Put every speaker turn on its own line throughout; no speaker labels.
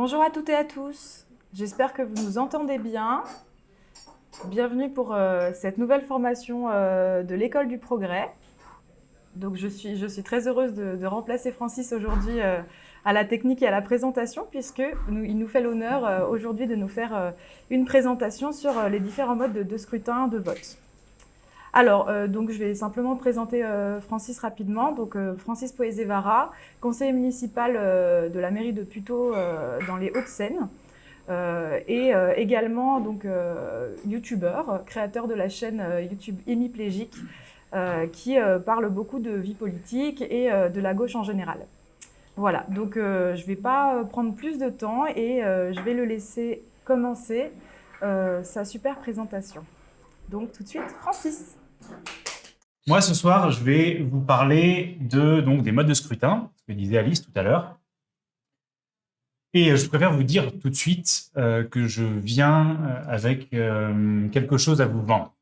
Bonjour à toutes et à tous, j'espère que vous nous entendez bien. Bienvenue pour cette nouvelle formation de l'École du Progrès. Donc je suis très heureuse de remplacer Francis aujourd'hui à la technique et à la présentation il nous fait l'honneur aujourd'hui de nous faire une présentation sur les différents modes de scrutin, de vote. Alors, donc je vais simplement présenter Francis rapidement. Donc, Francis Poezevara, conseiller municipal de la mairie de Puteaux dans les Hauts-de-Seine, et également donc youtubeur, créateur de la chaîne YouTube Hémiplégique, qui parle beaucoup de vie politique et de la gauche en général. Voilà, donc je ne vais pas prendre plus de temps et je vais le laisser commencer sa super présentation. Donc tout de suite, Francis.
Moi, ce soir, je vais vous parler donc, des modes de scrutin, ce que disait Alice tout à l'heure. Et je préfère vous dire tout de suite que je viens avec quelque chose à vous vendre.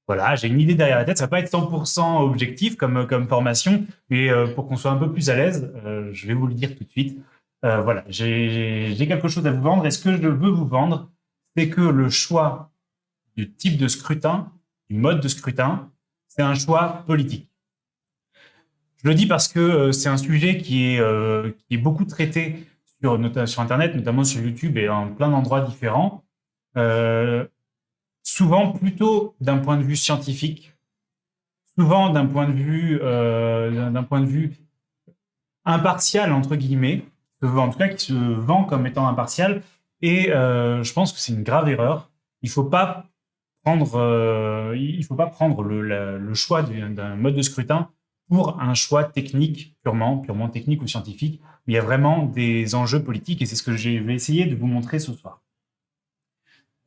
Voilà, j'ai une idée derrière la tête. Ça ne va pas être 100% objectif comme formation, mais pour qu'on soit un peu plus à l'aise, je vais vous le dire tout de suite. Voilà, j'ai quelque chose à vous vendre. Et ce que je veux vous vendre, c'est que le choix du type de scrutin, du mode de scrutin, c'est un choix politique. Je le dis parce que c'est un sujet qui est beaucoup traité sur Internet, notamment sur YouTube et en plein d'endroits différents, souvent plutôt d'un point de vue scientifique, souvent d'un point de vue impartial, entre guillemets, en tout cas qui se vend comme étant impartial, et je pense que c'est une grave erreur. Il ne faut pas prendre le choix d'un mode de scrutin pour un choix technique, purement technique ou scientifique. Mais il y a vraiment des enjeux politiques et c'est ce que je vais essayer de vous montrer ce soir.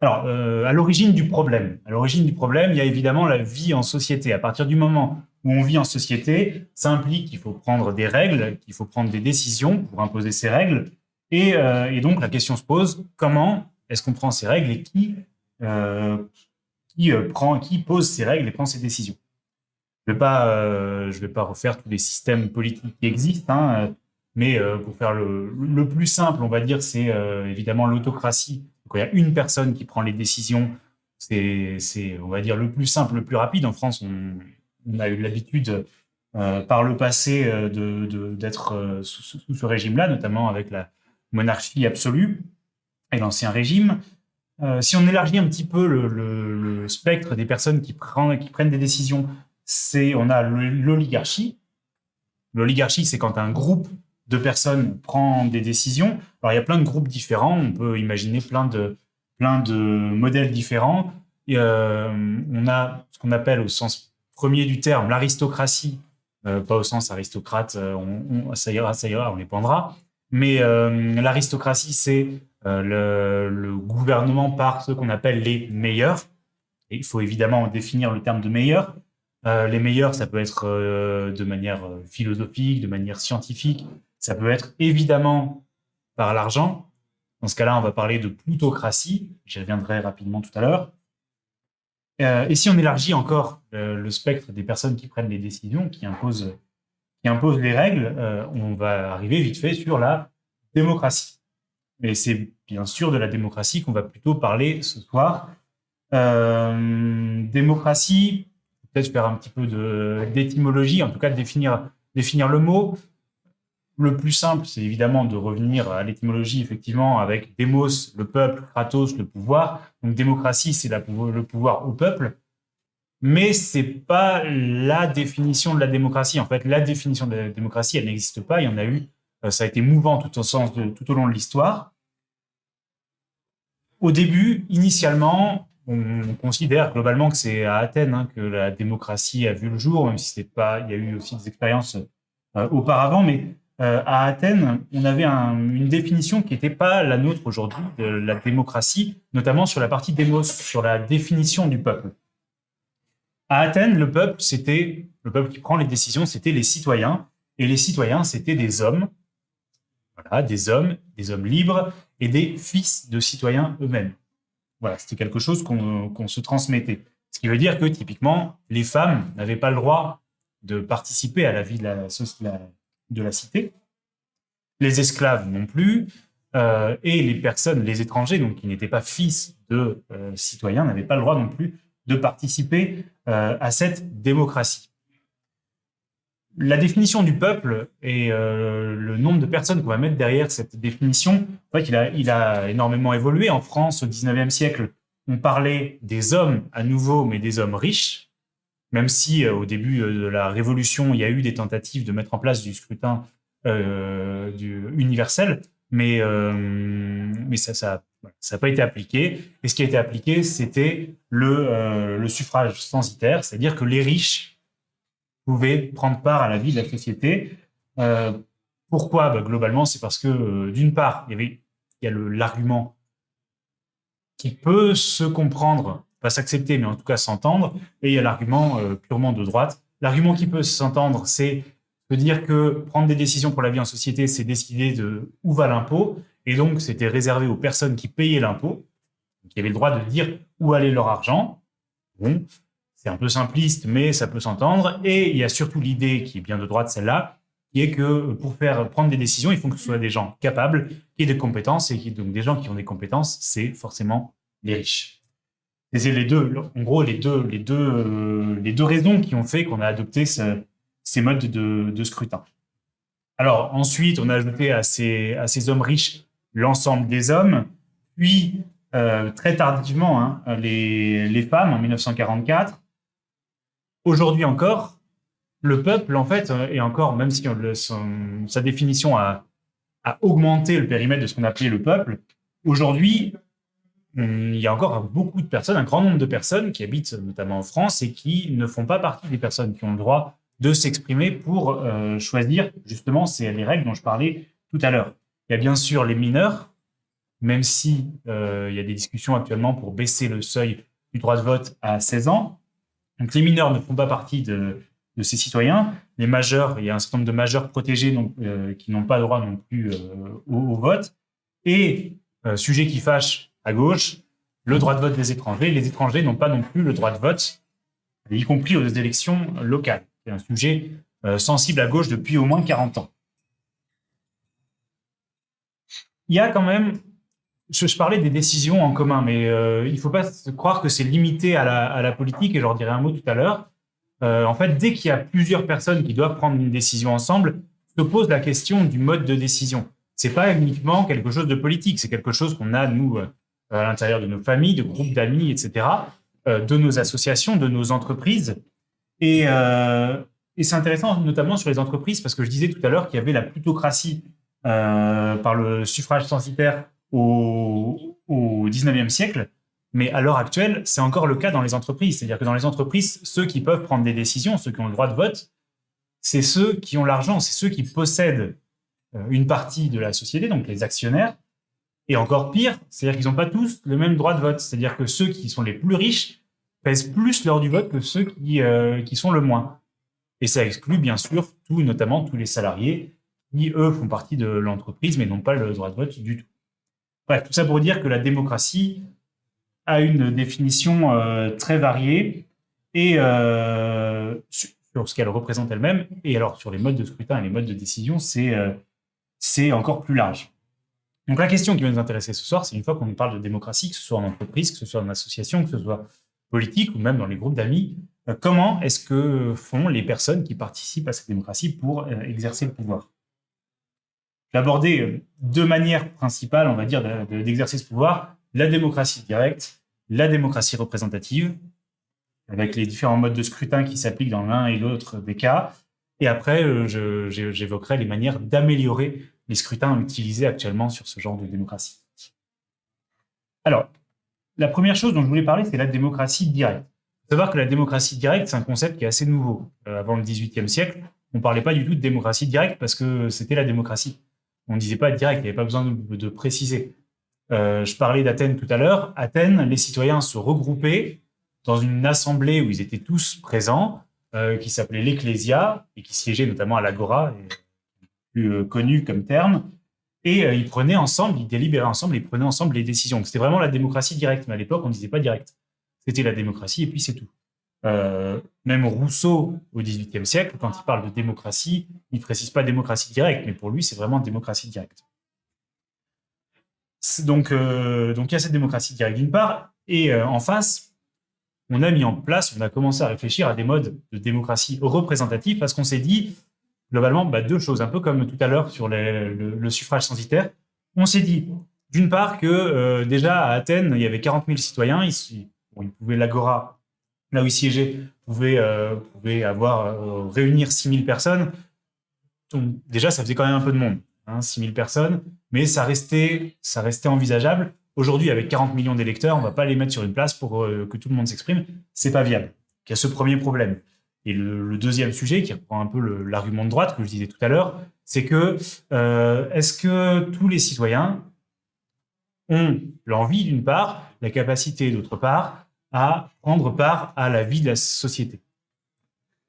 Alors, à l'origine du problème, il y a évidemment la vie en société. À partir du moment où on vit en société, ça implique qu'il faut prendre des règles, qu'il faut prendre des décisions pour imposer ces règles. Et donc, la question se pose, comment est-ce qu'on prend ces règles et qui pose ces règles et prend ces décisions. Je ne vais pas refaire tous les systèmes politiques qui existent, hein, mais pour faire le plus simple, on va dire, c'est évidemment l'autocratie. Quand il y a une personne qui prend les décisions, c'est on va dire, le plus simple, le plus rapide. En France, on a eu l'habitude par le passé d'être sous ce régime-là, notamment avec la monarchie absolue et l'ancien régime. Si on élargit un petit peu le spectre des personnes qui prennent des décisions, on a l'oligarchie. L'oligarchie, c'est quand un groupe de personnes prend des décisions. Alors, il y a plein de groupes différents. On peut imaginer plein de modèles différents. Et, on a ce qu'on appelle au sens premier du terme l'aristocratie, pas au sens aristocrate, ça ira, on les pendra. Mais l'aristocratie, c'est le gouvernement par ce qu'on appelle les meilleurs. Et il faut évidemment définir le terme de meilleur. Les meilleurs, ça peut être de manière philosophique, de manière scientifique. Ça peut être évidemment par l'argent. Dans ce cas-là, on va parler de plutocratie. J'y reviendrai rapidement tout à l'heure. Et si on élargit encore le spectre des personnes qui prennent les décisions, qui imposent les règles, on va arriver vite fait sur la démocratie. Et c'est bien sûr de la démocratie qu'on va plutôt parler ce soir. Démocratie, peut-être faire un petit peu d'étymologie, en tout cas de définir le mot. Le plus simple, c'est évidemment de revenir à l'étymologie, effectivement, avec démos, le peuple, kratos, le pouvoir. Donc démocratie, c'est le pouvoir au peuple. Mais c'est pas la définition de la démocratie. En fait, la définition de la démocratie, elle n'existe pas. Il y en a eu, ça a été mouvant tout au long de l'histoire. Au début, initialement, on considère globalement que c'est à Athènes que la démocratie a vu le jour, même si c'est pas, il y a eu aussi des expériences auparavant, mais à Athènes, on avait une définition qui n'était pas la nôtre aujourd'hui de la démocratie, notamment sur la partie démos, sur la définition du peuple. À Athènes, le peuple qui prend les décisions, c'était les citoyens, et les citoyens, c'était des hommes, voilà, des hommes libres et des fils de citoyens eux-mêmes. Voilà, c'était quelque chose qu'on se transmettait. Ce qui veut dire que, typiquement, les femmes n'avaient pas le droit de participer à la vie de la cité. Les esclaves non plus. et les personnes, les étrangers, donc qui n'étaient pas fils de citoyens, n'avaient pas le droit non plus de participer à cette démocratie. La définition du peuple et le nombre de personnes qu'on va mettre derrière cette définition, c'est vrai qu'il a énormément évolué. En France, au XIXe siècle, on parlait des hommes à nouveau, mais des hommes riches, même si au début de la Révolution, il y a eu des tentatives de mettre en place du scrutin universel, mais ça n'a pas été appliqué. Et ce qui a été appliqué, c'était le suffrage censitaire, c'est-à-dire que les riches pouvaient prendre part à la vie de la société. Pourquoi ? Globalement, c'est parce que, d'une part, il y a l'argument qui peut se comprendre, pas s'accepter, mais en tout cas s'entendre, et il y a l'argument purement de droite. L'argument qui peut s'entendre, c'est de dire que prendre des décisions pour la vie en société, c'est décider de où va l'impôt, et donc c'était réservé aux personnes qui payaient l'impôt, qui avaient le droit de dire où allait leur argent. Bon, c'est un peu simpliste, mais ça peut s'entendre. Et il y a surtout l'idée, qui est bien de droite, celle-là, qui est que pour prendre des décisions, il faut que ce soit des gens capables, qui aient des compétences, et donc des gens qui ont des compétences, c'est forcément les riches. Et c'est en gros, les deux raisons qui ont fait qu'on a adopté ces modes de scrutin. Alors ensuite, on a ajouté à ces hommes riches l'ensemble des hommes, puis très tardivement les femmes en 1944. Aujourd'hui encore, le peuple, en fait, et encore, même si sa définition a augmenté le périmètre de ce qu'on appelait le peuple, aujourd'hui, il y a encore beaucoup de personnes, un grand nombre de personnes qui habitent notamment en France et qui ne font pas partie des personnes qui ont le droit de s'exprimer pour choisir, justement, c'est les règles dont je parlais tout à l'heure. Il y a bien sûr les mineurs, même si il y a des discussions actuellement pour baisser le seuil du droit de vote à 16 ans. Donc les mineurs ne font pas partie de ces citoyens. Les majeurs, il y a un certain nombre de majeurs protégés qui n'ont pas droit non plus au vote. Et sujet qui fâche à gauche, le droit de vote des étrangers. Les étrangers n'ont pas non plus le droit de vote, y compris aux élections locales. C'est un sujet sensible à gauche depuis au moins 40 ans. Il y a quand même, je parlais des décisions en commun, mais il ne faut pas croire que c'est limité à la politique, et je leur dirai un mot tout à l'heure. En fait, dès qu'il y a plusieurs personnes qui doivent prendre une décision ensemble, se pose la question du mode de décision. Ce n'est pas uniquement quelque chose de politique, c'est quelque chose qu'on a, nous, à l'intérieur de nos familles, de groupes d'amis, etc., de nos associations, de nos entreprises. Et c'est intéressant, notamment sur les entreprises, parce que je disais tout à l'heure qu'il y avait la plutocratie par le suffrage censitaire au XIXe siècle, mais à l'heure actuelle, c'est encore le cas dans les entreprises. C'est-à-dire que dans les entreprises, ceux qui peuvent prendre des décisions, ceux qui ont le droit de vote, c'est ceux qui ont l'argent, c'est ceux qui possèdent une partie de la société, donc les actionnaires. Et encore pire, c'est-à-dire qu'ils n'ont pas tous le même droit de vote. C'est-à-dire que ceux qui sont les plus riches pèsent plus lors du vote que ceux qui sont le moins. Et ça exclut bien sûr notamment tous les salariés qui, eux, font partie de l'entreprise, mais n'ont pas le droit de vote du tout. Bref, tout ça pour dire que la démocratie a une définition très variée et sur ce qu'elle représente elle-même. Et alors, sur les modes de scrutin et les modes de décision, c'est encore plus large. Donc, la question qui va nous intéresser ce soir, c'est une fois qu'on parle de démocratie, que ce soit en entreprise, que ce soit en association, que ce soit politique ou même dans les groupes d'amis, comment est-ce que font les personnes qui participent à cette démocratie pour exercer le pouvoir ? J'ai abordé deux manières principales, on va dire, d'exercer ce pouvoir, la démocratie directe, la démocratie représentative, avec les différents modes de scrutin qui s'appliquent dans l'un et l'autre des cas. Et après, j'évoquerai les manières d'améliorer les scrutins utilisés actuellement sur ce genre de démocratie. Alors, la première chose dont je voulais parler, c'est la démocratie directe. Il faut savoir que la démocratie directe, c'est un concept qui est assez nouveau. Avant le XVIIIe siècle, on ne parlait pas du tout de démocratie directe parce que c'était la démocratie. On ne disait pas direct, il n'y avait pas besoin de préciser. Je parlais d'Athènes tout à l'heure. Athènes, les citoyens se regroupaient dans une assemblée où ils étaient tous présents, qui s'appelait l'Ecclésia, et qui siégeait notamment à l'Agora, plus connu comme terme. Et ils prenaient ensemble, ils délibéraient ensemble, ils prenaient ensemble les décisions. Donc, c'était vraiment la démocratie directe, mais à l'époque, on ne disait pas direct. C'était la démocratie, et puis c'est tout. Même Rousseau, au XVIIIe siècle, quand il parle de démocratie, il ne précise pas démocratie directe, mais pour lui, c'est vraiment démocratie directe. Donc, il y a cette démocratie directe d'une part, et en face, on a commencé à réfléchir à des modes de démocratie représentative parce qu'on s'est dit, globalement, deux choses, un peu comme tout à l'heure sur le suffrage censitaire. On s'est dit, d'une part, que déjà à Athènes, il y avait 40 000 citoyens, ils pouvaient, l'agora, là où ils siégeaient, pouvait réunir 6 000 personnes. Donc, déjà, ça faisait quand même un peu de monde, 6 000 personnes, mais ça restait envisageable. Aujourd'hui, avec 40 millions d'électeurs, on ne va pas les mettre sur une place pour que tout le monde s'exprime. Ce n'est pas viable. Il y a ce premier problème. Et le deuxième sujet, qui reprend un peu l'argument de droite que je disais tout à l'heure, c'est que est-ce que tous les citoyens ont l'envie, d'une part, la capacité, d'autre part, à prendre part à la vie de la société,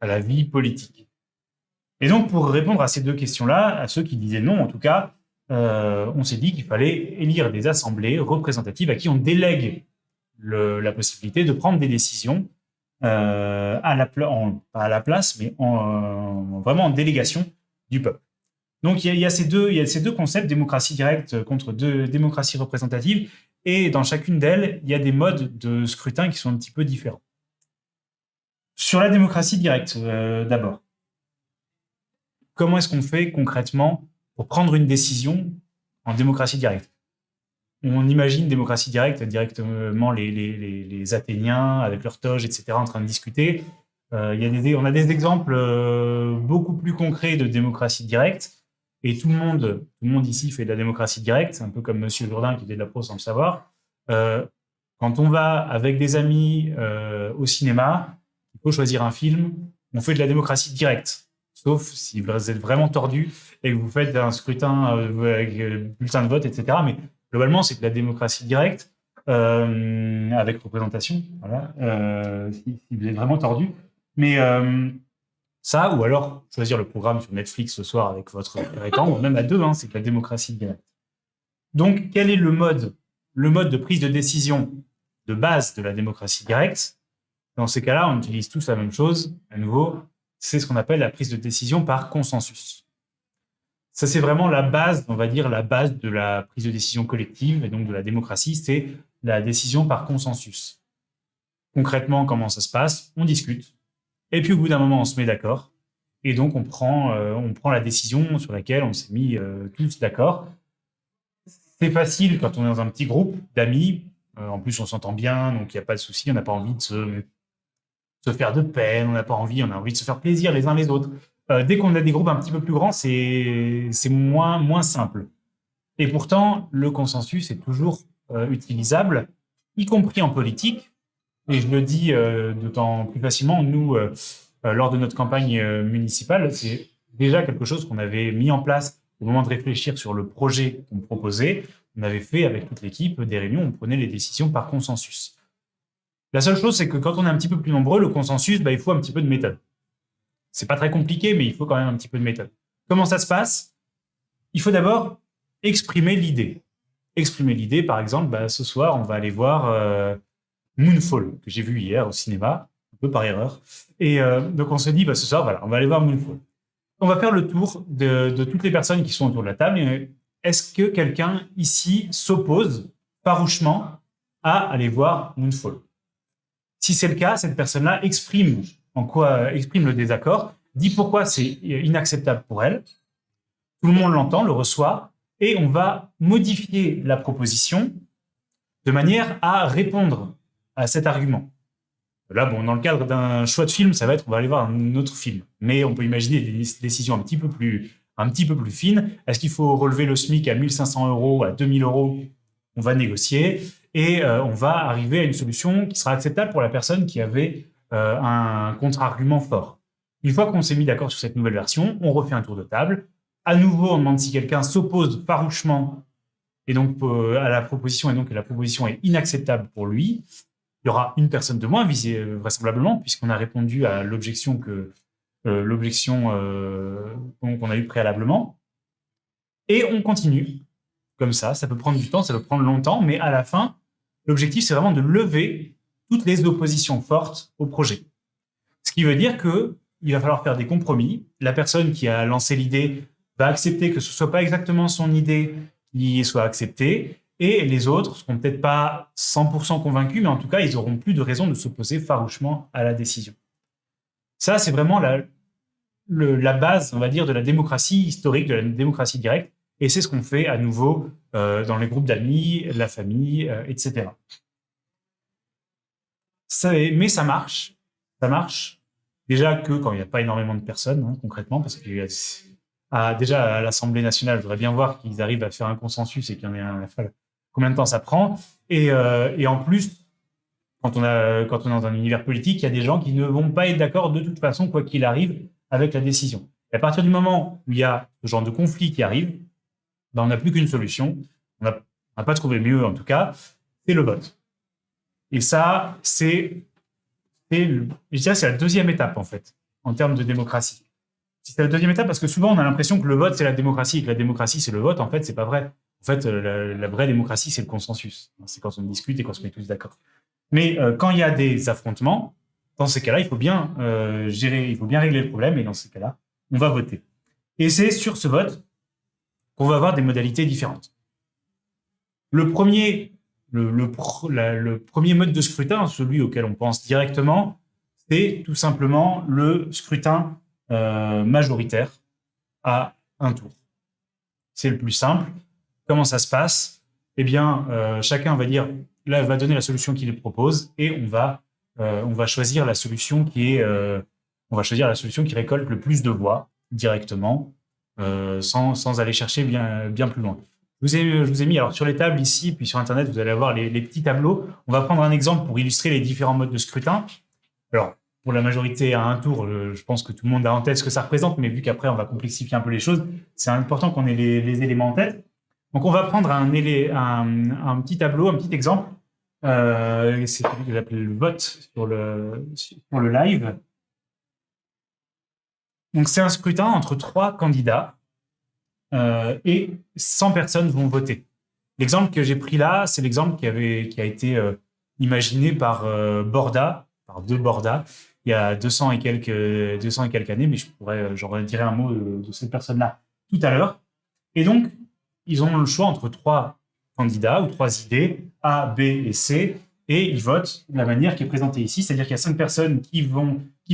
à la vie politique. Et donc, pour répondre à ces deux questions-là, à ceux qui disaient non, en tout cas, on s'est dit qu'il fallait élire des assemblées représentatives à qui on délègue la possibilité de prendre des décisions pas à la place, mais vraiment en délégation du peuple. Donc, il y a ces deux concepts, démocratie directe contre démocratie représentative, et dans chacune d'elles, il y a des modes de scrutin qui sont un petit peu différents. Sur la démocratie directe, d'abord. Comment est-ce qu'on fait concrètement pour prendre une décision en démocratie directe? On imagine démocratie directe, directement les Athéniens avec leur toge, etc., en train de discuter. On a des exemples beaucoup plus concrets de démocratie directe, et tout le monde ici fait de la démocratie directe, c'est un peu comme Monsieur Jourdain qui fait de la pro sans le savoir. Quand on va avec des amis au cinéma, il faut choisir un film, on fait de la démocratie directe. Sauf si vous êtes vraiment tordu et que vous faites un scrutin avec bulletin de vote, etc. Mais globalement, c'est de la démocratie directe avec représentation. Voilà, si vous êtes vraiment tordu. Mais ça, ou alors choisir le programme sur Netflix ce soir avec votre écran, ou même à deux, c'est de la démocratie directe. Donc, quel est le mode de prise de décision de base de la démocratie directe? Dans ces cas-là, on utilise tous la même chose, à nouveau. C'est ce qu'on appelle la prise de décision par consensus. Ça, c'est vraiment la base, on va dire, la base de la prise de décision collective et donc de la démocratie, c'est la décision par consensus. Concrètement, comment ça se passe? On discute. Et puis, au bout d'un moment, on se met d'accord. Et donc, on prend la décision sur laquelle on s'est mis tous d'accord. C'est facile quand on est dans un petit groupe d'amis. En plus, on s'entend bien, donc il n'y a pas de souci. On n'a pas envie de se faire de peine, on a envie de se faire plaisir les uns les autres. Dès qu'on a des groupes un petit peu plus grands, c'est moins simple. Et pourtant, le consensus est toujours utilisable, y compris en politique. Et je le dis d'autant plus facilement, nous, lors de notre campagne municipale, c'est déjà quelque chose qu'on avait mis en place au moment de réfléchir sur le projet qu'on proposait. On avait fait avec toute l'équipe des réunions, on prenait les décisions par consensus. La seule chose, c'est que quand on est un petit peu plus nombreux, le consensus, il faut un petit peu de méthode. C'est pas très compliqué, mais il faut quand même un petit peu de méthode. Comment ça se passe? Il faut d'abord exprimer l'idée. Exprimer l'idée, par exemple, ce soir, on va aller voir Moonfall, que j'ai vu hier au cinéma, un peu par erreur. Et donc, on se dit, ce soir, voilà, on va aller voir Moonfall. On va faire le tour de toutes les personnes qui sont autour de la table. Est-ce que quelqu'un ici s'oppose farouchement à aller voir Moonfall? Si c'est le cas, cette personne-là exprime le désaccord, dit pourquoi c'est inacceptable pour elle. Tout le monde l'entend, le reçoit, et on va modifier la proposition de manière à répondre à cet argument. Là, dans le cadre d'un choix de film, ça va être on va aller voir un autre film. Mais on peut imaginer des décisions un petit peu plus fines. Est-ce qu'il faut relever le SMIC à 1 500 €, à 2 000 €? On va négocier. Et on va arriver à une solution qui sera acceptable pour la personne qui avait un contre-argument fort. Une fois qu'on s'est mis d'accord sur cette nouvelle version, on refait un tour de table. À nouveau, on demande si quelqu'un s'oppose farouchement et donc, à la proposition, et donc la proposition est inacceptable pour lui. Il y aura une personne de moins, vraisemblablement, puisqu'on a répondu à l'objection qu'on a eue préalablement. Et on continue. Comme ça peut prendre du temps, ça peut prendre longtemps, mais à la fin, l'objectif, c'est vraiment de lever toutes les oppositions fortes au projet. Ce qui veut dire qu'il va falloir faire des compromis. La personne qui a lancé l'idée va accepter que ce ne soit pas exactement son idée qui soit acceptée, Et les autres seront peut-être pas 100% convaincus, mais en tout cas, ils auront plus de raison de s'opposer farouchement à la décision. Ça, c'est vraiment la base, on va dire, de la démocratie historique, de la démocratie directe. Et c'est ce qu'on fait à nouveau dans les groupes d'amis, la famille, etc. Mais ça marche. Ça marche déjà que quand il n'y a pas énormément de personnes, hein, concrètement, parce que déjà à l'Assemblée nationale, je voudrais bien voir qu'ils arrivent à faire un consensus et qu'il y en ait un. Combien de temps ça prend et en plus, quand on est dans un univers politique, il y a des gens qui ne vont pas être d'accord de toute façon, quoi qu'il arrive, avec la décision. Et à partir du moment où il y a ce genre de conflit qui arrive, ben on n'a plus qu'une solution. On n'a pas trouvé mieux, en tout cas, c'est le vote. Et ça, c'est la deuxième étape, en fait, en termes de démocratie. C'est la deuxième étape parce que souvent, on a l'impression que le vote, c'est la démocratie et que la démocratie, c'est le vote. En fait, c'est pas vrai. En fait, la vraie démocratie, c'est le consensus. C'est quand on discute et qu'on se met tous d'accord. Mais quand il y a des affrontements, dans ces cas-là, il faut bien gérer, il faut bien régler le problème. Et dans ces cas-là, on va voter. Et c'est sur ce vote qu'on va avoir des modalités différentes. Le premier mode de scrutin, celui auquel on pense directement, c'est tout simplement le scrutin majoritaire à un tour. C'est le plus simple. Comment ça se passe? Eh bien, chacun va donner la solution qu'il propose et on va choisir la solution qui récolte le plus de voix directement, sans aller chercher bien plus loin. Je vous ai mis alors sur les tables ici, puis sur Internet, vous allez avoir les petits tableaux. On va prendre un exemple pour illustrer les différents modes de scrutin. Alors, pour la majorité à un tour, je pense que tout le monde a en tête ce que ça représente, mais vu qu'après, on va complexifier un peu les choses, c'est important qu'on ait les éléments en tête. Donc, on va prendre un petit tableau, un petit exemple. C'est ce que j'appelle le vote sur le live. Donc, c'est un scrutin entre 3 candidats et 100 personnes vont voter. L'exemple que j'ai pris là, c'est l'exemple qui a été imaginé par deux Borda, il y a 200 et quelques années, mais j'en dirai un mot de cette personne-là tout à l'heure. Et donc, ils ont le choix entre 3 candidats ou 3 idées, A, B et C, et ils votent de la manière qui est présentée ici, c'est-à-dire qu'il y a 5 personnes qui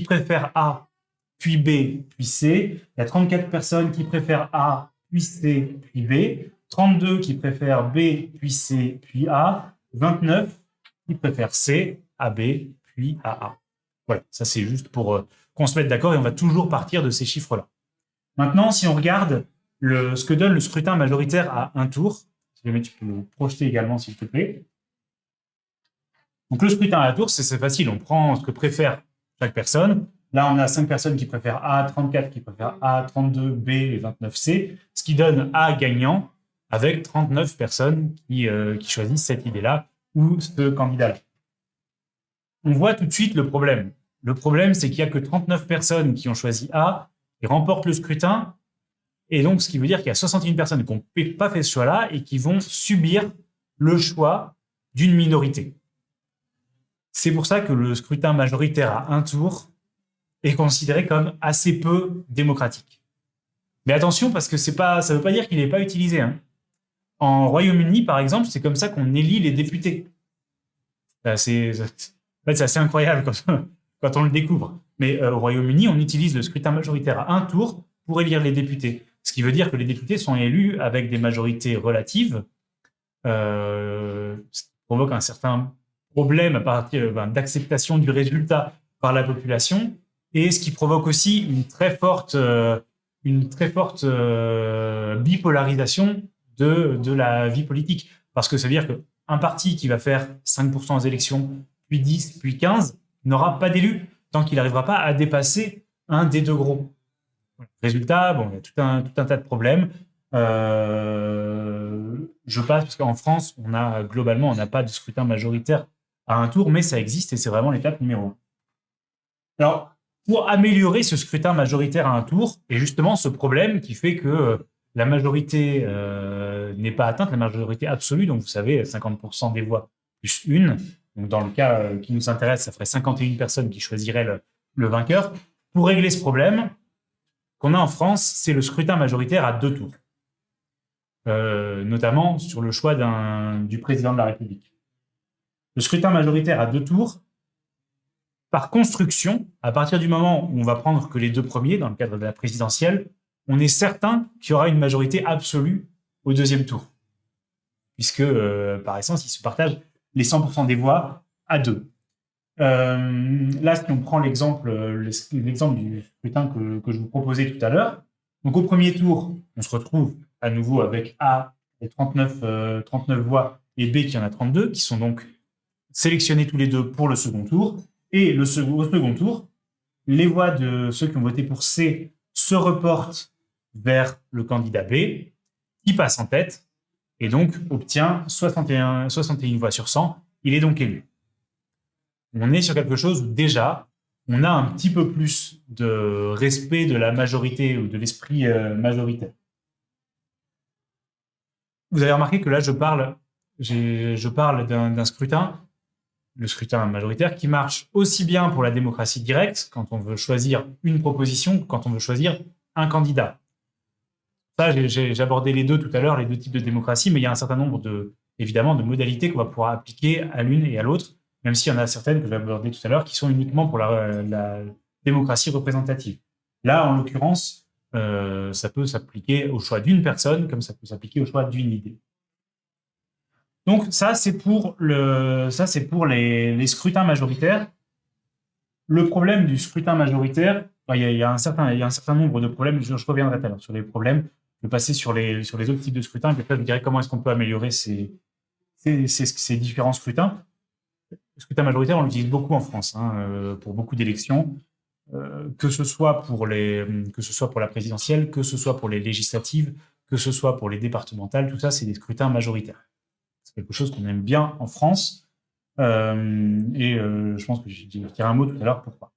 préfèrent A, puis B, puis C. Il y a 34 personnes qui préfèrent A, puis C, puis B. 32 qui préfèrent B, puis C, puis A. 29 qui préfèrent C, AB, puis AA. Voilà, ça c'est juste pour qu'on se mette d'accord et on va toujours partir de ces chiffres-là. Maintenant, si on regarde ce que donne le scrutin majoritaire à un tour, si jamais tu peux le projeter également s'il te plaît. Donc le scrutin à un tour, c'est facile, on prend ce que préfère chaque personne. Là, on a 5 personnes qui préfèrent A, 34 qui préfèrent A, 32 B et 29 C, ce qui donne A gagnant avec 39 personnes qui choisissent cette idée-là ou ce candidat-là. On voit tout de suite le problème. Le problème, c'est qu'il n'y a que 39 personnes qui ont choisi A et remportent le scrutin. Et donc, ce qui veut dire qu'il y a 61 personnes qui n'ont pas fait ce choix-là et qui vont subir le choix d'une minorité. C'est pour ça que le scrutin majoritaire à un tour est considéré comme assez peu démocratique. Mais attention, parce que ça ne veut pas dire qu'il n'est pas utilisé. Hein. En Royaume-Uni, par exemple, c'est comme ça qu'on élit les députés. C'est assez incroyable quand on le découvre. Mais au Royaume-Uni, on utilise le scrutin majoritaire à un tour pour élire les députés. Ce qui veut dire que les députés sont élus avec des majorités relatives, ce qui provoque un certain problème à partir d'acceptation du résultat par la population, et ce qui provoque aussi une très forte bipolarisation de la vie politique. Parce que ça veut dire qu'un parti qui va faire 5% aux élections, puis 10, puis 15, n'aura pas d'élu tant qu'il n'arrivera pas à dépasser un des 2 gros. Résultat, il y a tout un tas de problèmes. Je passe parce qu'en France, globalement, on n'a pas de scrutin majoritaire à un tour, mais ça existe et c'est vraiment l'étape numéro 1. Alors, pour améliorer ce scrutin majoritaire à un tour, et justement ce problème qui fait que la majorité n'est pas atteinte, la majorité absolue, donc vous savez, 50% des voix plus une, donc dans le cas qui nous intéresse, ça ferait 51 personnes qui choisiraient le vainqueur. Pour régler ce problème qu'on a en France, c'est le scrutin majoritaire à 2 tours. notamment sur le choix du président de la République. Le scrutin majoritaire à 2 tours, par construction, à partir du moment où on va prendre que les 2 premiers, dans le cadre de la présidentielle, on est certain qu'il y aura une majorité absolue au 2e tour. Puisque, par essence, ils se partagent les 100% des voix à 2. Là, si on prend l'exemple du scrutin que je vous proposais tout à l'heure, donc au premier tour, on se retrouve à nouveau avec A et 39 voix et B qui en a 32, qui sont donc sélectionnés tous les deux pour le second tour. Et au second tour, les voix de ceux qui ont voté pour C se reportent vers le candidat B, qui passe en tête et donc obtient 61 voix sur 100. Il est donc élu. On est sur quelque chose où déjà, on a un petit peu plus de respect de la majorité ou de l'esprit majoritaire. Vous avez remarqué que là, je parle d'un scrutin, le scrutin majoritaire, qui marche aussi bien pour la démocratie directe, quand on veut choisir une proposition, que quand on veut choisir un candidat. Ça, j'ai abordé les deux tout à l'heure, les 2 types de démocratie, mais il y a un certain nombre évidemment, de modalités qu'on va pouvoir appliquer à l'une et à l'autre, même s'il y en a certaines que j'ai abordées tout à l'heure qui sont uniquement pour la démocratie représentative. Là, en l'occurrence, ça peut s'appliquer au choix d'une personne, comme ça peut s'appliquer au choix d'une idée. Donc ça, c'est pour les scrutins majoritaires. Le problème du scrutin majoritaire, il y a un certain nombre de problèmes. Je reviendrai tout à l'heure sur les problèmes. Je vais passer sur les autres types de scrutins, et puis après, je vous dirai comment est-ce qu'on peut améliorer ces différents scrutins. Le scrutin majoritaire, on l'utilise beaucoup en France, pour beaucoup d'élections, que ce soit pour la présidentielle, que ce soit pour les législatives, que ce soit pour les départementales. Tout ça, c'est des scrutins majoritaires. C'est quelque chose qu'on aime bien en France. Je pense que je dirai un mot tout à l'heure pourquoi.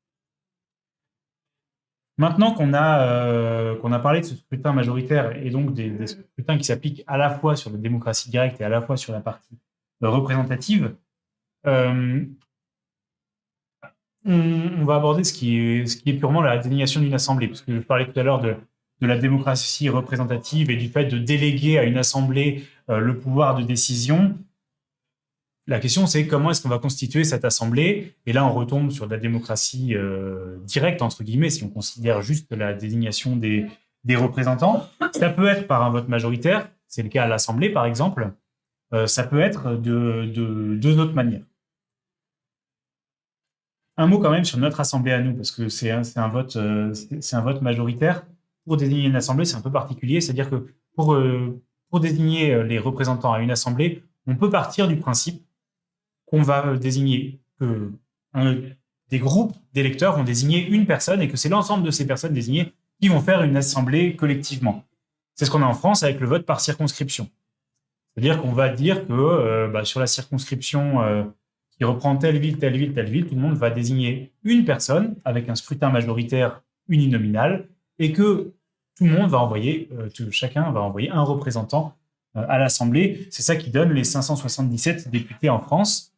Maintenant qu'on a parlé de ce scrutin majoritaire et donc des scrutins qui s'appliquent à la fois sur la démocratie directe et à la fois sur la partie représentative, on va aborder ce qui est purement la désignation d'une assemblée, parce que je parlais tout à l'heure de la démocratie représentative et du fait de déléguer à une assemblée le pouvoir de décision. La question, c'est comment est-ce qu'on va constituer cette assemblée? Et là, on retombe sur de la démocratie directe, entre guillemets, si on considère juste la désignation des représentants. Ça peut être par un vote majoritaire, c'est le cas à l'Assemblée, par exemple. Ça peut être de 2 autres manières. Un mot quand même sur notre Assemblée à nous, parce que c'est un vote majoritaire. Pour désigner une Assemblée, c'est un peu particulier, c'est-à-dire que pour désigner les représentants à une Assemblée, on peut partir du principe qu'on va désigner que des groupes d'électeurs vont désigner une personne et que c'est l'ensemble de ces personnes désignées qui vont faire une assemblée collectivement. C'est ce qu'on a en France avec le vote par circonscription. C'est-à-dire qu'on va dire que sur la circonscription qui reprend telle ville, telle ville, telle ville, tout le monde va désigner une personne avec un scrutin majoritaire uninominal et que tout le monde va envoyer, chacun va envoyer un représentant à l'Assemblée. C'est ça qui donne les 577 députés en France.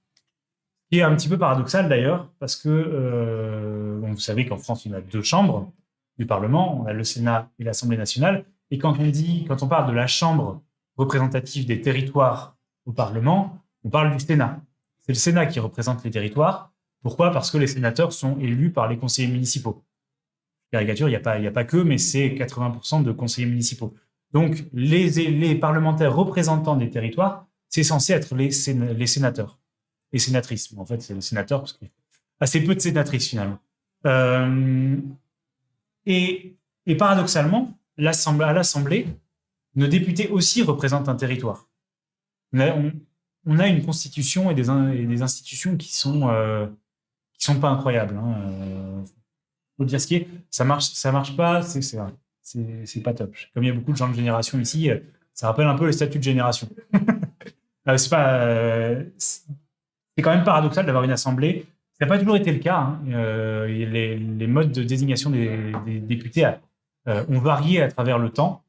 Qui est un petit peu paradoxal d'ailleurs, parce que vous savez qu'en France, il y a 2 chambres du Parlement, on a le Sénat et l'Assemblée nationale, et quand on parle de la chambre représentative des territoires au Parlement, on parle du Sénat. C'est le Sénat qui représente les territoires. Pourquoi? Parce que les sénateurs sont élus par les conseillers municipaux. Caricature, il n'y a pas que, mais c'est 80% de conseillers municipaux. Donc, les parlementaires représentants des territoires, c'est censé être les sénateurs. Et sénatrices. En fait, c'est le sénateur, parce qu'il y a assez peu de sénatrices, finalement. Et paradoxalement, à l'Assemblée, nos députés aussi représentent un territoire. On a une constitution et des institutions qui sont pas incroyables. Faut dire ce qui est. Ça marche pas, c'est pas top. Comme il y a beaucoup de gens de génération ici, ça rappelle un peu les statuts de génération. C'est quand même paradoxal d'avoir une assemblée. Ça n'a pas toujours été le cas. Les modes de désignation des députés ont varié à travers le temps.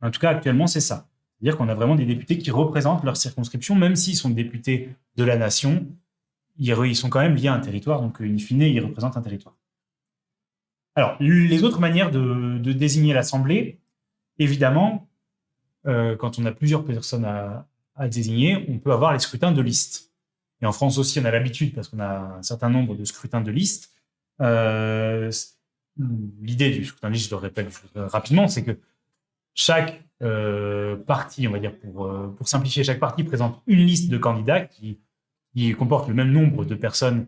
En tout cas, actuellement, c'est ça. C'est-à-dire qu'on a vraiment des députés qui représentent leur circonscription, même s'ils sont députés de la nation, ils sont quand même liés à un territoire, donc in fine, ils représentent un territoire. Alors, les autres manières de désigner l'Assemblée, évidemment, quand on a plusieurs personnes à désigner, on peut avoir les scrutins de liste. Et en France aussi, on a l'habitude, parce qu'on a un certain nombre de scrutins de liste. L'idée du scrutin de liste, je le répète rapidement, c'est que chaque parti, on va dire, pour simplifier, chaque parti présente une liste de candidats qui comporte le même nombre de personnes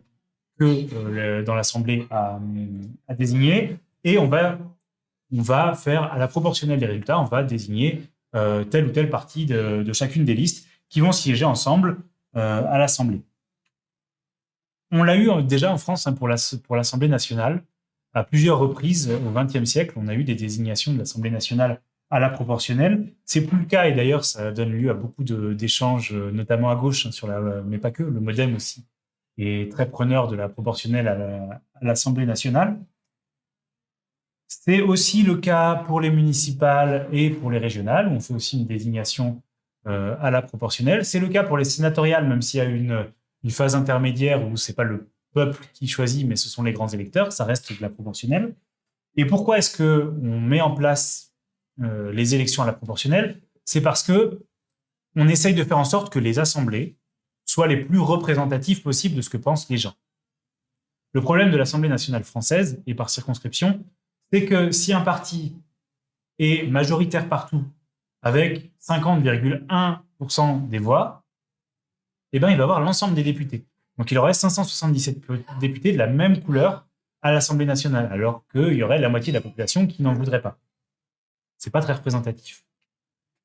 que dans l'Assemblée à désigner. Et on va faire à la proportionnelle des résultats, on va désigner tel ou tel parti de chacune des listes qui vont siéger ensemble à l'Assemblée. On l'a eu déjà en France pour l'Assemblée nationale. À plusieurs reprises au XXe siècle, on a eu des désignations de l'Assemblée nationale à la proportionnelle. C'est plus le cas, et d'ailleurs, ça donne lieu à beaucoup d'échanges, notamment à gauche, mais pas que, le MoDem aussi est très preneur de la proportionnelle à l'Assemblée nationale. C'est aussi le cas pour les municipales et pour les régionales, où on fait aussi une désignation à la proportionnelle. C'est le cas pour les sénatoriales, même s'il y a une phase intermédiaire où ce n'est pas le peuple qui choisit, mais ce sont les grands électeurs, ça reste de la proportionnelle. Et pourquoi est-ce qu'on met en place les élections à la proportionnelle? C'est parce qu'on essaye de faire en sorte que les assemblées soient les plus représentatives possibles de ce que pensent les gens. Le problème de l'Assemblée nationale française, et par circonscription, c'est que si un parti est majoritaire partout, avec 50,1% des voix, eh ben, il va avoir l'ensemble des députés. Donc, il aurait 577 députés de la même couleur à l'Assemblée nationale, alors qu'il y aurait la moitié de la population qui n'en voudrait pas. C'est pas très représentatif.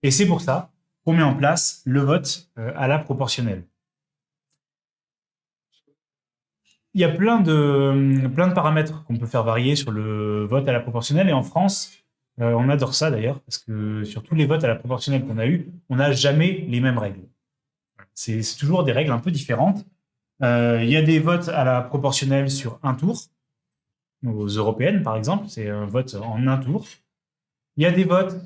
Et c'est pour ça qu'on met en place le vote à la proportionnelle. Il y a plein de paramètres qu'on peut faire varier sur le vote à la proportionnelle. Et en France, on adore ça d'ailleurs, parce que sur tous les votes à la proportionnelle qu'on a eus, on n'a jamais les mêmes règles. C'est toujours des règles un peu différentes. Il y a des votes à la proportionnelle sur un tour. Aux européennes, par exemple, c'est un vote en un tour. Il y a des votes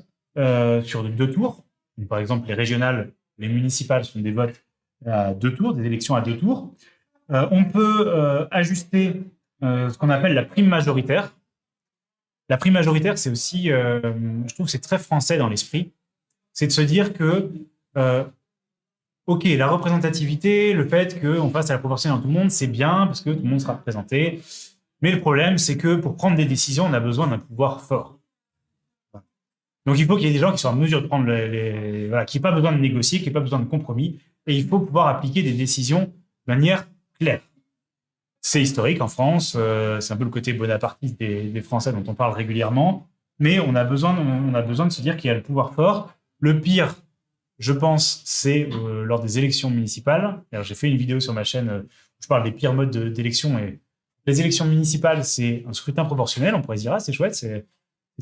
sur 2 tours. Donc, par exemple, les régionales, les municipales sont des votes à 2 tours, des élections à 2 tours. On peut ajuster ce qu'on appelle la prime majoritaire. La prime majoritaire, c'est aussi, je trouve que c'est très français dans l'esprit, c'est de se dire que, OK, la représentativité, le fait qu'on fasse à la proportionnelle dans tout le monde, c'est bien parce que tout le monde sera représenté. Mais le problème, c'est que pour prendre des décisions, on a besoin d'un pouvoir fort. Donc, il faut qu'il y ait des gens qui soient en mesure de prendre qui n'aient pas besoin de négocier, qui n'aient pas besoin de compromis. Et il faut pouvoir appliquer des décisions de manière claire. C'est historique en France, c'est un peu le côté bonapartiste des Français dont on parle régulièrement, mais on a besoin de se dire qu'il y a le pouvoir fort. Le pire, je pense, c'est lors des élections municipales. Alors, j'ai fait une vidéo sur ma chaîne où je parle des pires modes d'élection. Et les élections municipales, c'est un scrutin proportionnel. On pourrait se dire, ah, c'est chouette, c'est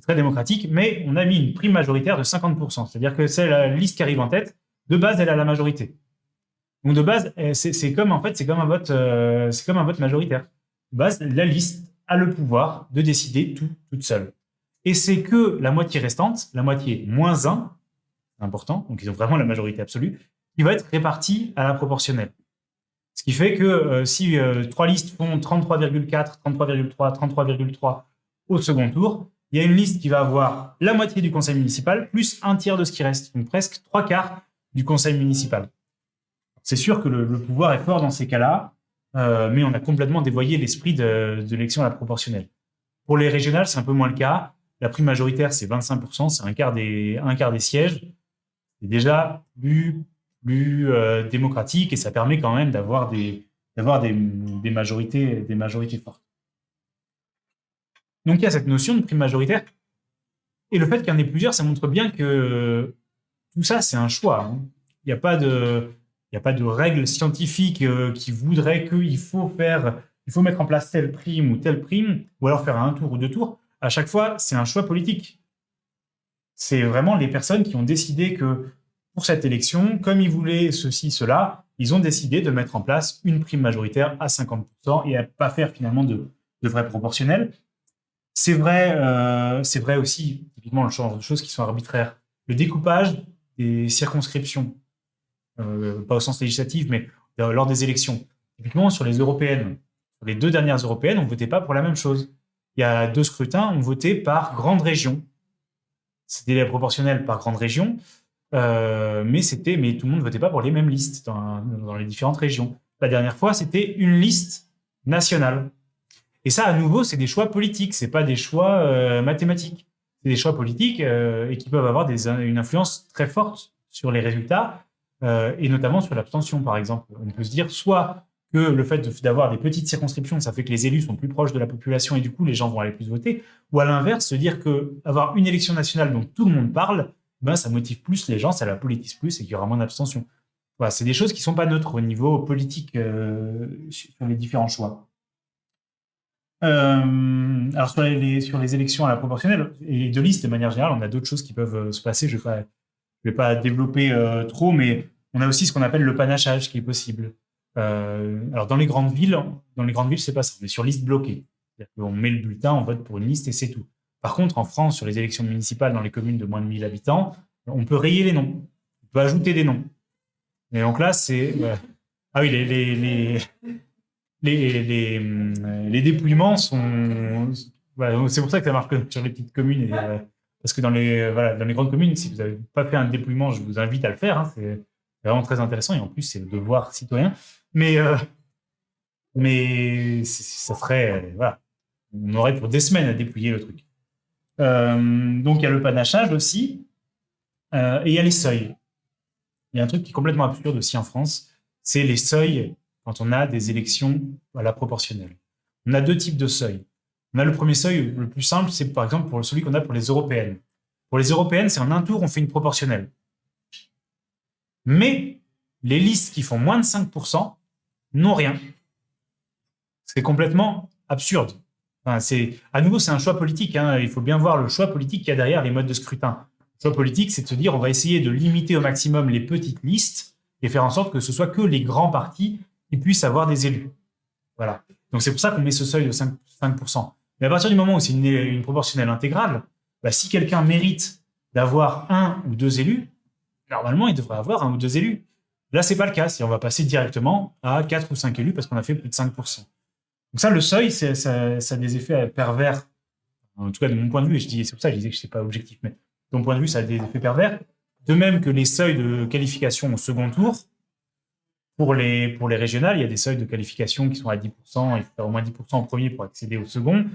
très démocratique, mais on a mis une prime majoritaire de 50%. C'est-à-dire que c'est la liste qui arrive en tête. De base, elle a la majorité. Donc de base, c'est comme un vote majoritaire. De base, la liste a le pouvoir de décider toute seule. Et c'est que la moitié restante, la moitié moins 1, important, donc ils ont vraiment la majorité absolue, qui va être répartie à la proportionnelle. Ce qui fait que si 3 listes font 33,4, 33,3, 33,3 au second tour, il y a une liste qui va avoir la moitié du conseil municipal plus un tiers de ce qui reste, donc presque 3/4 du conseil municipal. C'est sûr que le pouvoir est fort dans ces cas-là, mais on a complètement dévoyé l'esprit de l'élection à la proportionnelle. Pour les régionales, c'est un peu moins le cas. La prime majoritaire, c'est 25%, c'est un quart des sièges. C'est déjà plus démocratique et ça permet quand même d'avoir des majorités fortes. Donc il y a cette notion de prime majoritaire. Et le fait qu'il y en ait plusieurs, ça montre bien que tout ça, c'est un choix. Il n'y a pas de règles scientifiques qui voudraient qu'il faut mettre en place telle prime ou telle prime, ou alors faire un tour ou 2 tours. À chaque fois, c'est un choix politique. C'est vraiment les personnes qui ont décidé que pour cette élection, comme ils voulaient ceci, cela, ils ont décidé de mettre en place une prime majoritaire à 50% et à ne pas faire finalement de vrai proportionnel. C'est vrai aussi, typiquement, le genre de choses qui sont arbitraires. Le découpage des circonscriptions, pas au sens législatif, mais lors des élections. Typiquement, sur les européennes, sur les 2 dernières européennes, on ne votait pas pour la même chose. Il y a 2 scrutins, on votait par grande région. C'était la proportionnelle par grande région. mais tout le monde ne votait pas pour les mêmes listes dans les différentes régions. La dernière fois, c'était une liste nationale. Et ça, à nouveau, c'est des choix politiques, c'est pas des choix mathématiques. C'est des choix politiques et qui peuvent avoir une influence très forte sur les résultats et notamment sur l'abstention, par exemple. On peut se dire soit que le fait d'avoir des petites circonscriptions, ça fait que les élus sont plus proches de la population et du coup, les gens vont aller plus voter, ou à l'inverse, se dire qu'avoir une élection nationale dont tout le monde parle, ça motive plus les gens, ça la politise plus et qu'il y aura moins d'abstention. Voilà, c'est des choses qui ne sont pas neutres au niveau politique sur les différents choix. Alors sur les élections à la proportionnelle et de liste de manière générale, on a d'autres choses qui peuvent se passer. Je vais pas développer trop, mais on a aussi ce qu'on appelle le panachage qui est possible. Alors dans les grandes villes, c'est pas ça. On est sur liste bloquée. On met le bulletin, on vote pour une liste et c'est tout. Par contre, en France, sur les élections municipales dans les communes de moins de 1000 habitants, on peut rayer les noms, on peut ajouter des noms. Et donc là, c'est ah oui, les dépouillements sont. Voilà, c'est pour ça que ça marche sur les petites communes. Parce que dans les grandes communes, si vous n'avez pas fait un dépouillement, je vous invite à le faire. Hein, c'est vraiment très intéressant. Et en plus, c'est le devoir citoyen. Mais ça serait. Voilà. On aurait pour des semaines à dépouiller le truc. Donc, il y a le panachage aussi. Et il y a les seuils. Il y a un truc qui est complètement absurde aussi en France. C'est les seuils quand on a des élections à la proportionnelle. On a deux types de seuils. On a le premier seuil, le plus simple, c'est par exemple pour celui qu'on a pour les européennes. Pour les européennes, c'est en un tour, on fait une proportionnelle. Mais les listes qui font moins de 5% n'ont rien. C'est complètement absurde. Enfin, à nouveau, c'est un choix politique. Hein. Il faut bien voir le choix politique qu'il y a derrière les modes de scrutin. Le choix politique, c'est de se dire on va essayer de limiter au maximum les petites listes et faire en sorte que ce soit que les grands partis qui puissent avoir des élus. Voilà. Donc c'est pour ça qu'on met ce seuil de 5%. Mais à partir du moment où c'est une proportionnelle intégrale, si quelqu'un mérite d'avoir 1 ou 2 élus, normalement il devrait avoir 1 ou 2 élus. Là, c'est pas le cas. On va passer directement à 4 ou 5 élus parce qu'on a fait plus de 5%. Donc ça, le seuil, ça a des effets pervers. En tout cas, de mon point de vue, et c'est pour ça que je disais que je n'étais pas objectif, mais de mon point de vue, ça a des effets pervers. De même que les seuils de qualification au second tour, pour les régionales, il y a des seuils de qualification qui sont à 10%, il faut faire au moins 10% au premier pour accéder au second.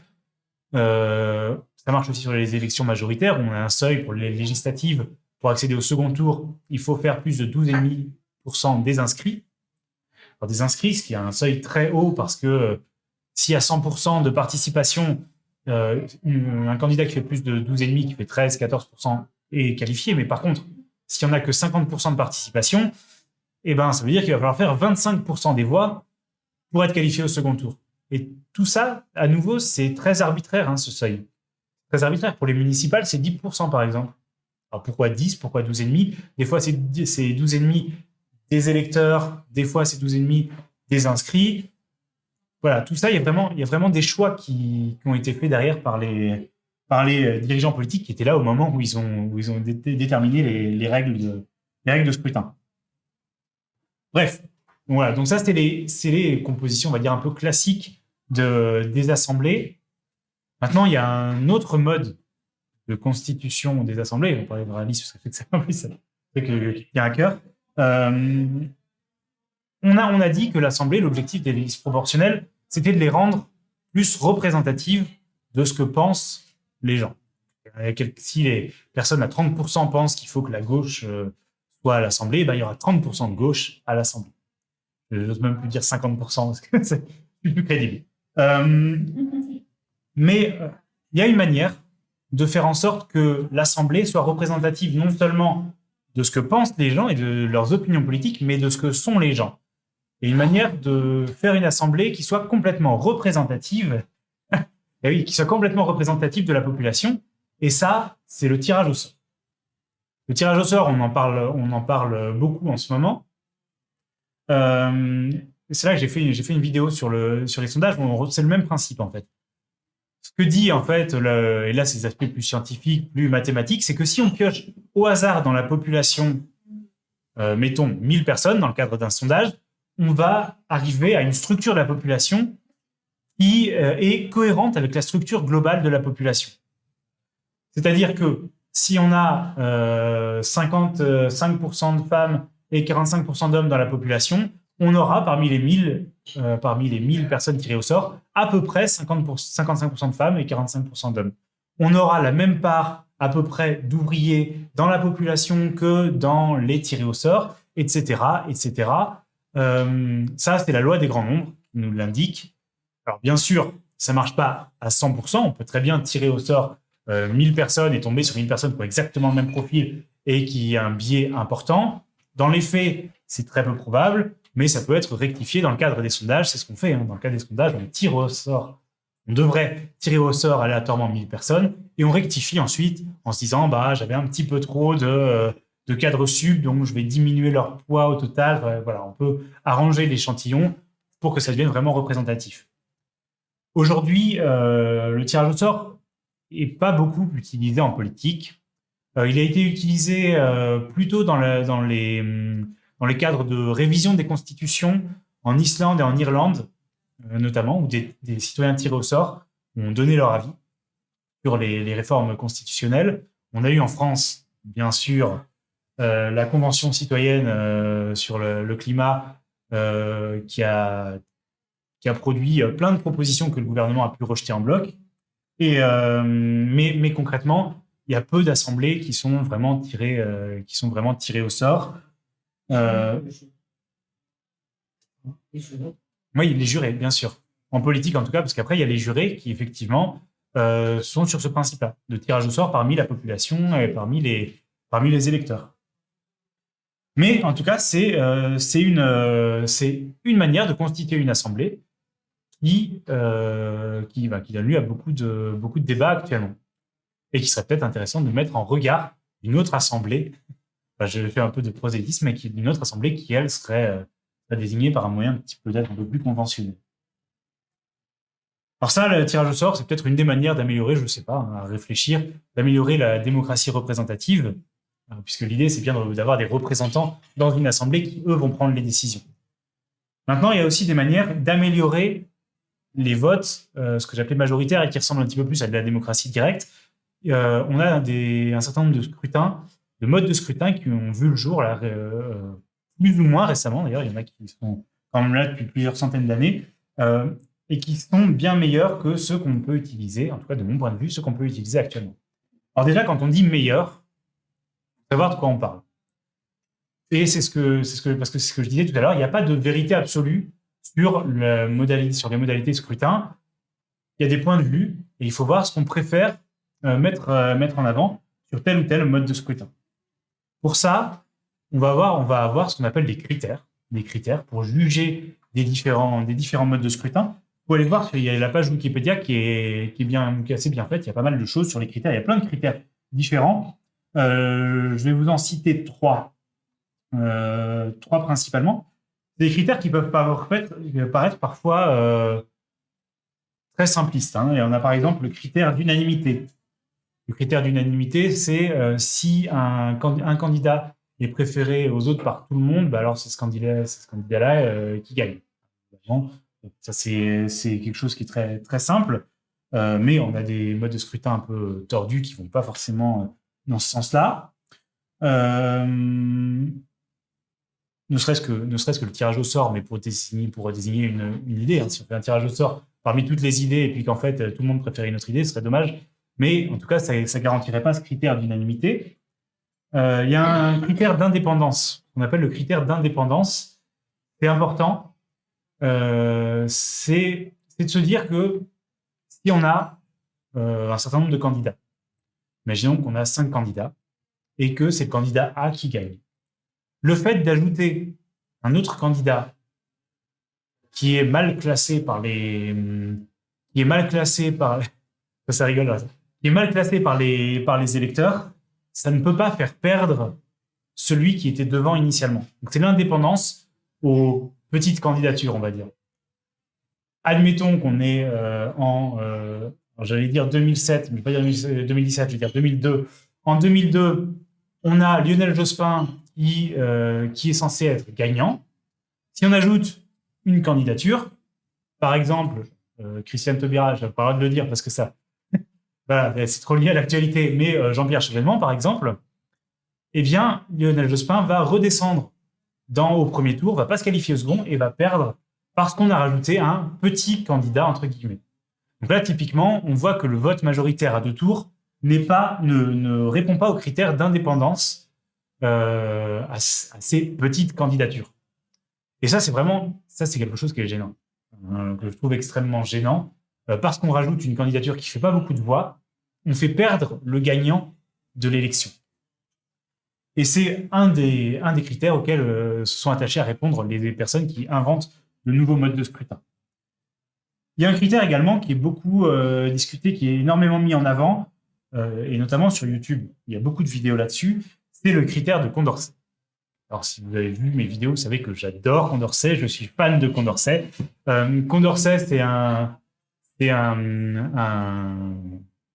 Ça marche aussi sur les élections majoritaires, on a un seuil pour les législatives. Pour accéder au second tour, il faut faire plus de 12,5% des inscrits. Alors des inscrits, ce qui est un seuil très haut parce que s'il y a 100% de participation, un candidat qui fait plus de 12,5%, qui fait 13-14% est qualifié. Mais par contre, s'il n'y en a que 50% de participation, ça veut dire qu'il va falloir faire 25% des voix pour être qualifié au second tour. Et tout ça, à nouveau, c'est très arbitraire, hein, ce seuil. Très arbitraire. Pour les municipales, c'est 10% par exemple. Alors pourquoi 10 ? Pourquoi 12,5 ? Des fois, c'est 12,5 des électeurs, des fois, c'est 12,5 des inscrits. Voilà, tout ça, il y a vraiment des choix qui ont été faits derrière par les dirigeants politiques qui étaient là au moment où ils ont déterminé les règles de scrutin. Bref, voilà, donc ça, c'est les compositions, on va dire, un peu classiques des assemblées. Maintenant, il y a un autre mode de constitution des assemblées. On parlait de Alice, parce que c'est ça fait qu'il y a un cœur. On a dit que l'Assemblée, l'objectif des listes proportionnelles, c'était de les rendre plus représentatives de ce que pensent les gens. Si les personnes à 30% pensent qu'il faut que la gauche soit à l'Assemblée, il y aura 30% de gauche à l'Assemblée. Je n'ose même plus dire 50% parce que c'est plus crédible. Mais il y a une manière de faire en sorte que l'Assemblée soit représentative non seulement de ce que pensent les gens et de leurs opinions politiques, mais de ce que sont les gens. Et une manière de faire une Assemblée qui soit complètement représentative, et oui, qui soit complètement représentative de la population. Et ça, c'est le tirage au sort. Le tirage au sort, on en parle beaucoup en ce moment. C'est là que j'ai fait une vidéo sur les sondages. C'est le même principe, en fait. Ce que dit, en fait, et là, c'est des aspects plus scientifiques, plus mathématiques, c'est que si on pioche au hasard dans la population, mettons 1000 personnes dans le cadre d'un sondage, on va arriver à une structure de la population qui est cohérente avec la structure globale de la population. C'est-à-dire que si on a 55% de femmes et 45% d'hommes dans la population, on aura parmi les 1000 personnes tirées au sort, à peu près 55% de femmes et 45% d'hommes. On aura la même part à peu près d'ouvriers dans la population que dans les tirés au sort, etc., etc. Ça, c'est la loi des grands nombres qui nous l'indique. Alors, bien sûr, ça ne marche pas à 100%. On peut très bien tirer au sort 1000 personnes et tomber sur une personne qui a exactement le même profil et qui a un biais important. Dans les faits, c'est très peu probable, mais ça peut être rectifié dans le cadre des sondages. C'est ce qu'on fait. Dans le cadre des sondages, on tire au sort. On devrait tirer au sort aléatoirement 1000 personnes et on rectifie ensuite en se disant j'avais un petit peu trop de cadres sub, donc je vais diminuer leur poids au total. Voilà, on peut arranger l'échantillon pour que ça devienne vraiment représentatif. Aujourd'hui, le tirage au sort n'est pas beaucoup utilisé en politique. Il a été utilisé plutôt dans les cadres de révision des constitutions en Islande et en Irlande, notamment, où des citoyens tirés au sort ont donné leur avis sur les réformes constitutionnelles. On a eu en France, bien sûr, la Convention citoyenne sur le climat qui a produit plein de propositions que le gouvernement a pu rejeter en bloc. Mais concrètement, il y a peu d'assemblées qui sont vraiment tirées au sort. Oui, les jurés, bien sûr. En politique, en tout cas, parce qu'après, il y a les jurés qui, effectivement, sont sur ce principe-là, de tirage au sort parmi la population et parmi les électeurs. Mais, en tout cas, c'est une manière de constituer une assemblée qui donne lieu à beaucoup de débats actuellement. Et qui serait peut-être intéressant de mettre en regard une autre assemblée, je fais un peu de prosélytisme, mais une autre assemblée qui, elle, serait désignée par un moyen peut-être un peu plus conventionnel. Alors ça, le tirage au sort, c'est peut-être une des manières d'améliorer, je ne sais pas, à réfléchir, d'améliorer la démocratie représentative, puisque l'idée, c'est bien d'avoir des représentants dans une assemblée qui, eux, vont prendre les décisions. Maintenant, il y a aussi des manières d'améliorer les votes, ce que j'appelais majoritaires et qui ressemble un petit peu plus à de la démocratie directe. On a un certain nombre de scrutins, de modes de scrutin qui ont vu le jour là, plus ou moins récemment. D'ailleurs, il y en a qui sont quand même là depuis plusieurs centaines d'années et qui sont bien meilleurs que ceux qu'on peut utiliser, en tout cas de mon point de vue, ceux qu'on peut utiliser actuellement. Alors déjà, quand on dit meilleur, il faut savoir de quoi on parle. Et parce que c'est ce que je disais tout à l'heure, il n'y a pas de vérité absolue sur les modalités de scrutin. Il y a des points de vue et il faut voir ce qu'on préfère mettre en avant sur tel ou tel mode de scrutin. Pour ça, on va avoir ce qu'on appelle des critères pour juger des différents modes de scrutin. Vous allez voir, il y a la page Wikipédia qui est assez bien faite. Il y a pas mal de choses sur les critères. Il y a plein de critères différents. Je vais vous en citer trois principalement. Des critères qui peuvent paraître parfois très simplistes. Il y en a par exemple le critère d'unanimité. Le critère d'unanimité, c'est si un candidat est préféré aux autres par tout le monde, alors c'est ce candidat-là qui gagne. Ça, c'est quelque chose qui est très, très simple, mais on a des modes de scrutin un peu tordus qui ne vont pas forcément dans ce sens-là. Ne serait-ce que le tirage au sort, mais pour désigner une idée. Si on fait un tirage au sort parmi toutes les idées et puis qu'en fait tout le monde préfère une autre idée, ce serait dommage. Mais en tout cas, ça ne garantirait pas ce critère d'unanimité. Il y a un critère d'indépendance, qu'on appelle le critère d'indépendance. C'est important. C'est de se dire que si on a un certain nombre de candidats, imaginons qu'on a 5 candidats et que c'est le candidat A qui gagne. Le fait d'ajouter un autre candidat qui est mal classé par les électeurs, ça ne peut pas faire perdre celui qui était devant initialement. Donc c'est l'indépendance aux petites candidatures, on va dire. Admettons qu'on est j'allais dire 2007, mais pas dire 2017, je vais dire 2002. En 2002, on a Lionel Jospin qui est censé être gagnant. Si on ajoute une candidature, par exemple, Christiane Taubira, je n'ai pas le droit de le dire parce que ça voilà, c'est trop lié à l'actualité, mais Jean-Pierre Chevènement, par exemple, eh bien, Lionel Jospin va redescendre au premier tour, va pas se qualifier au second et va perdre parce qu'on a rajouté un petit candidat, entre guillemets. Donc là, typiquement, on voit que le vote majoritaire à 2 tours ne répond pas aux critères d'indépendance à ces petites candidatures. Et ça, c'est quelque chose qui est gênant, que je trouve extrêmement gênant, parce qu'on rajoute une candidature qui ne fait pas beaucoup de voix, on fait perdre le gagnant de l'élection. Et c'est un des critères auxquels se sont attachés à répondre les personnes qui inventent de nouveaux modes de scrutin. Il y a un critère également qui est beaucoup discuté, qui est énormément mis en avant, et notamment sur YouTube. Il y a beaucoup de vidéos là-dessus. C'est le critère de Condorcet. Alors, si vous avez vu mes vidéos, vous savez que j'adore Condorcet. Je suis fan de Condorcet. Condorcet, c'est un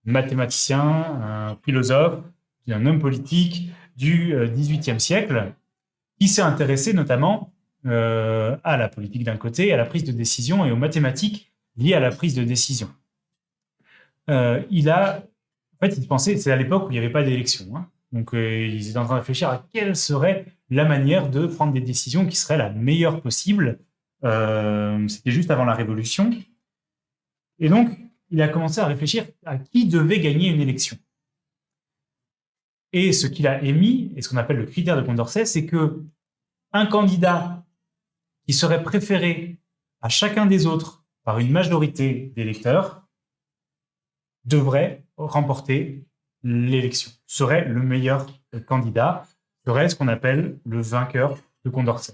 mathématicien, un philosophe, un homme politique du XVIIIe siècle qui s'est intéressé notamment à la politique d'un côté, à la prise de décision et aux mathématiques liées à la prise de décision. Il pensait, c'est à l'époque où il n'y avait pas d'élection, hein. Donc ils étaient en train de réfléchir à quelle serait la manière de prendre des décisions qui seraient la meilleure possible. C'était juste avant la Révolution. Et donc, il a commencé à réfléchir à qui devait gagner une élection. Et ce qu'il a émis, et ce qu'on appelle le critère de Condorcet, c'est que un candidat qui serait préféré à chacun des autres par une majorité d'électeurs devrait remporter l'élection, serait le meilleur candidat, serait ce qu'on appelle le vainqueur de Condorcet.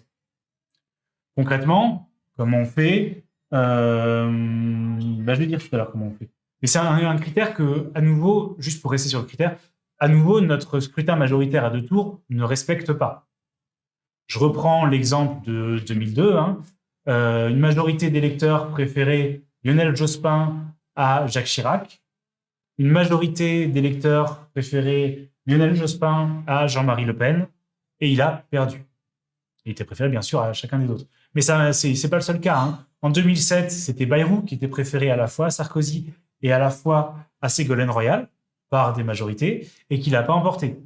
Concrètement, comment on fait je vais dire tout à l'heure comment on fait. Mais c'est un critère que, à nouveau, juste pour rester sur le critère, à nouveau, notre scrutin majoritaire à 2 tours ne respecte pas. Je reprends l'exemple de 2002. Une majorité d'électeurs préférait Lionel Jospin à Jacques Chirac. Une majorité d'électeurs préférait Lionel Jospin à Jean-Marie Le Pen. Et il a perdu. Il était préféré, bien sûr, à chacun des autres. Mais ça, c'est pas le seul cas. En 2007, c'était Bayrou qui était préféré à la fois à Sarkozy et à la fois à Ségolène Royal par des majorités et qu'il n'a pas emporté.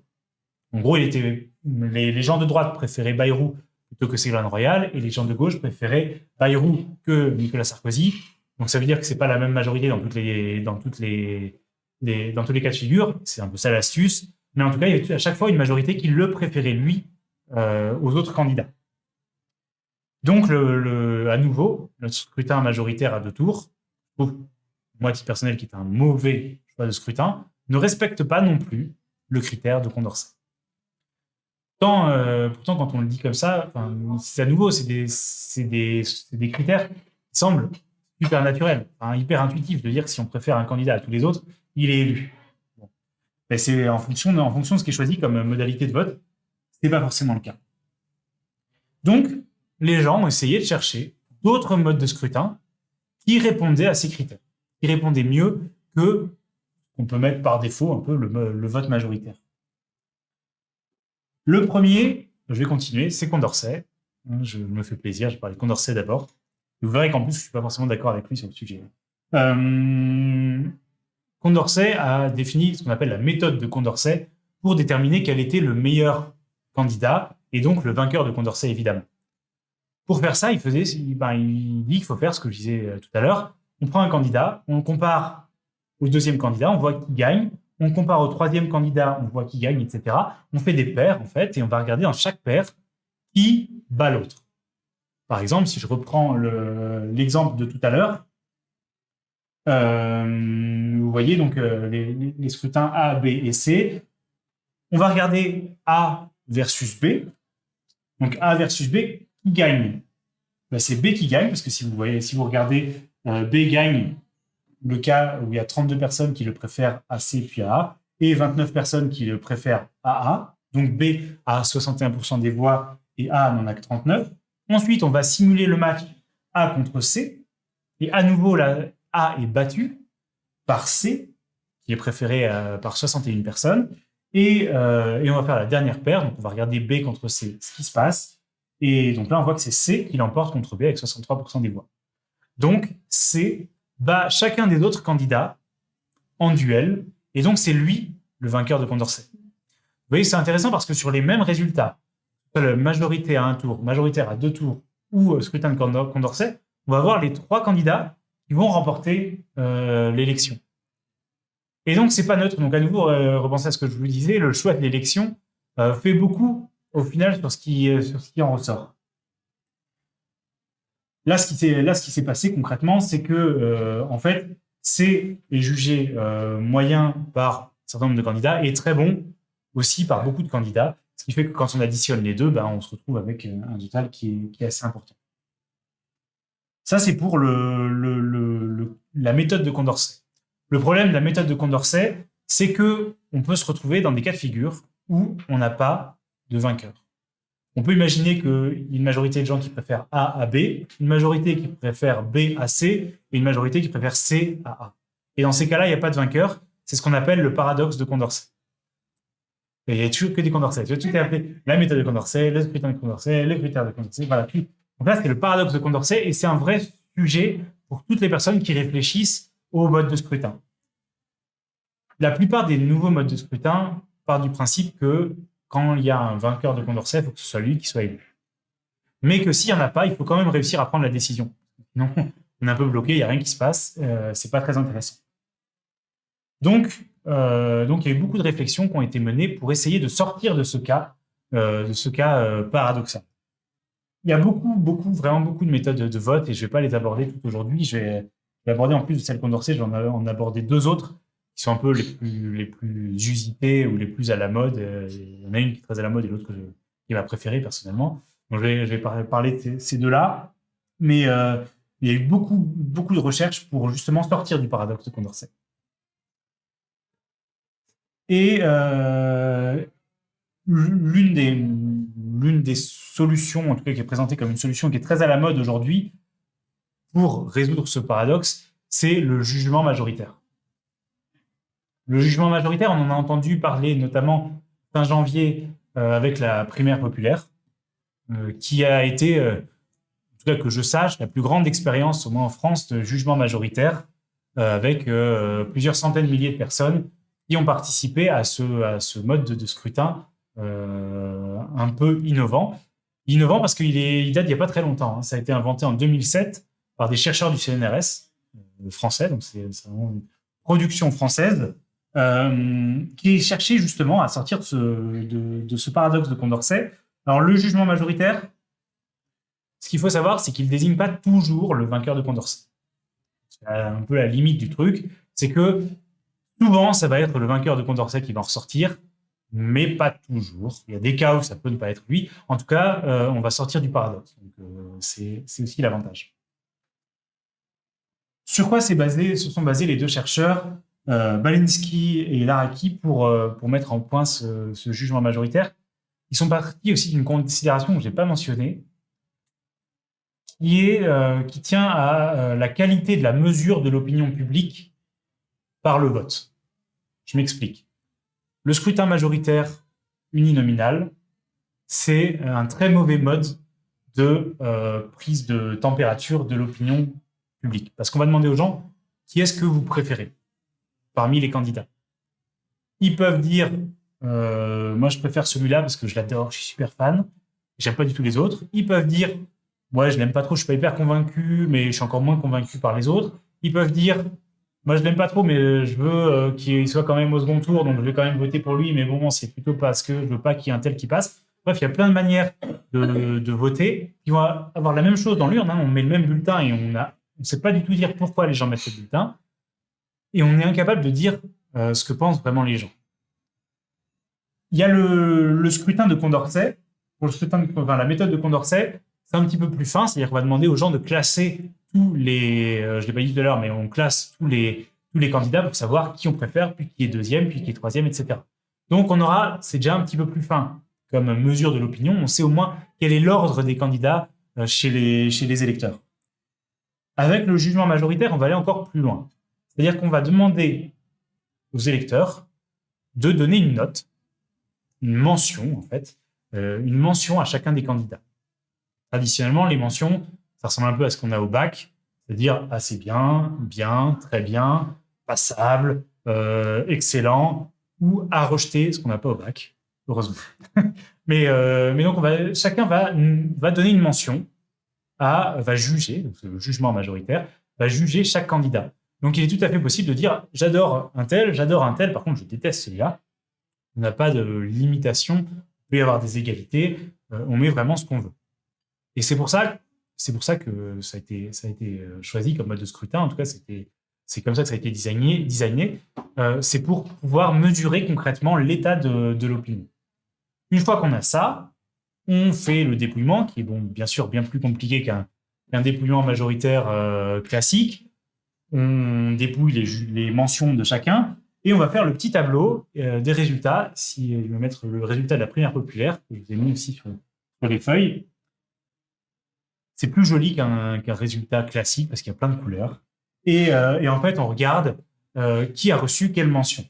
En gros, les gens de droite préféraient Bayrou plutôt que Ségolène Royal et les gens de gauche préféraient Bayrou que Nicolas Sarkozy. Donc ça veut dire que c'est pas la même majorité dans tous les cas de figure. C'est un peu ça l'astuce. Mais en tout cas, il y a à chaque fois une majorité qui le préférait lui aux autres candidats. Donc, à nouveau, le scrutin majoritaire à 2 tours, moi, à titre personnel, qui est un mauvais choix de scrutin, ne respecte pas non plus le critère de Condorcet. Pourtant, quand on le dit comme ça, c'est à nouveau, c'est des critères qui semblent super naturels, hyper intuitifs, de dire que si on préfère un candidat à tous les autres, il est élu. Bon. Mais c'est en fonction de ce qui est choisi comme modalité de vote, ce n'est pas forcément le cas. Donc, les gens ont essayé de chercher d'autres modes de scrutin qui répondaient à ces critères, qui répondaient mieux que qu'on peut mettre par défaut un peu le vote majoritaire. Le premier, je vais continuer, c'est Condorcet. Je me fais plaisir, je vais parler de Condorcet d'abord. Vous verrez qu'en plus, je ne suis pas forcément d'accord avec lui sur le sujet. Condorcet a défini ce qu'on appelle la méthode de Condorcet pour déterminer quel était le meilleur candidat et donc le vainqueur de Condorcet, évidemment. Pour faire ça, il dit qu'il faut faire ce que je disais tout à l'heure. On prend un candidat, on le compare au deuxième candidat, on voit qui gagne. On compare au troisième candidat, on voit qui gagne, etc. On fait des paires, en fait, et on va regarder dans chaque paire qui bat l'autre. Par exemple, si je reprends l'exemple de tout à l'heure, vous voyez donc les scrutins A, B et C. On va regarder A versus B. Donc A versus B, qui gagne? C'est B qui gagne, parce que si vous regardez, B gagne le cas où il y a 32 personnes qui le préfèrent à C puis à A, et 29 personnes qui le préfèrent à A. Donc B a 61% des voix et A n'en a que 39. Ensuite, on va simuler le match A contre C, et à nouveau, A est battu par C, qui est préféré par 61 personnes, et on va faire la dernière paire, donc on va regarder B contre C, ce qui se passe, et donc là, on voit que c'est C qui l'emporte contre B avec 63% des voix. Donc, C bat chacun des autres candidats en duel, et donc c'est lui le vainqueur de Condorcet. Vous voyez, c'est intéressant parce que sur les mêmes résultats, la majorité à un tour, majoritaire à 2 tours ou scrutin de Condorcet, on va voir les 3 candidats qui vont remporter l'élection. Et donc, c'est pas neutre. Donc, à nouveau, repensez à ce que je vous disais, le choix de l'élection fait beaucoup, au final, sur ce qui en ressort. Là, ce qui s'est passé concrètement, c'est que, en fait, C est jugé moyen par un certain nombre de candidats et très bon aussi par beaucoup de candidats. Ce qui fait que quand on additionne les deux, on se retrouve avec un total qui est assez important. Ça, c'est pour la méthode de Condorcet. Le problème de la méthode de Condorcet, c'est qu'on peut se retrouver dans des cas de figure où on n'a pas de vainqueur. On peut imaginer qu'il y a une majorité de gens qui préfèrent A à B, une majorité qui préfère B à C, et une majorité qui préfère C à A. Et dans ces cas-là, il n'y a pas de vainqueur. C'est ce qu'on appelle le paradoxe de Condorcet. Et il n'y a toujours que des Condorcet. Tout est appelé la méthode de Condorcet, le scrutin de Condorcet, le critère de Condorcet, voilà. Donc là, c'est le paradoxe de Condorcet, et c'est un vrai sujet pour toutes les personnes qui réfléchissent au mode de scrutin. La plupart des nouveaux modes de scrutin partent du principe que quand il y a un vainqueur de Condorcet, il faut que ce soit lui qui soit élu. Mais que s'il n'y en a pas, il faut quand même réussir à prendre la décision. Sinon, on est un peu bloqué, il n'y a rien qui se passe, c'est pas très intéressant. Donc, il y a eu beaucoup de réflexions qui ont été menées pour essayer de sortir de ce cas paradoxal. Il y a vraiment beaucoup de méthodes de vote et je ne vais pas les aborder toutes aujourd'hui. Je vais aborder en plus de celle Condorcet, je vais en aborder 2 autres qui sont un peu les plus usitées ou les plus à la mode. Il y en a une qui est très à la mode et l'autre qui est ma préférée personnellement. Donc, je vais parler de ces 2-là. Mais il y a eu beaucoup de recherches pour justement sortir du paradoxe de Condorcet. Et l'une des solutions, en tout cas qui est présentée comme une solution qui est très à la mode aujourd'hui pour résoudre ce paradoxe, c'est le jugement majoritaire. Le jugement majoritaire, on en a entendu parler notamment fin janvier avec la primaire populaire, qui a été, en tout cas que je sache, la plus grande expérience, au moins en France, de jugement majoritaire, avec plusieurs centaines de milliers de personnes qui ont participé à ce mode de scrutin un peu innovant. Innovant parce qu'il date d'il n'y a pas très longtemps. Ça a été inventé en 2007 par des chercheurs du CNRS français, donc c'est vraiment une production française, qui cherchait justement à sortir de ce paradoxe de Condorcet. Alors, le jugement majoritaire, ce qu'il faut savoir, c'est qu'il ne désigne pas toujours le vainqueur de Condorcet. C'est un peu la limite du truc, c'est que souvent, ça va être le vainqueur de Condorcet qui va en ressortir, mais pas toujours. Il y a des cas où ça peut ne pas être lui. En tout cas, on va sortir du paradoxe. Donc, c'est aussi l'avantage. Sur quoi se sont basés les 2 chercheurs, Balinski et Laraki, pour mettre en point ce jugement majoritaire? Ils sont partis aussi d'une considération que je n'ai pas mentionnée, qui tient à la qualité de la mesure de l'opinion publique par le vote. Je m'explique. Le scrutin majoritaire uninominal, c'est un très mauvais mode de prise de température de l'opinion publique. Parce qu'on va demander aux gens, qui est-ce que vous préférez parmi les candidats? Ils peuvent dire, moi je préfère celui-là parce que je l'adore, je suis super fan, j'aime pas du tout les autres. Ils peuvent dire, moi je l'aime pas trop, je suis pas hyper convaincu, mais je suis encore moins convaincu par les autres. Ils peuvent dire, moi je l'aime pas trop, mais je veux qu'il soit quand même au second tour, donc je vais quand même voter pour lui, mais bon, c'est plutôt parce que je veux pas qu'il y ait un tel qui passe. Bref, il y a plein de manières de voter qui vont avoir la même chose dans l'urne. On met le même bulletin et on ne sait pas du tout dire pourquoi les gens mettent ce bulletin. Et on est incapable de dire ce que pensent vraiment les gens. Il y a le scrutin de Condorcet. Pour la méthode de Condorcet, c'est un petit peu plus fin, c'est-à-dire qu'on va demander aux gens de classer tous les... je ne l'ai pas dit tout à l'heure, mais on classe tous les candidats pour savoir qui on préfère, puis qui est deuxième, puis qui est troisième, etc. Donc c'est déjà un petit peu plus fin comme mesure de l'opinion. On sait au moins quel est l'ordre des candidats chez les électeurs. Avec le jugement majoritaire, on va aller encore plus loin. C'est-à-dire qu'on va demander aux électeurs de donner une note, une mention en fait, une mention à chacun des candidats. Traditionnellement, les mentions, ça ressemble un peu à ce qu'on a au bac, c'est-à-dire assez bien, bien, très bien, passable, excellent ou à rejeter ce qu'on n'a pas au bac, heureusement. mais donc, chacun va donner une mention, va juger, donc le jugement majoritaire, va juger chaque candidat. Donc, il est tout à fait possible de dire « j'adore un tel, par contre, je déteste celui-là ». On n'a pas de limitation, il peut y avoir des égalités, on met vraiment ce qu'on veut. Et c'est pour ça que ça a été choisi comme mode de scrutin. En tout cas, c'est comme ça que ça a été designé. C'est pour pouvoir mesurer concrètement l'état de l'opinion. Une fois qu'on a ça, on fait le dépouillement, qui est bien sûr bien plus compliqué qu'un dépouillement majoritaire classique. On dépouille les mentions de chacun et on va faire le petit tableau des résultats. Si je vais mettre le résultat de la primaire populaire, que je vous ai mis aussi sur les feuilles, c'est plus joli qu'un résultat classique parce qu'il y a plein de couleurs. Et en fait, on regarde qui a reçu quelle mention.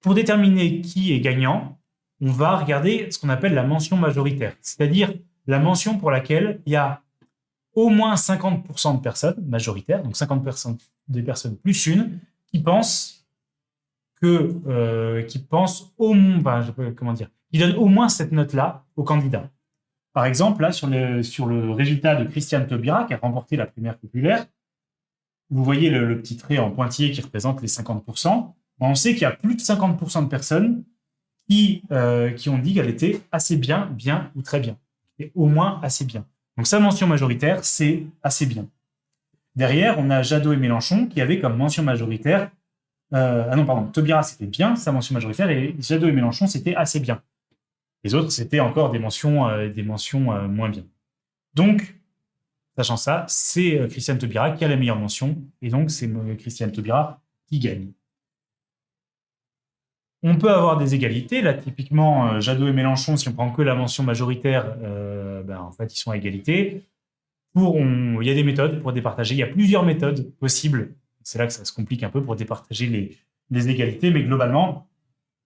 Pour déterminer qui est gagnant, on va regarder ce qu'on appelle la mention majoritaire, c'est-à-dire la mention pour laquelle il y a au moins 50% de personnes majoritaires, donc 50% des personnes plus une, qui pensent qui donnent au moins cette note-là au candidat. Par exemple, là, sur le résultat de Christiane Taubira, qui a remporté la primaire populaire, vous voyez le petit trait en pointillé qui représente les 50%. On sait qu'il y a plus de 50% de personnes qui ont dit qu'elle était assez bien, bien ou très bien. Et au moins assez bien. Donc, sa mention majoritaire, c'est assez bien. Derrière, on a Jadot et Mélenchon qui avaient comme mention majoritaire... Taubira, c'était bien, sa mention majoritaire, et Jadot et Mélenchon, c'était assez bien. Les autres, c'était encore des mentions moins bien. Donc, sachant ça, c'est Christiane Taubira qui a la meilleure mention, et donc c'est Christiane Taubira qui gagne. On peut avoir des égalités. Là, typiquement, Jadot et Mélenchon, si on prend que la mention majoritaire, en fait, ils sont à égalité. Il y a des méthodes pour départager. Il y a plusieurs méthodes possibles. C'est là que ça se complique un peu pour départager les égalités. Mais globalement,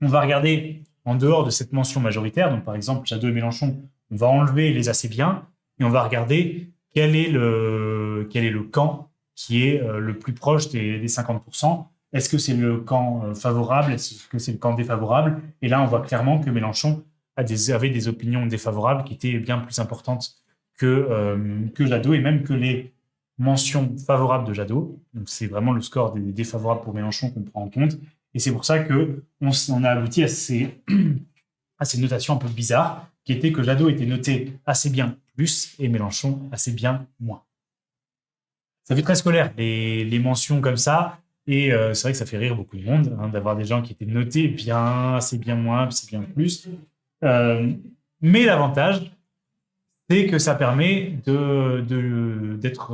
on va regarder en dehors de cette mention majoritaire. Donc, par exemple, Jadot et Mélenchon, on va enlever les assez bien et on va regarder quel est le camp qui est le plus proche des 50%. Est-ce que c'est le camp favorable? Est-ce que c'est le camp défavorable? Et là, on voit clairement que Mélenchon avait des opinions défavorables qui étaient bien plus importantes que Jadot, et même que les mentions favorables de Jadot. Donc, c'est vraiment le score des défavorables pour Mélenchon qu'on prend en compte. Et c'est pour ça qu'on a abouti à ces notations un peu bizarres, qui étaient que Jadot était noté assez bien plus et Mélenchon assez bien moins. Ça fait très scolaire, les mentions comme ça. Et c'est vrai que ça fait rire beaucoup de monde d'avoir des gens qui étaient notés bien, c'est bien moins, c'est bien plus. Mais l'avantage, c'est que ça permet d'être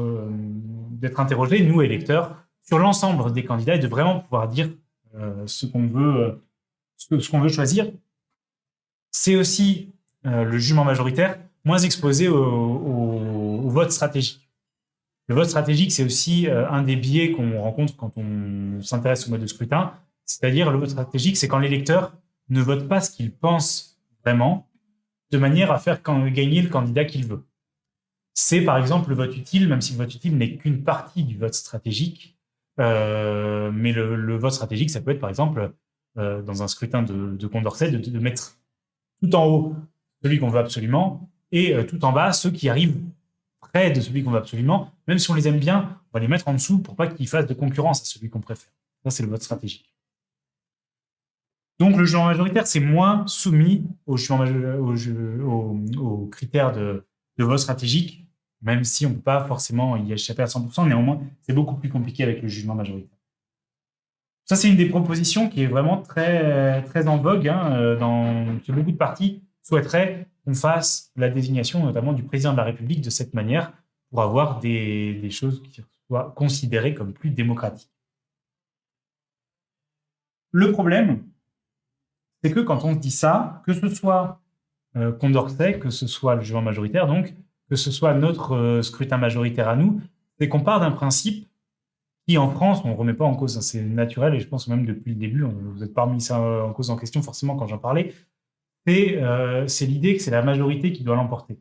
interrogé, nous, électeurs, sur l'ensemble des candidats et de vraiment pouvoir dire ce qu'on veut choisir. C'est aussi le jugement majoritaire moins exposé au vote stratégique. Le vote stratégique, c'est aussi un des biais qu'on rencontre quand on s'intéresse au mode de scrutin. C'est-à-dire, le vote stratégique, c'est quand l'électeur ne vote pas ce qu'il pense vraiment, de manière à faire gagner le candidat qu'il veut. C'est par exemple le vote utile, même si le vote utile n'est qu'une partie du vote stratégique. Mais le vote stratégique, ça peut être par exemple, dans un scrutin de Condorcet, de mettre tout en haut celui qu'on veut absolument et tout en bas ceux qui arrivent près de celui qu'on veut absolument. Même si on les aime bien, on va les mettre en dessous pour pas qu'ils fassent de concurrence à celui qu'on préfère. Ça, c'est le vote stratégique. Donc, le jugement majoritaire, c'est moins soumis aux critères de vote stratégique, même si on ne peut pas forcément y échapper à 100%. Néanmoins, c'est beaucoup plus compliqué avec le jugement majoritaire. Ça, c'est une des propositions qui est vraiment très, très en vogue. Que beaucoup de partis souhaiteraient qu'on fasse la désignation, notamment du président de la République, de cette manière, pour avoir des choses qui soient considérées comme plus démocratiques. Le problème, c'est que quand on dit ça, que ce soit Condorcet, que ce soit le jugement majoritaire, donc, que ce soit notre scrutin majoritaire à nous, c'est qu'on part d'un principe qui, en France, on ne remet pas en cause, c'est naturel, et je pense même depuis le début, vous n'êtes pas remis ça en cause en question forcément quand j'en parlais, c'est l'idée que c'est la majorité qui doit l'emporter.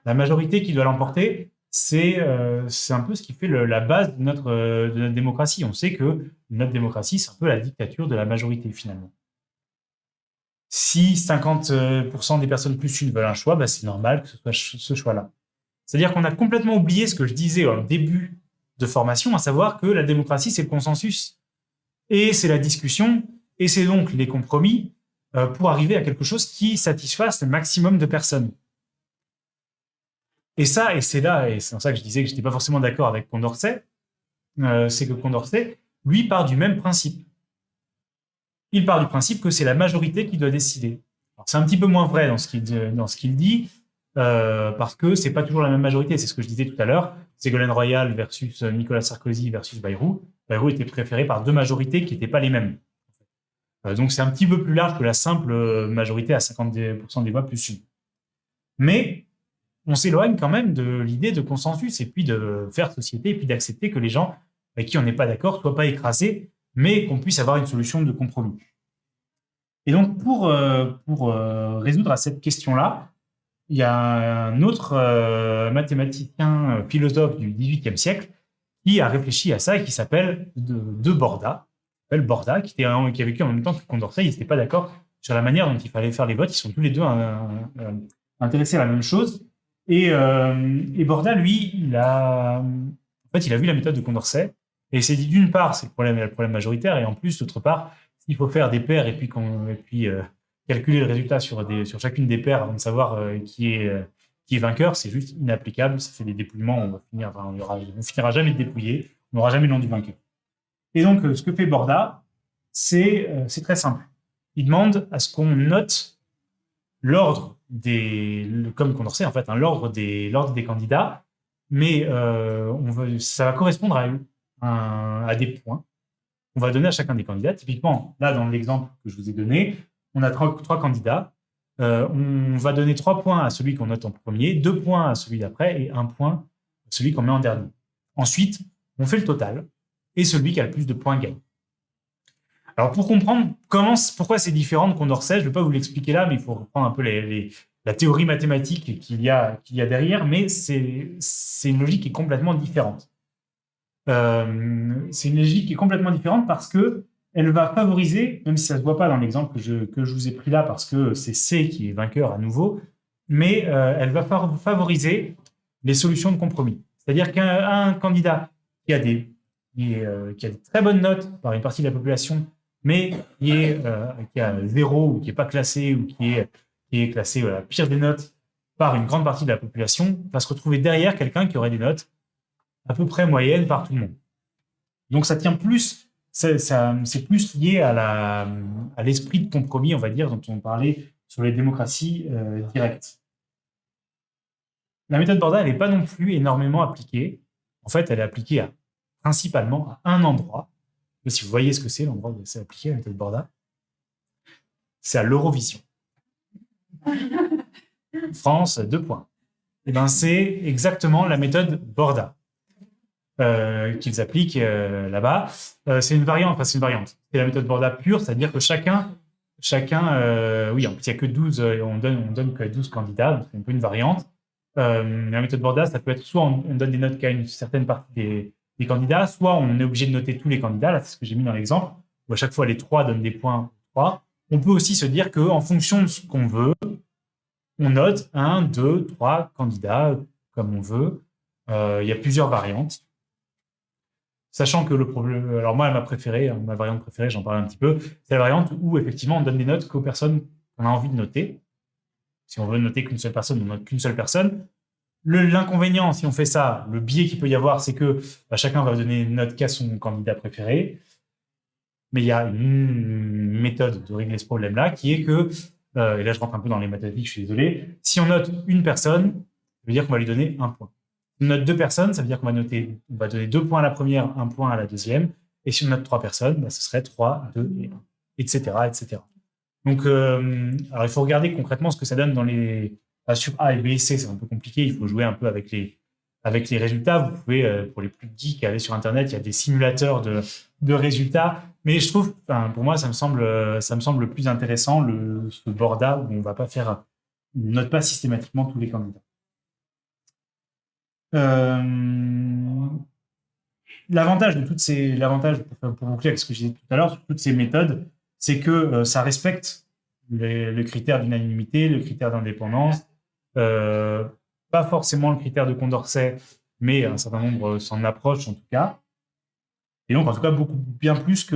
La majorité qui doit l'emporter, c'est un peu ce qui fait la base de notre démocratie. On sait que notre démocratie, c'est un peu la dictature de la majorité, finalement. Si 50% des personnes plus une veulent un choix, bah, c'est normal que ce soit ce choix-là. C'est-à-dire qu'on a complètement oublié ce que je disais au début de formation, à savoir que la démocratie, c'est le consensus. Et c'est la discussion, et c'est donc les compromis pour arriver à quelque chose qui satisfasse le maximum de personnes. Et ça, et c'est là, et c'est en ça que je disais que je n'étais pas forcément d'accord avec Condorcet, c'est que Condorcet, lui, part du même principe. Il part du principe que c'est la majorité qui doit décider. Alors, c'est un petit peu moins vrai dans ce qu'il dit, parce que c'est pas toujours la même majorité. C'est ce que je disais tout à l'heure. Ségolène Royal versus Nicolas Sarkozy versus Bayrou. Bayrou était préféré par deux majorités qui n'étaient pas les mêmes. Donc c'est un petit peu plus large que la simple majorité à 50% des voix plus une. Mais on s'éloigne quand même de l'idée de consensus et puis de faire société et puis d'accepter que les gens avec qui on n'est pas d'accord soient pas écrasés, mais qu'on puisse avoir une solution de compromis. Et donc pour résoudre à cette question-là, il y a un autre mathématicien, philosophe du XVIIIe siècle qui a réfléchi à ça et qui s'appelle de Borda, qui a vécu en même temps que Condorcet. Ils n'étaient pas d'accord sur la manière dont il fallait faire les votes. Ils sont tous les deux intéressés à la même chose. Et Borda, lui, il a vu la méthode de Condorcet et il s'est dit, d'une part, c'est le problème majoritaire, et en plus, d'autre part, s'il faut faire des paires et puis calculer le résultat sur chacune des paires avant de savoir qui est vainqueur, c'est juste inapplicable. Ça fait des dépouillements, on finira jamais de dépouiller, on n'aura jamais le nom du vainqueur. Et donc, ce que fait Borda, c'est très simple. Il demande à ce qu'on note l'ordre comme Condorcet, en fait, l'ordre des candidats, mais ça va correspondre à des points qu'on va donner à chacun des candidats. Typiquement, là, dans l'exemple que je vous ai donné, on a trois candidats. On va donner 3 points à celui qu'on note en premier, 2 points à celui d'après et 1 point à celui qu'on met en dernier. Ensuite, on fait le total et celui qui a le plus de points gagne. Alors, pour comprendre pourquoi c'est différent de Condorcet, je ne vais pas vous l'expliquer là, mais il faut reprendre un peu la théorie mathématique qu'il y a derrière, mais c'est une logique qui est complètement différente. C'est une logique qui est complètement différente parce que elle va favoriser, même si ça ne se voit pas dans l'exemple que je vous ai pris là, parce que c'est C qui est vainqueur à nouveau, mais elle va favoriser les solutions de compromis. C'est-à-dire qu'un candidat qui a des très bonnes notes par une partie de la population, mais qui a 0 ou qui n'est pas classé ou qui est classé à la pire des notes par une grande partie de la population, va se retrouver derrière quelqu'un qui aurait des notes à peu près moyennes par tout le monde. Donc ça tient plus... C'est plus lié à l'esprit de compromis, on va dire, dont on parlait sur les démocraties directes. La méthode Borda, elle n'est pas non plus énormément appliquée. En fait, elle est appliquée principalement à un endroit. Si vous voyez ce que c'est, l'endroit où c'est appliqué, la méthode Borda, c'est à l'Eurovision. France, 2 points. Et ben, c'est exactement la méthode Borda. Qu'ils appliquent là-bas. C'est une variante. C'est la méthode Borda pure, c'est-à-dire que chacun oui, en plus, il n'y a que 12, on donne que 12 candidats, donc c'est un peu une variante. La méthode Borda, ça peut être soit on donne des notes qu'à une certaine partie des candidats, soit on est obligé de noter tous les candidats, là, c'est ce que j'ai mis dans l'exemple, où à chaque fois les 3 donnent des points 3. On peut aussi se dire qu'en fonction de ce qu'on veut, on note 1, 2, 3 candidats comme on veut. Il y a plusieurs variantes. Sachant que le problème, alors moi, ma variante préférée, j'en parle un petit peu, c'est la variante où effectivement on donne des notes qu'aux personnes qu'on a envie de noter. Si on veut noter qu'une seule personne, on note qu'une seule personne. L'inconvénient, si on fait ça, le biais qu'il peut y avoir, c'est que chacun va donner une note qu'à son candidat préféré. Mais il y a une méthode de régler ce problème-là qui est que, et là je rentre un peu dans les mathématiques, je suis désolé, si on note une personne, ça veut dire qu'on va lui donner 1 point. Si on note 2 personnes, ça veut dire qu'on va donner 2 points à la première, 1 point à la deuxième. Et si on note 3 personnes, ce serait 3, 2 et 1, etc. etc. Donc, alors il faut regarder concrètement ce que ça donne sur A et B et C, c'est un peu compliqué. Il faut jouer un peu avec les résultats. Vous pouvez, pour les plus geeks, aller sur Internet, il y a des simulateurs de résultats. Mais je trouve, pour moi, ça me semble plus intéressant, ce Borda, où on ne note pas systématiquement tous les candidats. Euh, L'avantage pour boucler avec ce que je disais tout à l'heure sur toutes ces méthodes, c'est que ça respecte le critère d'unanimité, le critère d'indépendance, pas forcément le critère de Condorcet, mais un certain nombre s'en approche en tout cas. Et donc, en tout cas, beaucoup bien plus que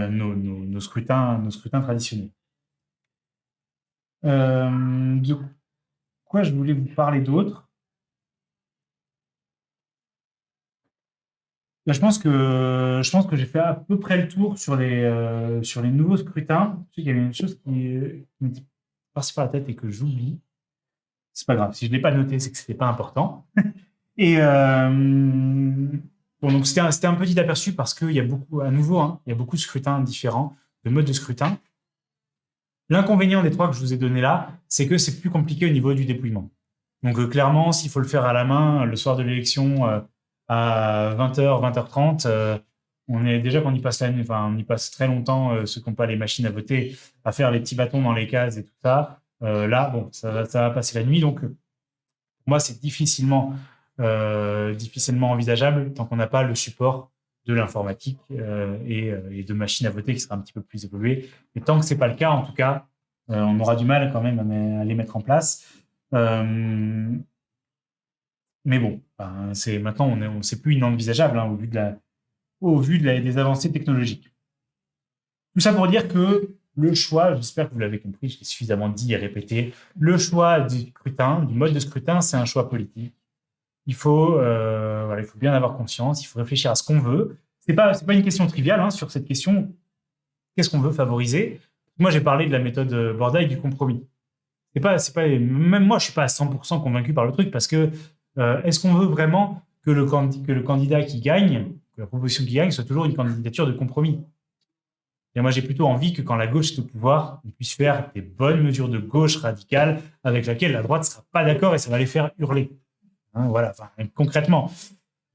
nos scrutins traditionnels. De quoi je voulais vous parler d'autre? Là, je pense que j'ai fait à peu près le tour sur les nouveaux scrutins. Je sais qu'il y avait une chose qui me passe par la tête et que j'oublie. C'est pas grave. Si je ne l'ai pas noté, c'est que c'était pas important. Et bon, donc c'était un petit aperçu parce qu'il y a beaucoup, à nouveau, hein, il y a beaucoup de scrutins différents, de modes de scrutin. L'inconvénient des trois que je vous ai donnés là, c'est que c'est plus compliqué au niveau du dépouillement. Donc clairement, s'il faut le faire à la main le soir de l'élection à 20h, 20h30, on est déjà qu'on y passe on y passe très longtemps, ceux qui n'ont pas les machines à voter, à faire les petits bâtons dans les cases et tout ça. Là, bon, ça va passer la nuit. Donc, pour moi, c'est difficilement envisageable tant qu'on n'a pas le support de l'informatique et de machines à voter qui sera un petit peu plus évolué. Mais tant que ce n'est pas le cas, en tout cas, on aura du mal quand même à les mettre en place. Mais bon, maintenant, c'est plus inenvisageable hein, au vu des avancées technologiques. Tout ça pour dire que le choix, j'espère que vous l'avez compris, je l'ai suffisamment dit et répété, le choix du mode de scrutin, c'est un choix politique. Il faut bien avoir conscience, il faut réfléchir à ce qu'on veut. C'est pas une question triviale hein, sur cette question. Qu'est-ce qu'on veut favoriser? Moi, j'ai parlé de la méthode Borda et du compromis. Même moi, je suis pas à 100% convaincu par le truc parce que est-ce qu'on veut vraiment que le candidat qui gagne, que la proposition qui gagne, soit toujours une candidature de compromis? Et moi, j'ai plutôt envie que quand la gauche est au pouvoir, on puisse faire des bonnes mesures de gauche radicale avec laquelle la droite ne sera pas d'accord et ça va les faire hurler. Hein, voilà, concrètement.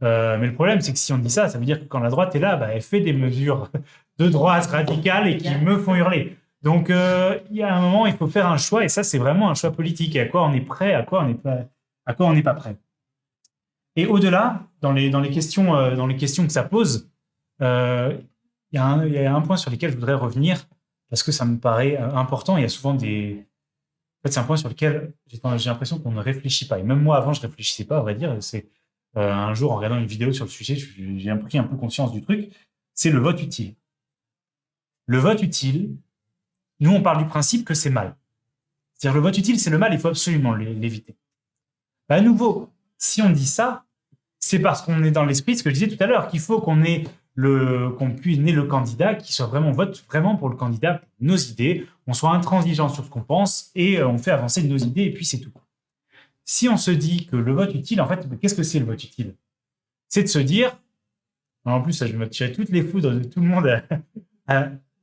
Mais le problème, c'est que si on dit ça, ça veut dire que quand la droite est là, elle fait des mesures de droite radicale et qui me font hurler. Donc, il y a un moment, il faut faire un choix et ça, c'est vraiment un choix politique. Et à quoi on est prêt, à quoi on n'est pas prêt. Et au-delà, dans les questions que ça pose, il y a un point sur lequel je voudrais revenir parce que ça me paraît important. Il y a souvent En fait, c'est un point sur lequel j'ai l'impression qu'on ne réfléchit pas. Et même moi, avant, je ne réfléchissais pas, à vrai dire. C'est un jour, en regardant une vidéo sur le sujet, j'ai pris un peu conscience du truc. C'est le vote utile. Le vote utile, nous, on parle du principe que c'est mal. C'est-à-dire, le vote utile, c'est le mal, il faut absolument l'éviter. À nouveau, si on dit ça, c'est parce qu'on est dans l'esprit, ce que je disais tout à l'heure, qu'il faut qu'on puisse le candidat qui vote vraiment pour le candidat, pour nos idées, on soit intransigeant sur ce qu'on pense et on fait avancer nos idées et puis c'est tout. Si on se dit que le vote utile, en fait, qu'est-ce que c'est le vote utile? C'est de se dire, en plus, je vais me tirer toutes les foudres de tout le monde.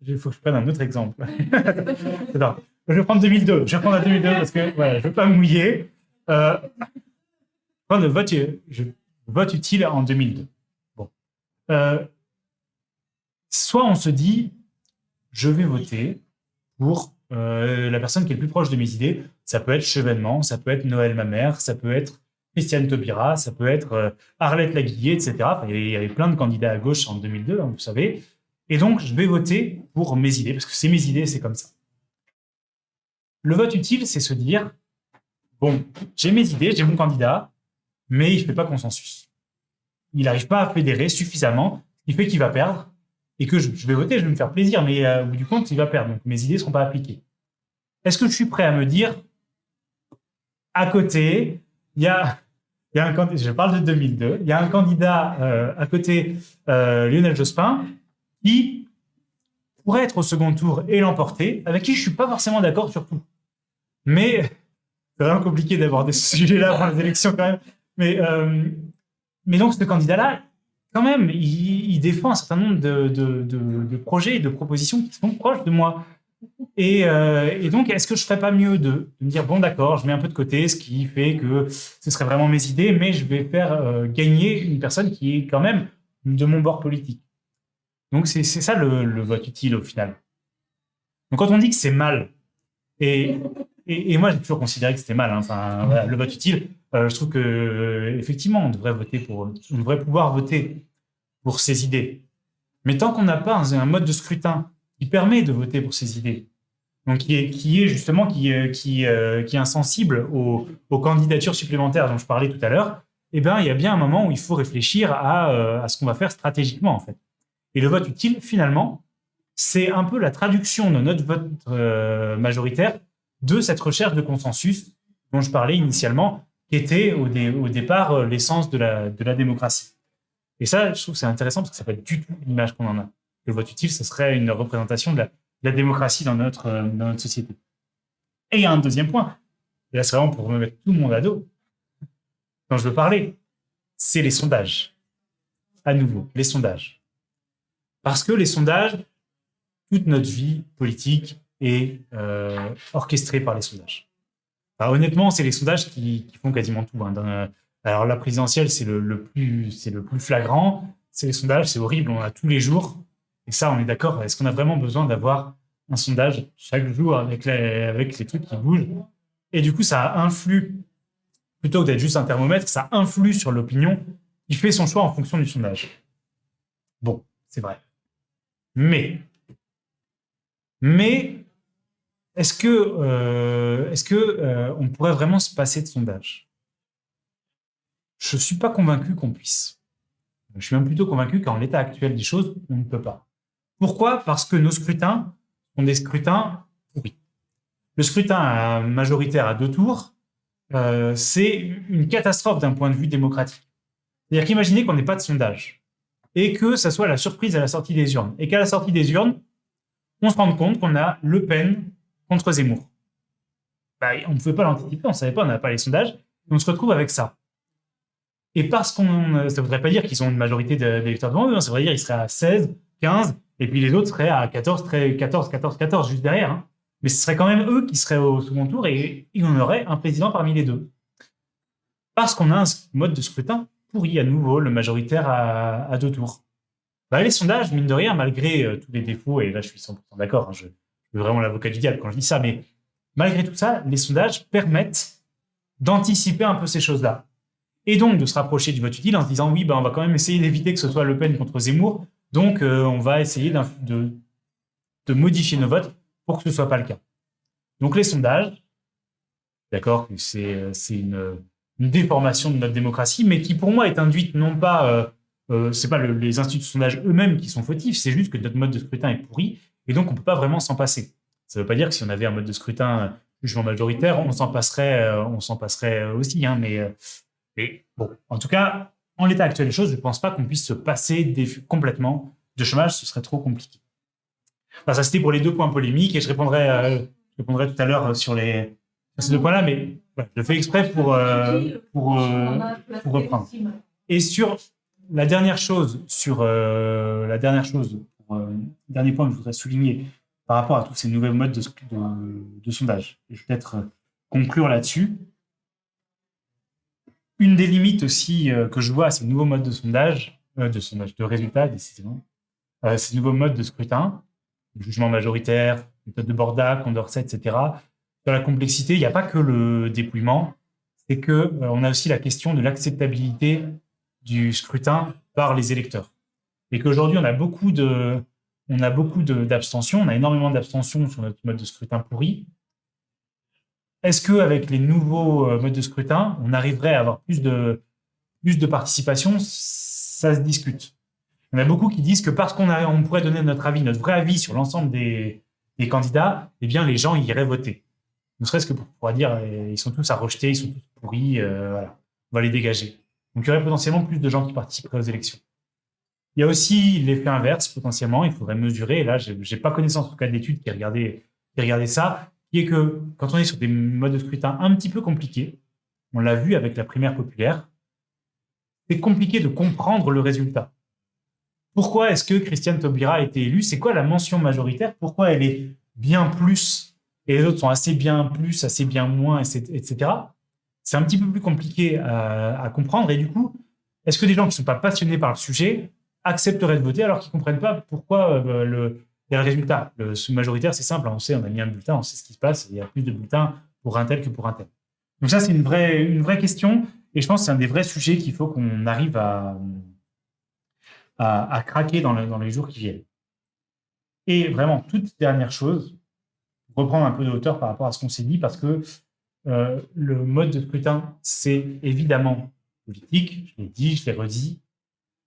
Il faut que je prenne un autre exemple. Attends, je vais prendre 2002. Je vais prendre 2002 parce que voilà, je ne veux pas me mouiller. Prendre le vote utile en 2002. Bon. Soit on se dit, je vais voter pour la personne qui est le plus proche de mes idées. Ça peut être Chevènement, ça peut être Noël Mamère, ça peut être Christiane Taubira, ça peut être Arlette Laguillet, etc. Il y avait plein de candidats à gauche en 2002, hein, vous savez. Et donc, je vais voter pour mes idées, parce que c'est mes idées, c'est comme ça. Le vote utile, c'est se dire, bon, j'ai mes idées, j'ai mon candidat, mais il ne fait pas consensus. Il n'arrive pas à fédérer suffisamment, ce qui fait qu'il va perdre, et que je vais voter, je vais me faire plaisir, mais au bout du compte, il va perdre, donc mes idées ne seront pas appliquées. Est-ce que je suis prêt à me dire, à côté, il y a un candidat, je parle de 2002, il y a un candidat à côté, Lionel Jospin, qui pourrait être au second tour et l'emporter, avec qui je ne suis pas forcément d'accord sur tout. Mais c'est vraiment compliqué d'aborder ce sujet-là avant les élections quand même. Mais donc, ce candidat-là, quand même, il défend un certain nombre de projets et de propositions qui sont proches de moi. Et donc, est-ce que je ne ferais pas mieux de me dire, bon, d'accord, je mets un peu de côté ce qui fait que ce serait vraiment mes idées, mais je vais faire gagner une personne qui est quand même de mon bord politique. Donc, c'est ça le vote utile au final. Donc, quand on dit que c'est mal, et moi, j'ai toujours considéré que c'était mal, hein, voilà, le vote utile, Je trouve que effectivement, on devrait pouvoir voter pour ces idées. Mais tant qu'on n'a pas un mode de scrutin qui permet de voter pour ces idées, donc qui est insensible aux candidatures supplémentaires dont je parlais tout à l'heure, eh ben, il y a bien un moment où il faut réfléchir à ce qu'on va faire stratégiquement, en fait. Et le vote utile, finalement, c'est un peu la traduction de notre vote majoritaire de cette recherche de consensus dont je parlais initialement, qui était au départ l'essence de la démocratie. Et ça, je trouve que c'est intéressant parce que ça n'est pas du tout l'image qu'on en a. Le vote utile, ce serait une représentation de la démocratie dans notre société. Et il y a un deuxième point, et là c'est vraiment pour me mettre tout le monde à dos, quand je veux parler, c'est les sondages. À nouveau, les sondages. Parce que les sondages, toute notre vie politique est orchestrée par les sondages. Alors, honnêtement, c'est les sondages qui font quasiment tout. Alors la présidentielle, c'est le plus flagrant. C'est les sondages, c'est horrible, on en a tous les jours. Et ça, on est d'accord. Est-ce qu'on a vraiment besoin d'avoir un sondage chaque jour avec les trucs qui bougent? Et du coup, ça influe, plutôt que d'être juste un thermomètre, ça influe sur l'opinion qui fait son choix en fonction du sondage. Bon, c'est vrai. Mais est-ce que on pourrait vraiment se passer de sondage? Je ne suis pas convaincu qu'on puisse. Je suis même plutôt convaincu qu'en l'état actuel des choses, on ne peut pas. Pourquoi? Parce que nos scrutins sont des scrutins pourris. Le scrutin majoritaire à 2 tours, c'est une catastrophe d'un point de vue démocratique. C'est-à-dire qu'imaginez qu'on n'ait pas de sondage et que ça soit la surprise à la sortie des urnes. Et qu'à la sortie des urnes, on se rende compte qu'on a Le Pen contre Zemmour. On ne pouvait pas l'anticiper, on ne savait pas, on n'avait pas les sondages. On se retrouve avec ça. Et parce ça ne voudrait pas dire qu'ils ont une majorité d'électeurs devant eux, ça voudrait dire qu'ils seraient à 16, 15, et puis les autres seraient à 14, 14, juste derrière. Hein. Mais ce serait quand même eux qui seraient au second tour et on aurait un président parmi les deux. Parce qu'on a un mode de scrutin pourri à nouveau, le majoritaire à 2 tours. Les sondages, mine de rien, malgré tous les défauts, et là je suis 100% d'accord, hein, je veux vraiment l'avocat du diable quand je dis ça, mais malgré tout ça, les sondages permettent d'anticiper un peu ces choses-là. Et donc de se rapprocher du vote utile en se disant oui, on va quand même essayer d'éviter que ce soit Le Pen contre Zemmour, donc on va essayer de modifier nos votes pour que ce ne soit pas le cas. Donc les sondages, d'accord, c'est une déformation de notre démocratie, mais qui pour moi est induite non pas, c'est pas les instituts de sondage eux-mêmes qui sont fautifs, c'est juste que notre mode de scrutin est pourri, et donc on ne peut pas vraiment s'en passer. Ça ne veut pas dire que si on avait un mode de scrutin jugement majoritaire, on s'en passerait aussi, hein, mais bon, en tout cas, en l'état actuel des choses, je ne pense pas qu'on puisse se passer complètement de chômage, ce serait trop compliqué. Ça, c'était pour les 2 points polémiques, et je répondrai tout à l'heure sur ces 2 points-là, mais je le fais exprès pour reprendre. Et sur la dernière chose, dernier point que je voudrais souligner par rapport à tous ces nouveaux modes de sondage, et je vais peut-être conclure là-dessus. Une des limites aussi que je vois à ces nouveaux modes de sondage, de résultats, décidément, ces nouveaux modes de scrutin, le jugement majoritaire, méthode de Borda, Condorcet, etc. Dans la complexité, il n'y a pas que le dépouillement, c'est qu'on a aussi la question de l'acceptabilité du scrutin par les électeurs. Et qu'aujourd'hui, on a beaucoup d'abstention, on a énormément d'abstention sur notre mode de scrutin pourri. Est-ce qu'avec les nouveaux modes de scrutin, on arriverait à avoir plus de participation? Ça se discute. Il y en a beaucoup qui disent que parce qu'on pourrait donner notre vrai avis sur l'ensemble des candidats, eh bien les gens iraient voter. Ne serait-ce que pour pouvoir dire ils sont tous à rejeter, ils sont tous pourris, voilà, on va les dégager. Donc il y aurait potentiellement plus de gens qui participeraient aux élections. Il y a aussi l'effet inverse, potentiellement, il faudrait mesurer, et là je n'ai pas connaissance en tout cas d'études qui regardaient ça, qui est que quand on est sur des modes de scrutin un petit peu compliqués, on l'a vu avec la primaire populaire, c'est compliqué de comprendre le résultat. Pourquoi est-ce que Christiane Taubira a été élue? C'est quoi la mention majoritaire? Pourquoi elle est bien plus et les autres sont assez bien plus, assez bien moins, etc. C'est un petit peu plus compliqué à comprendre. Et du coup, est-ce que des gens qui ne sont pas passionnés par le sujet accepteraient de voter alors qu'ils ne comprennent pas pourquoi le résultat? Le majoritaire, c'est simple, on sait, on a mis un bulletin, on sait ce qui se passe, il y a plus de bulletins pour un tel que pour un tel. Donc ça, c'est une vraie question. Et je pense que c'est un des vrais sujets qu'il faut qu'on arrive à craquer dans les jours qui viennent. Et vraiment, toute dernière chose, pour reprendre un peu de hauteur par rapport à ce qu'on s'est dit, parce que le mode de scrutin, c'est évidemment politique, je l'ai dit, je l'ai redit,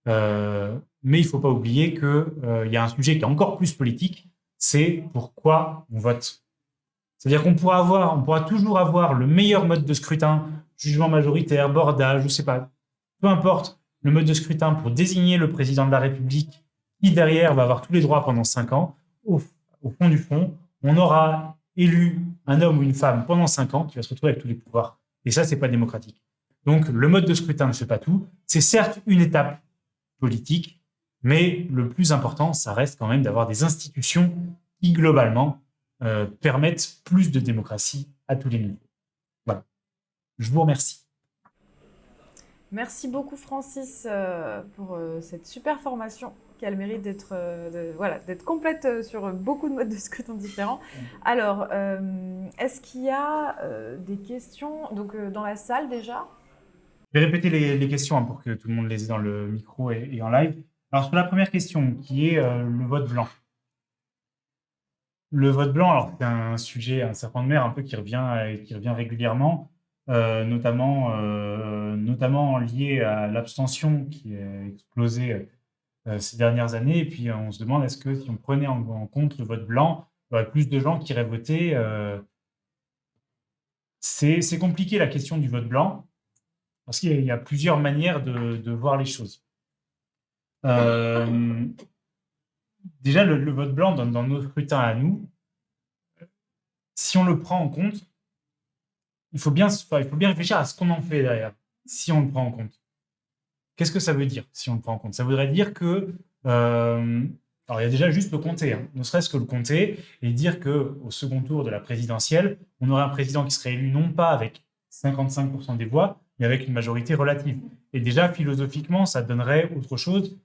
mais il ne faut pas oublier qu'il y a un sujet qui est encore plus politique, c'est pourquoi on vote. C'est-à-dire qu'on pourra toujours avoir le meilleur mode de scrutin, jugement majoritaire, bordage, je ne sais pas, peu importe le mode de scrutin pour désigner le président de la République, qui derrière va avoir tous les droits pendant 5 ans. Au fond du fond, on aura élu un homme ou une femme pendant 5 ans qui va se retrouver avec tous les pouvoirs. Et ça, c'est pas démocratique. Donc, le mode de scrutin ne fait pas tout. C'est certes une étape politique, mais le plus important, ça reste quand même d'avoir des institutions qui, globalement, permettent plus de démocratie à tous les niveaux. Voilà. Je vous remercie.
Merci beaucoup Francis pour cette super formation qui a le mérite d'être complète sur beaucoup de modes de scrutin différents. Alors, est-ce qu'il y a des questions dans la salle déjà?
Je vais répéter les questions pour que tout le monde les ait dans le micro et en live. Alors, sur la première question, qui est le vote blanc. Le vote blanc, alors c'est un sujet, un serpent de mer un peu qui revient régulièrement, notamment lié à l'abstention qui a explosé ces dernières années. Et puis on se demande est-ce que si on prenait en compte le vote blanc, il y aurait plus de gens qui iraient voter. C'est compliqué la question du vote blanc parce qu'il y a plusieurs manières de voir les choses. Déjà, le vote blanc dans nos scrutins à nous, si on le prend en compte, il faut bien réfléchir à ce qu'on en fait derrière, si on le prend en compte. Qu'est-ce que ça veut dire, si on le prend en compte? Ça voudrait dire que... alors, il y a déjà juste le compter, ne serait-ce que le compter, et dire qu'au second tour de la présidentielle, on aurait un président qui serait élu non pas avec 55% des voix, mais avec une majorité relative. Et déjà, philosophiquement, ça donnerait autre chose.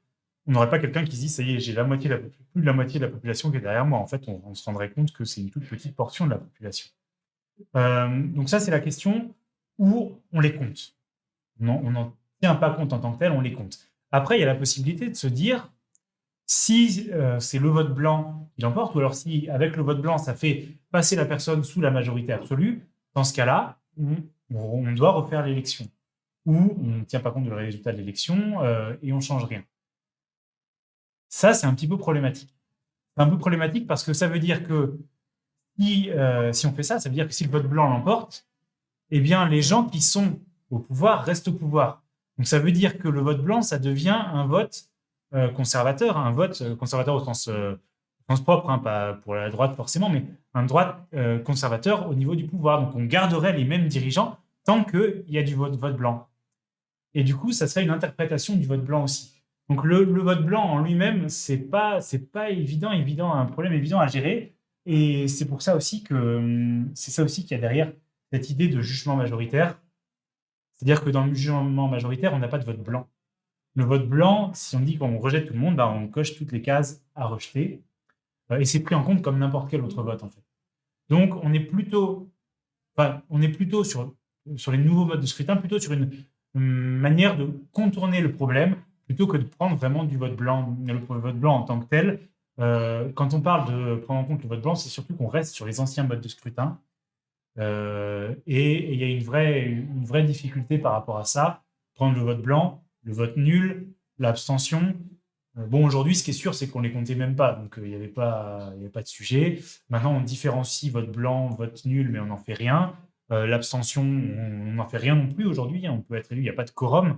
On n'aurait pas quelqu'un qui se dit, ça y est, j'ai plus de la moitié de la population qui est derrière moi. En fait, on se rendrait compte que c'est une toute petite portion de la population. Donc ça, c'est la question où on les compte. On n'en tient pas compte en tant que tel, on les compte. Après, il y a la possibilité de se dire, si c'est le vote blanc qui l'emporte, ou alors si avec le vote blanc, ça fait passer la personne sous la majorité absolue, dans ce cas-là, on doit refaire l'élection. Ou on ne tient pas compte du résultat de l'élection et on ne change rien. Ça, c'est un petit peu problématique. C'est un peu problématique parce que ça veut dire que si on fait ça, ça veut dire que si le vote blanc l'emporte, eh bien, les gens qui sont au pouvoir restent au pouvoir. Donc, ça veut dire que le vote blanc, ça devient un vote conservateur, un vote conservateur au sens propre, pas pour la droite forcément, mais un droite conservateur au niveau du pouvoir. Donc, on garderait les mêmes dirigeants tant qu'il y a du vote blanc. Et du coup, ça serait une interprétation du vote blanc aussi. Donc, le vote blanc en lui-même, c'est pas évident, un problème évident à gérer. Et c'est pour ça aussi c'est ça aussi qu'il y a derrière cette idée de jugement majoritaire. C'est-à-dire que dans le jugement majoritaire, on n'a pas de vote blanc. Le vote blanc, si on dit qu'on rejette tout le monde, on coche toutes les cases à rejeter. Et c'est pris en compte comme n'importe quel autre vote, en fait. Donc, on est plutôt sur les nouveaux modes de scrutin, plutôt sur une manière de contourner le problème, plutôt que de prendre vraiment du vote blanc, le vote blanc en tant que tel. Quand on parle de prendre en compte le vote blanc, c'est surtout qu'on reste sur les anciens modes de scrutin. Et il y a une vraie difficulté par rapport à ça. Prendre le vote blanc, le vote nul, l'abstention. Bon, aujourd'hui, ce qui est sûr, c'est qu'on ne les comptait même pas. Donc, il n'y avait pas de sujet. Maintenant, on différencie vote blanc, vote nul, mais on n'en fait rien. L'abstention, on n'en fait rien non plus aujourd'hui. On peut être élu, il n'y a pas de quorum,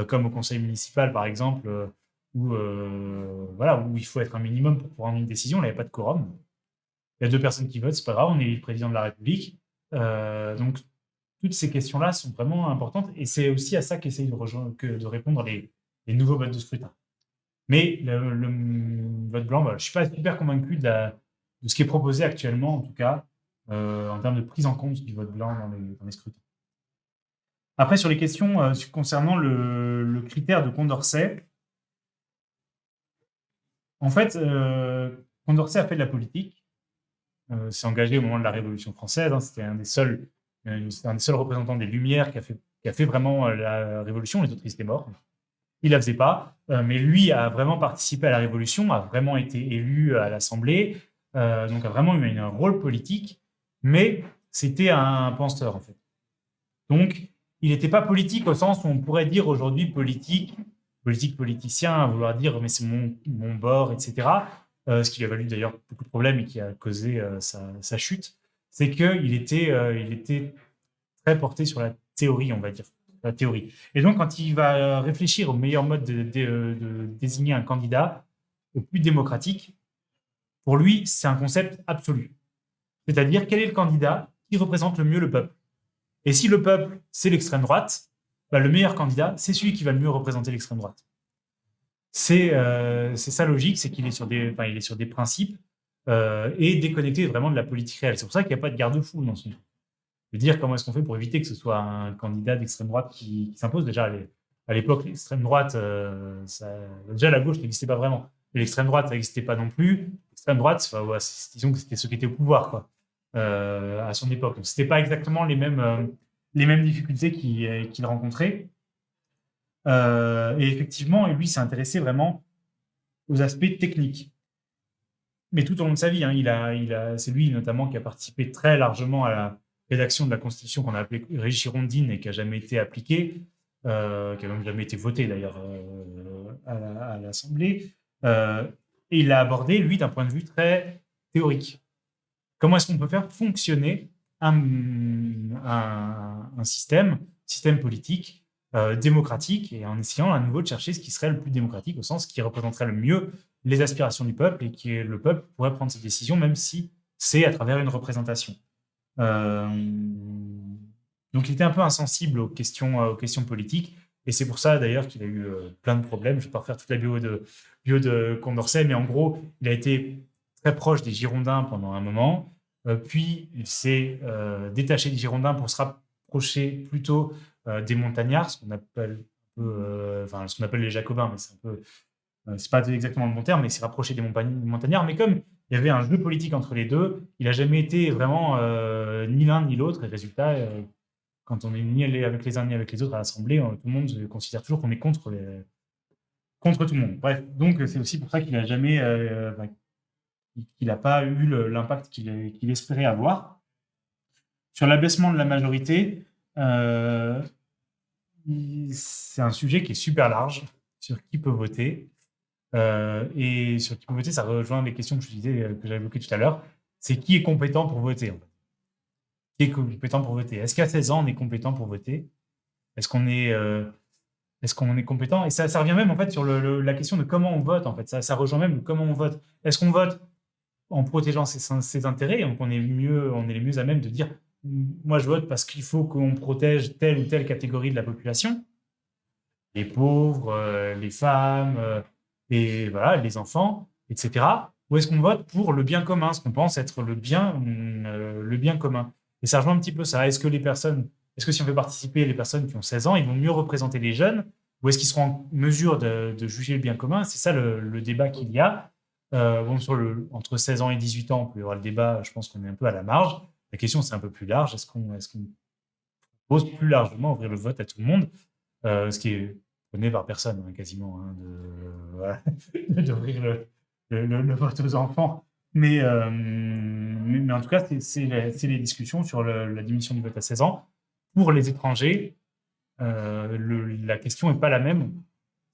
comme au conseil municipal, par exemple, où il faut être un minimum pour prendre une décision. Là, il n'y a pas de quorum. Il y a 2 personnes qui votent, c'est pas grave, on est le président de la République. Donc, toutes ces questions-là sont vraiment importantes et c'est aussi à ça qu'essayent de répondre les nouveaux modes de scrutin. Mais le vote blanc, je ne suis pas super convaincu de ce qui est proposé actuellement, en tout cas, en termes de prise en compte du vote blanc dans les scrutins. Après, sur les questions concernant le critère de Condorcet, en fait, Condorcet a fait de la politique. S'est engagé au moment de la Révolution française. C'était un des seuls C'est un des seuls représentants des Lumières qui a fait vraiment la révolution. Les autres, ils étaient morts. Il la faisait pas, mais lui a vraiment participé à la révolution, a vraiment été élu à l'Assemblée, donc a vraiment eu un rôle politique, mais c'était un penseur en fait. Donc, il n'était pas politique au sens où on pourrait dire aujourd'hui politicien, à vouloir dire mais c'est mon bord, etc. Ce qui lui a valu d'ailleurs beaucoup de problèmes et qui a causé sa chute, c'est qu'il était très porté sur la théorie, on va dire. La théorie. Et donc, quand il va réfléchir au meilleur mode de désigner un candidat, le plus démocratique, pour lui, c'est un concept absolu. C'est-à-dire, quel est le candidat qui représente le mieux le peuple? Et si le peuple, c'est l'extrême droite, bah, le meilleur candidat, c'est celui qui va le mieux représenter l'extrême droite. C'est sa logique, c'est qu'il est sur des principes et déconnecté vraiment de la politique réelle. C'est pour ça qu'il n'y a pas de garde-fou dans son truc. De dire comment est-ce qu'on fait pour éviter que ce soit un candidat d'extrême droite qui s'impose. Déjà, à l'époque, l'extrême droite, déjà la gauche n'existait pas vraiment. Et l'extrême droite, ça n'existait pas non plus. L'extrême droite, disons que c'était ceux qui étaient au pouvoir, quoi, à son époque. Donc, c'était pas exactement les mêmes difficultés qu'il rencontrait. Et effectivement, lui s'est intéressé vraiment aux aspects techniques. Mais tout au long de sa vie, hein, c'est lui notamment qui a participé très largement à la rédaction de la Constitution qu'on a appelée Régie Girondine et qui n'a jamais été appliquée, qui n'a même jamais été votée d'ailleurs à l'Assemblée. Et il l'a abordé, lui, d'un point de vue très théorique. Comment est-ce qu'on peut faire fonctionner un système politique démocratique, et en essayant à nouveau de chercher ce qui serait le plus démocratique, au sens qui représenterait le mieux les aspirations du peuple et que le peuple pourrait prendre ses décisions, même si c'est à travers une représentation. Donc il était un peu insensible aux questions politiques, et c'est pour ça d'ailleurs qu'il a eu plein de problèmes. Je ne vais pas refaire toute la bio de Condorcet, mais en gros, il a été très proche des Girondins pendant un moment, puis il s'est détaché des Girondins pour se rapprocher plutôt des montagnards, ce qu'on appelle les Jacobins, mais c'est pas exactement le bon terme, mais il s'est rapproché des montagnards. Mais comme il y avait un jeu politique entre les deux, il n'a jamais été vraiment ni l'un ni l'autre. Et résultat, quand on n'est ni avec les uns ni avec les autres à l'Assemblée, tout le monde considère toujours qu'on est contre tout le monde. Bref, donc c'est aussi pour ça qu'il n'a jamais, qu'il n'a pas eu l'impact qu'il espérait avoir. Sur l'abaissement de la majorité, c'est un sujet qui est super large sur qui peut voter. Et sur qui peut voter, ça rejoint les questions que j'avais évoquées tout à l'heure. C'est qui est compétent pour voter, en fait. Qui est compétent pour voter? Est-ce qu'à 16 ans, on est compétent pour voter? Est-ce qu'on est compétent? Et ça revient même en fait sur la question de comment on vote, en fait. Ça rejoint même comment on vote. Est-ce qu'on vote en protégeant ses intérêts? Donc on est les mieux à même de dire moi je vote parce qu'il faut qu'on protège telle ou telle catégorie de la population, les pauvres, les femmes, et voilà, les enfants, etc. Ou est-ce qu'on vote pour le bien commun, ce qu'on pense être le bien commun? Et ça rejoint un petit peu ça. Est-ce que si on fait participer les personnes qui ont 16 ans, ils vont mieux représenter les jeunes, ou est-ce qu'ils seront en mesure de juger le bien commun? C'est ça le débat qu'il y a. Entre 16 ans et 18 ans, on peut y avoir le débat, je pense qu'on est un peu à la marge. La question, c'est un peu plus large. Est-ce qu'on propose plus largement ouvrir le vote à tout le monde, ce qui est prôné par personne, hein, quasiment, hein, d'ouvrir le vote aux enfants. Mais en tout cas, c'est les discussions sur la diminution du vote à 16 ans. Pour les étrangers, la question n'est pas la même.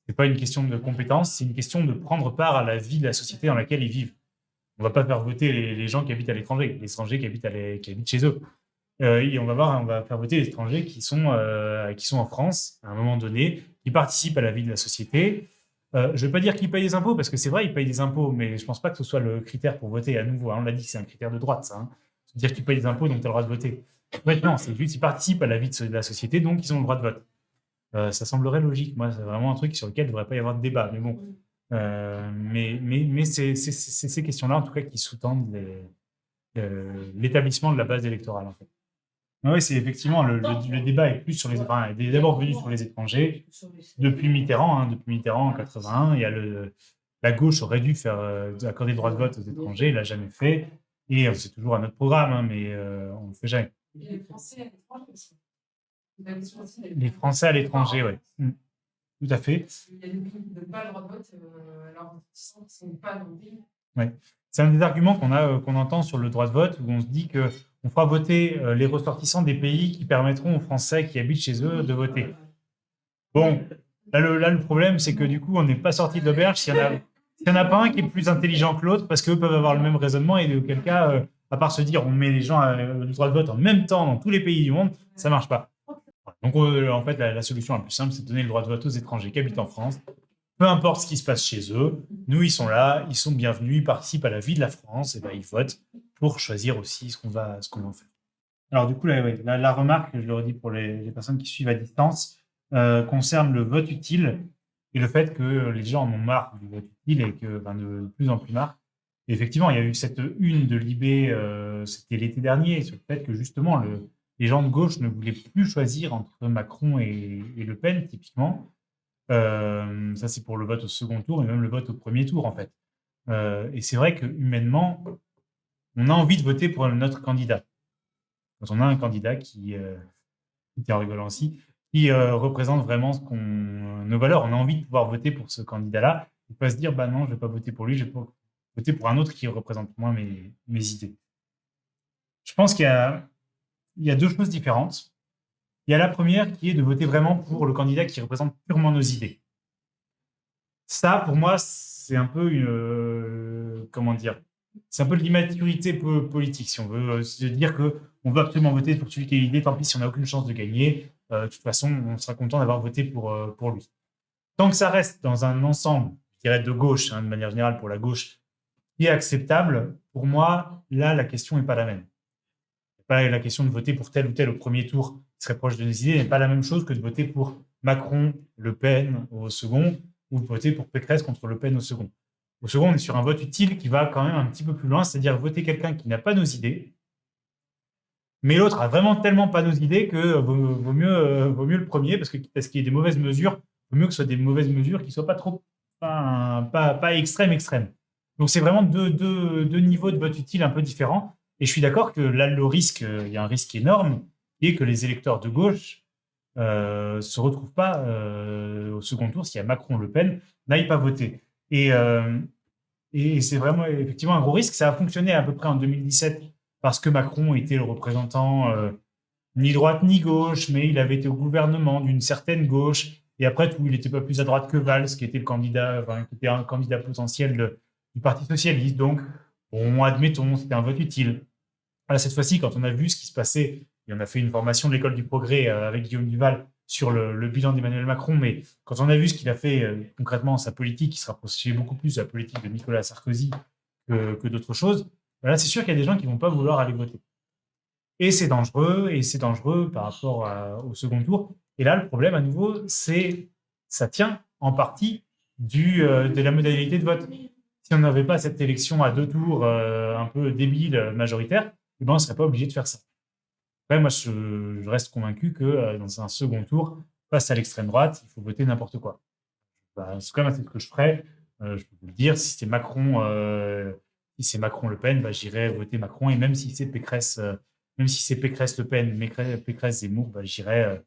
Ce n'est pas une question de compétence, c'est une question de prendre part à la vie de la société dans laquelle ils vivent. On ne va pas faire voter les gens qui habitent à l'étranger, les étrangers qui habitent chez eux. Et on va faire voter les étrangers qui sont en France à un moment donné, qui participent à la vie de la société. Je ne vais pas dire qu'ils payent des impôts, parce que c'est vrai, ils payent des impôts, mais je ne pense pas que ce soit le critère pour voter à nouveau. Hein, on l'a dit que c'est un critère de droite, ça. Hein. Dire qu'ils payent des impôts, donc tu as le droit de voter. En fait, non, c'est juste qu'ils participent à la vie de la société, donc ils ont le droit de vote. Ça semblerait logique. Moi, c'est vraiment un truc sur lequel il ne devrait pas y avoir de débat. Mais bon, mais c'est ces questions-là, en tout cas, qui sous-tendent l'établissement de la base électorale, en fait. Oui, c'est effectivement, le débat est plus sur il est d'abord venu sur les étrangers depuis Mitterrand. Hein, depuis Mitterrand en 81, la gauche aurait dû accorder le droit de vote aux étrangers, il l'a jamais fait. Et c'est toujours à notre programme, hein, mais on ne le fait jamais.
Et les Français à l'étranger aussi. La question aussi,
Les Français à l'étranger, oui. Tout à fait.
Il y a des pays qui ne donnent pas le droit de vote à leurs ressortissants qui ne sont pas dans le pays.
Ouais. C'est un des arguments qu'on entend sur le droit de vote, où on se dit qu'on fera voter les ressortissants des pays qui permettront aux Français qui habitent chez eux de voter. Bon, là, le problème, c'est que du coup, on n'est pas sorti de l'auberge s'il n'y en a pas un qui est plus intelligent que l'autre, parce qu'eux peuvent avoir le même raisonnement, et auquel cas, à part se dire on met les gens le droit de vote en même temps dans tous les pays du monde, ça ne marche pas. Donc, en fait, la solution la plus simple, c'est de donner le droit de vote aux étrangers qui habitent en France. Peu importe ce qui se passe chez eux, nous, ils sont là, ils sont bienvenus, ils participent à la vie de la France, et ben, ils votent pour choisir aussi ce qu'on va faire. Alors, du coup, la remarque, je le redis pour les personnes qui suivent à distance, concerne le vote utile et le fait que les gens en ont marre du vote utile et de plus en plus marre. Et effectivement, il y a eu cette une de Libé, c'était l'été dernier, sur le fait que justement, les gens de gauche ne voulaient plus choisir entre Macron et Le Pen, typiquement. Ça, c'est pour le vote au second tour, et même le vote au premier tour, en fait. Et c'est vrai que humainement, on a envie de voter pour notre candidat. Quand on a un candidat qui en rigolant aussi, qui représente vraiment nos valeurs, on a envie de pouvoir voter pour ce candidat-là, et pas se dire, bah non, je ne vais pas voter pour lui, je vais voter pour un autre qui représente moins mes idées. Je pense qu'il y a deux choses différentes. Il y a la première qui est de voter vraiment pour le candidat qui représente purement nos idées. Ça, pour moi, c'est un peu c'est un peu de l'immaturité politique, si on veut se dire qu'on veut absolument voter pour celui qui a l'idée, tant pis si on n'a aucune chance de gagner, de toute façon, on sera content d'avoir voté pour lui. Tant que ça reste dans un ensemble, je dirais de gauche, de manière générale pour la gauche, qui est acceptable, pour moi, là, la question n'est pas la même. Pas la question de voter pour tel ou tel au premier tour qui serait proche de nos idées n'est pas la même chose que de voter pour Macron, Le Pen au second, ou de voter pour Pécresse contre Le Pen au second. Au second, on est sur un vote utile qui va quand même un petit peu plus loin, c'est-à-dire voter quelqu'un qui n'a pas nos idées, mais l'autre a vraiment tellement pas nos idées que vaut mieux le premier, parce qu'il y a des mauvaises mesures, vaut mieux que ce soit des mauvaises mesures qui ne soient pas trop, pas extrêmes. Donc c'est vraiment deux niveaux de vote utile un peu différents. Et je suis d'accord que là, il y a un risque énorme, et que les électeurs de gauche se retrouvent pas au second tour, s'il y a Macron-Le Pen, n'aillent pas voter. Et c'est vraiment effectivement un gros risque. Ça a fonctionné à peu près en 2017 parce que Macron était le représentant ni droite ni gauche, mais il avait été au gouvernement d'une certaine gauche. Et après tout, il n'était pas plus à droite que Valls, qui était qui était un candidat potentiel du Parti socialiste. Donc, bon, admettons, c'était un vote utile. Voilà, cette fois-ci, quand on a vu ce qui se passait, et on a fait une formation de l'École du Progrès avec Guillaume Duval sur le bilan d'Emmanuel Macron, mais quand on a vu ce qu'il a fait concrètement, sa politique, qui se rapprochait beaucoup plus de la politique de Nicolas Sarkozy que d'autres choses, voilà, c'est sûr qu'il y a des gens qui ne vont pas vouloir aller voter. Et c'est dangereux par rapport au second tour. Et là, le problème, à nouveau, ça tient en partie de la modalité de vote. Si on n'avait pas cette élection à 2 tours un peu débile, majoritaire, eh ben, on ne serait pas obligé de faire ça. Après, moi, je reste convaincu que dans un second tour, face à l'extrême droite, il faut voter n'importe quoi. C'est quand même ce que je ferais. Je peux vous le dire, si c'est Macron-Le Pen, j'irais voter Macron. Et même si c'est Pécresse, Le Pen, Pécresse Zemmour, j'irais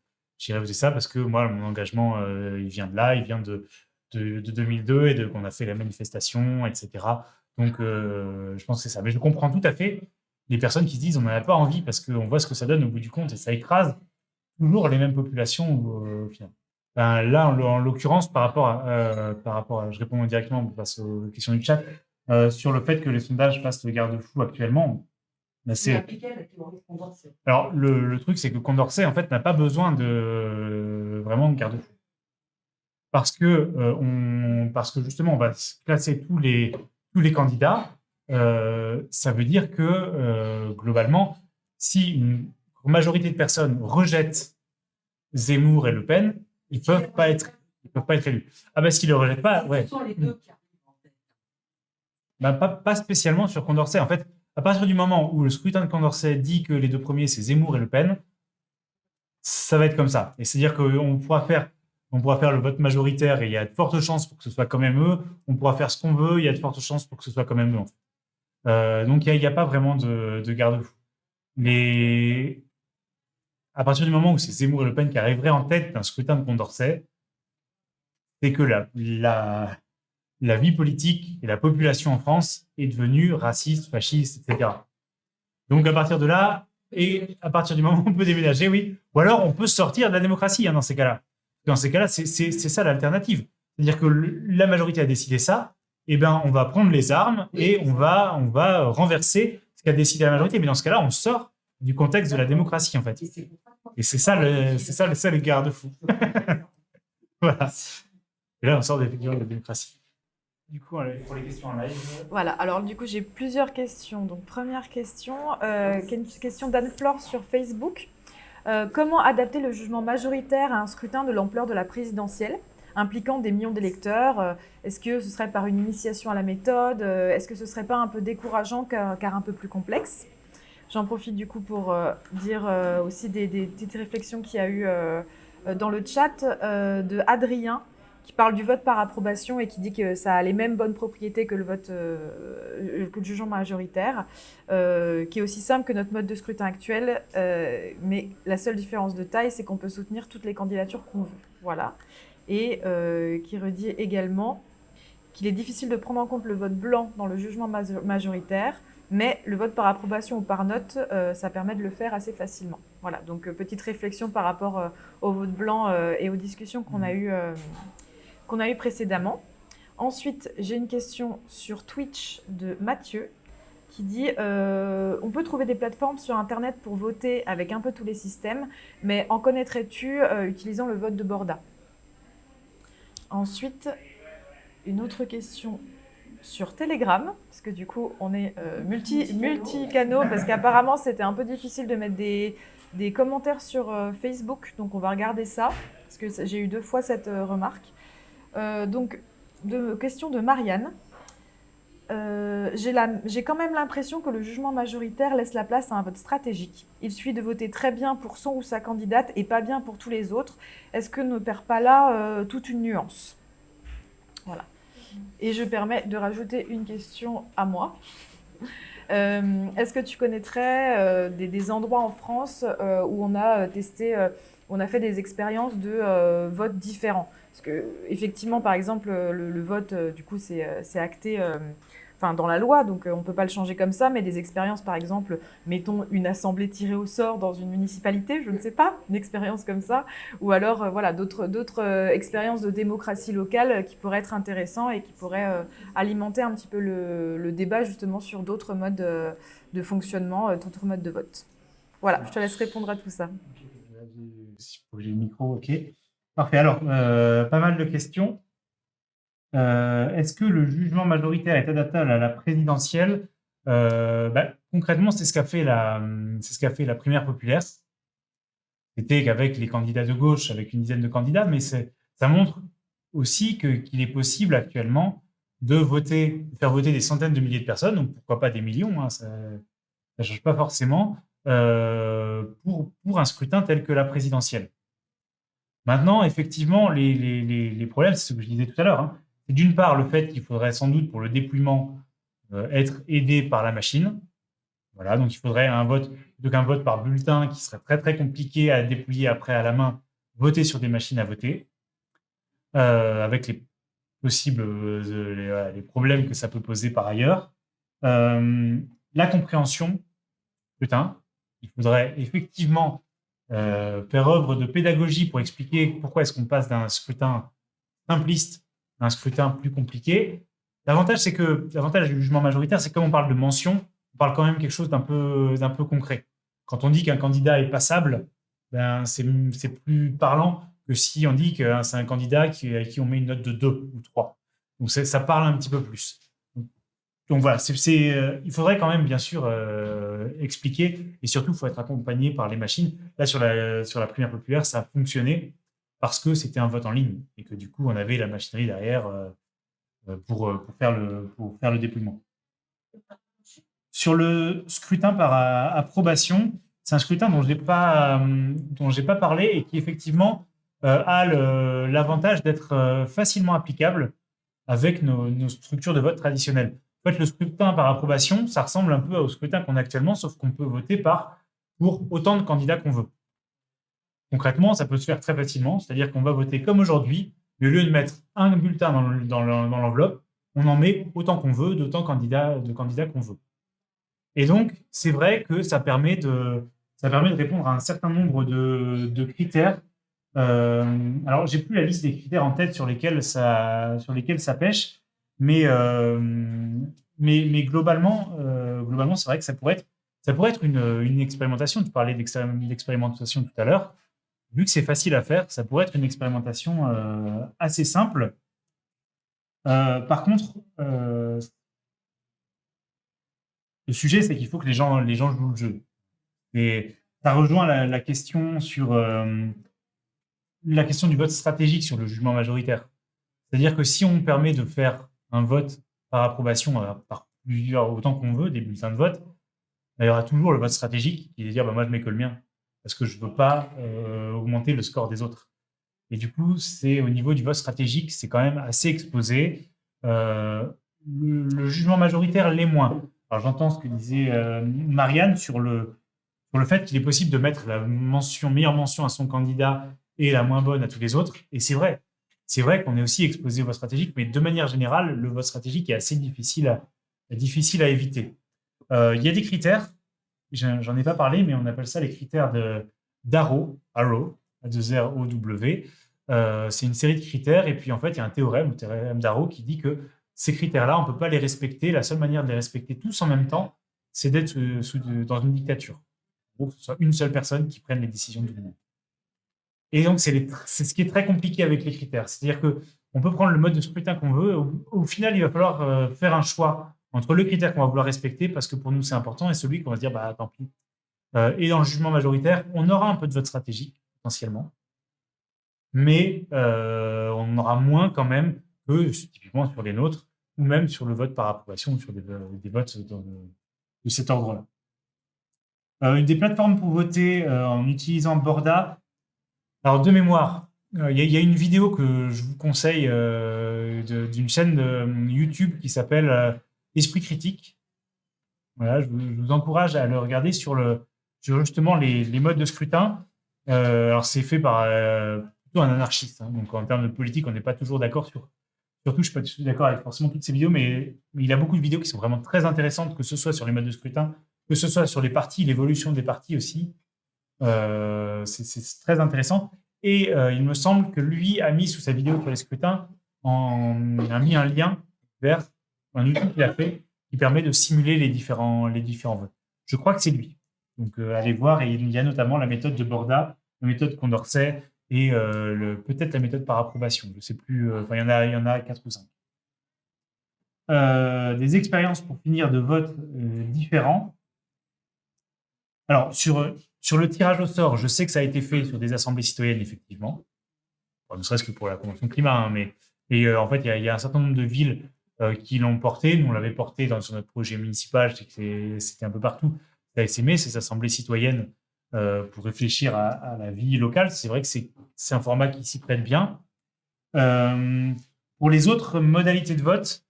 voter ça, parce que moi, mon engagement, il vient de là, il vient de 2002 et qu'on a fait la manifestation, etc. Donc, je pense que c'est ça. Mais je comprends tout à fait les personnes qui se disent on n'en a pas envie parce qu'on voit ce que ça donne au bout du compte et ça écrase toujours les mêmes populations au final. Là, en l'occurrence, par rapport à, je réponds directement face aux questions du chat, sur le fait que les sondages passent le garde-fou actuellement. Alors, le truc, c'est que Condorcet, en fait, n'a pas besoin vraiment de garde-fou. Parce que justement, on va classer tous les candidats. Ça veut dire que, globalement, si une majorité de personnes rejettent Zemmour et Le Pen, ils ne peuvent pas être élus. Ah ben, s'ils ne le rejettent pas, ouais.
Ce sont les deux qui
arrivent. Pas spécialement sur Condorcet. En fait, à partir du moment où le scrutin de Condorcet dit que les deux premiers, c'est Zemmour et Le Pen, ça va être comme ça. Et c'est-à-dire qu'on pourra faire le vote majoritaire et il y a de fortes chances pour que ce soit quand même eux. On pourra faire ce qu'on veut, il y a de fortes chances pour que ce soit quand même eux. En fait. Donc, il n'y a pas vraiment de garde-fou. Mais à partir du moment où c'est Zemmour et Le Pen qui arriveraient en tête d'un scrutin de Condorcet, c'est que la vie politique et la population en France est devenue raciste, fasciste, etc. Donc, à partir de là, et à partir du moment où on peut déménager, oui, ou alors on peut sortir de la démocratie dans ces cas-là. Dans ces cas-là, c'est ça l'alternative. C'est-à-dire que la majorité a décidé ça, eh ben, on va prendre les armes et on va renverser ce qu'a décidé la majorité. Mais dans ce cas-là, on sort du contexte de la démocratie, en fait. Et c'est ça le garde-fou. Voilà. Et là, on sort des figures de la démocratie. Du coup, pour les questions en live.
Voilà, alors du coup, j'ai plusieurs questions. Donc, première question, une question d'Anne-Flore sur Facebook. Comment adapter le jugement majoritaire à un scrutin de l'ampleur de la présidentielle, impliquant des millions d'électeurs? Est-ce que ce serait par une initiation à la méthode? Est-ce que ce serait pas un peu décourageant car un peu plus complexe? J'en profite du coup pour dire aussi des petites réflexions qu'il y a eu dans le chat de Adrien, qui parle du vote par approbation et qui dit que ça a les mêmes bonnes propriétés que le vote que le jugement majoritaire, qui est aussi simple que notre mode de scrutin actuel, mais la seule différence de taille, c'est qu'on peut soutenir toutes les candidatures qu'on veut. Voilà. Et qui redit également qu'il est difficile de prendre en compte le vote blanc dans le jugement majoritaire, mais le vote par approbation ou par note, ça permet de le faire assez facilement. Voilà, donc petite réflexion par rapport au vote blanc et aux discussions qu'on a eues précédemment. Ensuite, j'ai une question sur Twitch de Mathieu qui dit on peut trouver des plateformes sur Internet pour voter avec un peu tous les systèmes, mais en connaîtrais-tu utilisant le vote de Borda? Ensuite, une autre question sur Telegram, parce que du coup, on est multi-canaux, parce qu'apparemment, c'était un peu difficile de mettre des commentaires sur Facebook, donc on va regarder ça, parce que j'ai eu 2 fois cette remarque. Donc, question de Marianne. J'ai quand même l'impression que le jugement majoritaire laisse la place à un vote stratégique. Il suffit de voter très bien pour son ou sa candidate et pas bien pour tous les autres. Est-ce que ne perd pas là toute une nuance? Voilà. Et je permets de rajouter une question à moi. Est-ce que tu connaîtrais des endroits en France où on a on a fait des expériences de vote différents? Parce que effectivement, par exemple, le vote, du coup, c'est acté dans la loi, donc on ne peut pas le changer comme ça, mais des expériences, par exemple, mettons une assemblée tirée au sort dans une municipalité, je ne sais pas, une expérience comme ça, ou alors voilà, d'autres expériences de démocratie locale qui pourraient être intéressantes et qui pourraient alimenter un petit peu le débat justement sur d'autres modes de fonctionnement, d'autres modes de vote. Voilà, je te laisse répondre à tout ça.
J'ai le micro, ok. Parfait, alors, pas mal de questions. Est-ce que le jugement majoritaire est adaptable à la présidentielle? Concrètement, c'est ce qu'a fait la primaire populaire. C'était qu'avec les candidats de gauche, avec une dizaine de candidats, mais ça montre aussi qu'il est possible actuellement de faire voter des centaines de milliers de personnes, donc pourquoi pas des millions, hein, ça ne change pas forcément, pour un scrutin tel que la présidentielle. Maintenant, effectivement, les problèmes, c'est ce que je disais tout à l'heure, hein. C'est d'une part le fait qu'il faudrait sans doute pour le dépouillement être aidé par la machine. Voilà, donc il faudrait un vote, plutôt qu'un vote par bulletin qui serait très très compliqué à dépouiller après à la main, voter sur des machines à voter, avec les possibles les problèmes que ça peut poser par ailleurs. La compréhension, putain, il faudrait effectivement faire œuvre de pédagogie pour expliquer pourquoi est-ce qu'on passe d'un scrutin simpliste à un scrutin plus compliqué. L'avantage du jugement majoritaire, c'est que comme on parle de mention, on parle quand même quelque chose d'un peu concret. Quand on dit qu'un candidat est passable, ben c'est plus parlant que si on dit que c'est un candidat à qui on met une note de 2 ou 3. Donc ça parle un petit peu plus. Donc voilà, il faudrait quand même bien sûr expliquer, et surtout il faut être accompagné par les machines. Là sur la primaire populaire, ça a fonctionné parce que c'était un vote en ligne et que du coup on avait la machinerie derrière pour faire le dépouillement. Sur le scrutin par approbation, c'est un scrutin dont j'ai pas parlé et qui effectivement a l'avantage d'être facilement applicable avec nos structures de vote traditionnelles. En fait, le scrutin par approbation, ça ressemble un peu au scrutin qu'on a actuellement, sauf qu'on peut voter pour autant de candidats qu'on veut. Concrètement, ça peut se faire très facilement, c'est-à-dire qu'on va voter comme aujourd'hui, mais au lieu de mettre un bulletin dans l'enveloppe, on en met autant qu'on veut, de candidats qu'on veut. Et donc, c'est vrai que ça permet de répondre à un certain nombre de critères. Alors, j'ai plus la liste des critères en tête sur lesquels ça pêche, mais globalement, c'est vrai que ça pourrait être une expérimentation. Tu parlais d'expérimentation tout à l'heure. Vu que c'est facile à faire, ça pourrait être une expérimentation assez simple. Par contre, le sujet, c'est qu'il faut que les gens jouent le jeu. Et ça rejoint la question sur la question du vote stratégique sur le jugement majoritaire. C'est-à-dire que si on permet de faire un vote par approbation par autant qu'on veut, des bulletins de vote, il y aura toujours le vote stratégique qui est de dire moi je mets que le mien parce que je ne veux pas augmenter le score des autres. Et du coup, c'est au niveau du vote stratégique, c'est quand même assez exposé. Le jugement majoritaire l'est moins. Alors j'entends ce que disait Marianne sur le fait qu'il est possible de mettre la meilleure mention à son candidat et la moins bonne à tous les autres. Et c'est vrai. C'est vrai qu'on est aussi exposé au vote stratégique, mais de manière générale, le vote stratégique est assez difficile à éviter. Il y a des critères, j'en ai pas parlé, mais on appelle ça les critères d'Arrow, A2ROW. C'est une série de critères, et puis en fait, il y a un théorème, le théorème d'Arrow, qui dit que ces critères-là, on ne peut pas les respecter. La seule manière de les respecter tous en même temps, c'est d'être dans une dictature. Que ce soit une seule personne qui prenne les décisions du monde. Et donc, c'est ce qui est très compliqué avec les critères. C'est-à-dire qu'on peut prendre le mode de scrutin qu'on veut. Au final, il va falloir faire un choix entre le critère qu'on va vouloir respecter, parce que pour nous, c'est important, et celui qu'on va se dire, tant pis. Et dans le jugement majoritaire, on aura un peu de vote stratégique, potentiellement. Mais on aura moins quand même que typiquement sur les nôtres, ou même sur le vote par approbation, ou sur des votes de cet ordre-là. Une des plateformes pour voter en utilisant Borda. Alors, de mémoire, il y a une vidéo que je vous conseille d'une chaîne de YouTube qui s'appelle Esprit Critique. Voilà, je vous encourage à le regarder sur justement les modes de scrutin. Alors, c'est fait par plutôt un anarchiste. Donc, en termes de politique, on n'est pas toujours d'accord surtout, je ne suis pas d'accord avec forcément toutes ces vidéos, mais il a beaucoup de vidéos qui sont vraiment très intéressantes, que ce soit sur les modes de scrutin, que ce soit sur les partis, l'évolution des partis aussi. C'est très intéressant. Et il me semble que lui a mis sous sa vidéo sur les scrutins, a mis un lien vers un outil qu'il a fait qui permet de simuler les différents votes. Je crois que c'est lui. Donc allez voir, et il y a notamment la méthode de Borda, la méthode Condorcet et peut-être la méthode par approbation. Je ne sais plus, il y en a 4 ou 5. Des expériences pour finir de votes différents. Alors, sur le tirage au sort, je sais que ça a été fait sur des assemblées citoyennes, effectivement. Enfin, ne serait-ce que pour la Convention climat. En fait, il y a un certain nombre de villes qui l'ont porté. Nous, on l'avait porté sur notre projet municipal. C'était un peu partout. La SME, ces assemblées citoyennes pour réfléchir à la vie locale. C'est vrai que c'est un format qui s'y prête bien. Pour les autres modalités de vote,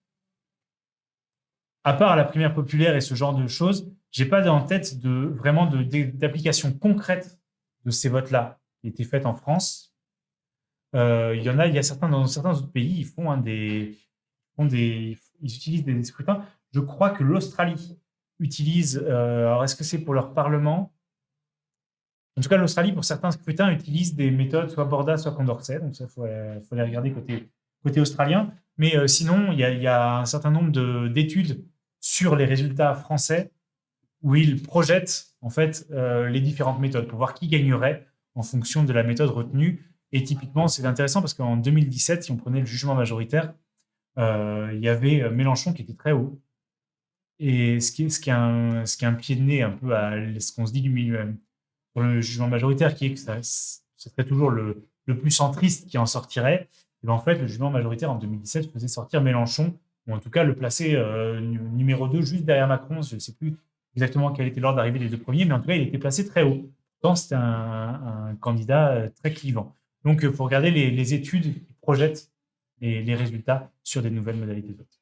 à part la primaire populaire et ce genre de choses, je n'ai pas en tête vraiment d'application concrète de ces votes-là qui étaient faites en France. Il y a certains dans certains autres pays, ils utilisent des scrutins. Je crois que l'Australie utilise. Alors, est-ce que c'est pour leur parlement? En tout cas, l'Australie, pour certains scrutins, utilise des méthodes soit Borda, soit Condorcet. Donc, ça, faut les regarder côté australien. Mais sinon, il y a un certain nombre d'études sur les résultats français où ils projettent en fait les différentes méthodes pour voir qui gagnerait en fonction de la méthode retenue. Et typiquement, c'est intéressant parce qu'en 2017, si on prenait le jugement majoritaire, il y avait Mélenchon qui était très haut. Et ce qui est un pied de nez un peu à ce qu'on se dit sur le jugement majoritaire, qui est que ce serait toujours le plus centriste qui en sortirait. Et en fait, le jugement majoritaire en 2017 faisait sortir Mélenchon, ou en tout cas le placer numéro 2, juste derrière Macron. Je ne sais plus exactement quel était l'ordre d'arrivée des deux premiers, mais en tout cas, il était placé très haut. Pourtant, c'était un candidat très clivant. Donc, il faut regarder les études qui projettent les résultats sur des nouvelles modalités de vote.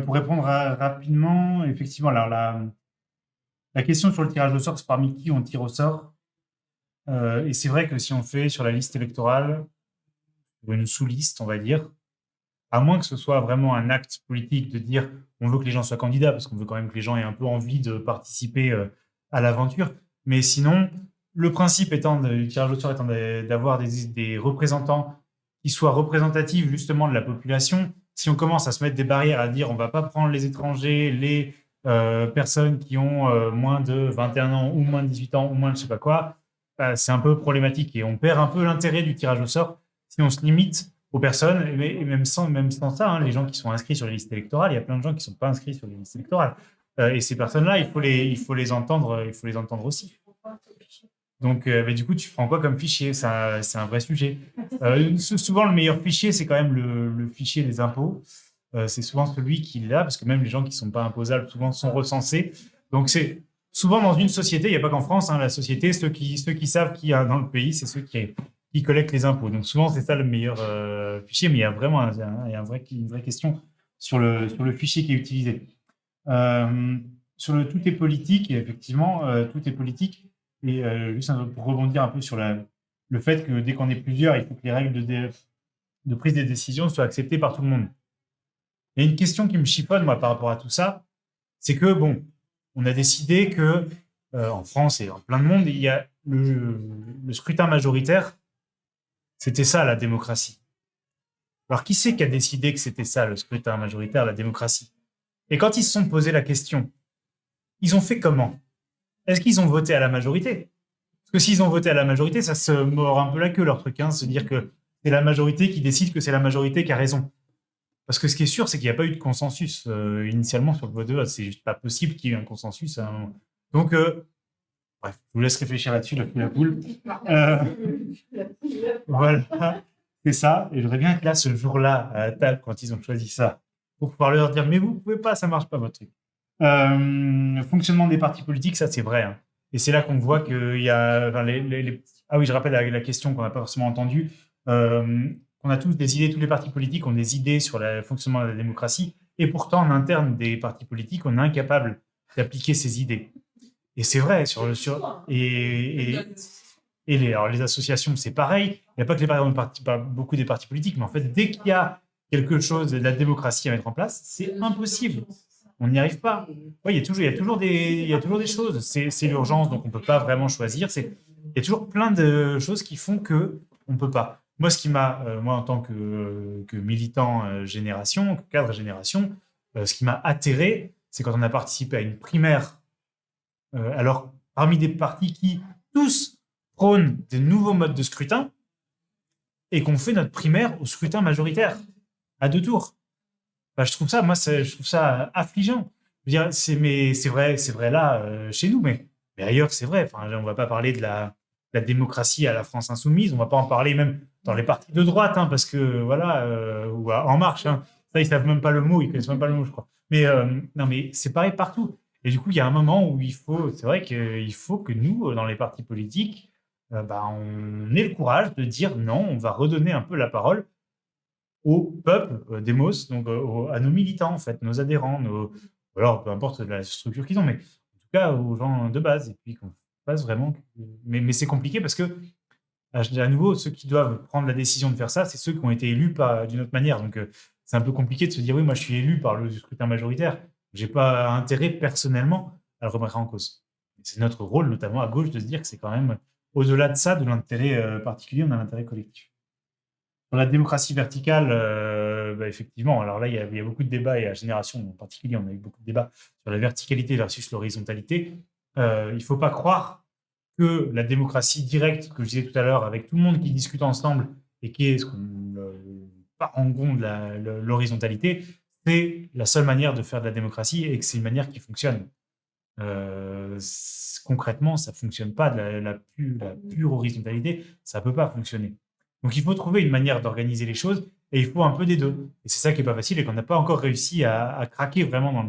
Pour répondre rapidement, effectivement, alors la question sur le tirage au sort, c'est parmi qui on tire au sort. Et c'est vrai que si on fait sur la liste électorale, ou une sous-liste, on va dire, à moins que ce soit vraiment un acte politique de dire on veut que les gens soient candidats, parce qu'on veut quand même que les gens aient un peu envie de participer à l'aventure. Mais sinon, le principe étant, du tirage au sort étant d'avoir des représentants qui soient représentatifs justement de la population, si on commence à se mettre des barrières à dire on ne va pas prendre les étrangers, les personnes qui ont moins de 21 ans ou moins de 18 ans ou moins de je sais pas quoi, bah, c'est un peu problématique et on perd un peu l'intérêt du tirage au sort si on se limite aux personnes, et même sans ça, hein, les gens qui sont inscrits sur les listes électorales, il y a plein de gens qui ne sont pas inscrits sur les listes électorales. Et ces personnes-là, il faut les entendre aussi. Donc, du coup, tu prends quoi comme fichier? C'est un vrai sujet. Souvent, le meilleur fichier, c'est quand même le fichier des impôts. C'est souvent celui qui l'a, parce que même les gens qui ne sont pas imposables, souvent, sont recensés. Donc, c'est souvent dans une société, il n'y a pas qu'en France, hein, la société, ceux qui savent qui y a dans le pays, c'est ceux qui collectent les impôts. Donc, souvent, c'est ça le meilleur fichier, mais il y a vraiment une vraie question sur le fichier qui est utilisé. Sur le tout est politique, et effectivement, tout est politique. Et juste pour rebondir un peu sur le fait que dès qu'on est plusieurs, il faut que les règles de prise des décisions soient acceptées par tout le monde. Il y a une question qui me chiffonne, moi, par rapport à tout ça, c'est que, bon, on a décidé que, en France et en plein de monde, il y a le scrutin majoritaire, c'était ça, la démocratie. Alors, qui c'est qui a décidé que c'était ça, le scrutin majoritaire, la démocratie? Et quand ils se sont posé la question, ils ont fait comment? Est-ce qu'ils ont voté à la majorité? Parce que s'ils ont voté à la majorité, ça se mord un peu la queue, leur truc, hein, se dire que c'est la majorité qui décide que c'est la majorité qui a raison. Parce que ce qui est sûr, c'est qu'il n'y a pas eu de consensus initialement sur le vote de vote. C'est juste pas possible qu'il y ait un consensus à un moment. Donc, bref, je vous laisse réfléchir là-dessus, la poule. Voilà, c'est ça. Et j'aurais bien être là ce jour-là, à la table, quand ils ont choisi ça, pour pouvoir leur dire, mais vous ne pouvez pas, ça ne marche pas, votre truc. Fonctionnement des partis politiques, ça c'est vrai. Hein. Et c'est là qu'on voit qu'il y a... Enfin, Ah oui, je rappelle la question qu'on n'a pas forcément entendue. On a tous des idées, tous les partis politiques ont des idées sur le fonctionnement de la démocratie. Et pourtant, en interne des partis politiques, on est incapable d'appliquer ces idées. Et c'est vrai. Alors, les associations, c'est pareil. Il n'y a pas que beaucoup des partis politiques, mais en fait, dès qu'il y a quelque chose de la démocratie à mettre en place, c'est impossible. On n'y arrive pas. Oui, il y a toujours des choses. C'est l'urgence, donc on ne peut pas vraiment choisir. Il y a toujours plein de choses qui font qu'on ne peut pas. Moi, moi, en tant que militant génération, cadre génération, ce qui m'a atterré, c'est quand on a participé à une primaire. Alors, parmi des partis qui, tous, prônent des nouveaux modes de scrutin et qu'on fait notre primaire au scrutin majoritaire, à 2 tours. Je trouve ça affligeant. Je veux dire, c'est vrai là, chez nous, mais ailleurs, c'est vrai. Enfin, on ne va pas parler de la démocratie à la France insoumise, on ne va pas en parler même dans les partis de droite, hein, parce que, voilà, ou En Marche, hein, ça, ils ne savent même pas le mot, ils ne connaissent même pas le mot, je crois. Mais non, mais c'est pareil partout. Et du coup, il y a un moment où c'est vrai qu'il faut que nous, dans les partis politiques, on ait le courage de dire non, on va redonner un peu la parole au peuple, Demos, donc à nos militants, en fait, nos adhérents, alors peu importe la structure qu'ils ont, mais en tout cas aux gens de base, et puis qu'on fasse vraiment. Mais c'est compliqué parce que, à nouveau, ceux qui doivent prendre la décision de faire ça, c'est ceux qui ont été élus d'une autre manière. Donc c'est un peu compliqué de se dire oui, moi je suis élu par le scrutin majoritaire, j'ai pas intérêt personnellement à le remettre en cause. C'est notre rôle, notamment à gauche, de se dire que c'est quand même au-delà de ça, de l'intérêt particulier, on a l'intérêt collectif. Sur la démocratie verticale, effectivement, alors là, il y a beaucoup de débats, et à Génération en particulier, on a eu beaucoup de débats sur la verticalité versus l'horizontalité. Il ne faut pas croire que la démocratie directe, que je disais tout à l'heure, avec tout le monde qui discute ensemble et qui est ce qu'on parangon de l'horizontalité, c'est la seule manière de faire de la démocratie et que c'est une manière qui fonctionne. Concrètement, ça ne fonctionne pas, la pure horizontalité, ça ne peut pas fonctionner. Donc, il faut trouver une manière d'organiser les choses et il faut un peu des deux. Et c'est ça qui n'est pas facile et qu'on n'a pas encore réussi à craquer vraiment dans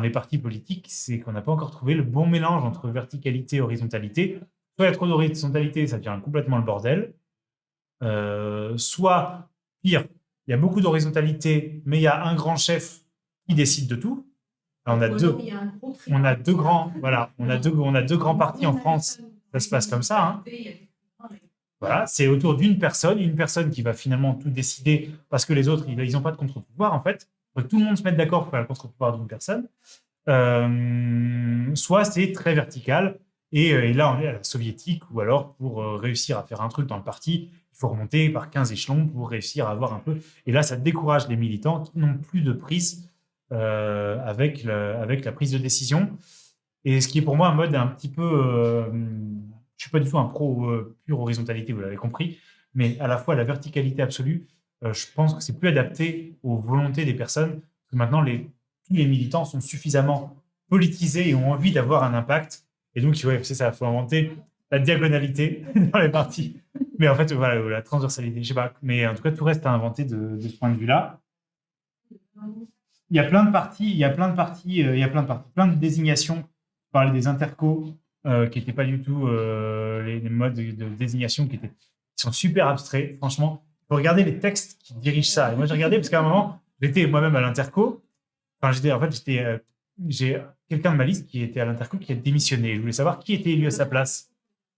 les partis politiques, c'est qu'on n'a pas encore trouvé le bon mélange entre verticalité et horizontalité. Soit il y a trop d'horizontalité, ça devient complètement le bordel. Soit, pire, il y a beaucoup d'horizontalité, mais il y a un grand chef qui décide de tout. Alors, on a deux grands partis en France Ça se passe comme ça. Hein. Voilà, c'est autour d'une personne qui va finalement tout décider parce que les autres, ils n'ont pas de contre-pouvoir en fait. Donc, tout le monde se met d'accord pour faire le contre-pouvoir d'une personne. Soit c'est très vertical et là on est à la soviétique ou alors pour réussir à faire un truc dans le parti, il faut remonter par 15 échelons pour réussir à avoir un peu. Et là, ça décourage les militants qui n'ont plus de prise avec la prise de décision. Et ce qui est pour moi un mode un petit peu... je ne suis pas du tout un pro pure horizontalité, vous l'avez compris, mais à la fois la verticalité absolue, je pense que c'est plus adapté aux volontés des personnes. Que maintenant, tous les militants sont suffisamment politisés et ont envie d'avoir un impact. Et donc, ouais, c'est ça, il faut inventer la diagonalité dans les partis. Mais en fait, voilà, la transversalité, je sais pas. Mais en tout cas, tout reste à inventer de ce point de vue-là. Il y a plein de partis, plein de désignations. Je parlais des intercos, qui n'étaient pas du tout les modes de désignation qui sont super abstraits. Franchement, il faut regarder les textes qui dirigent ça. Et moi, j'ai regardé parce qu'à un moment, j'étais moi-même à l'interco. Enfin, j'ai quelqu'un de ma liste qui était à l'interco qui a démissionné. Je voulais savoir qui était élu à sa place.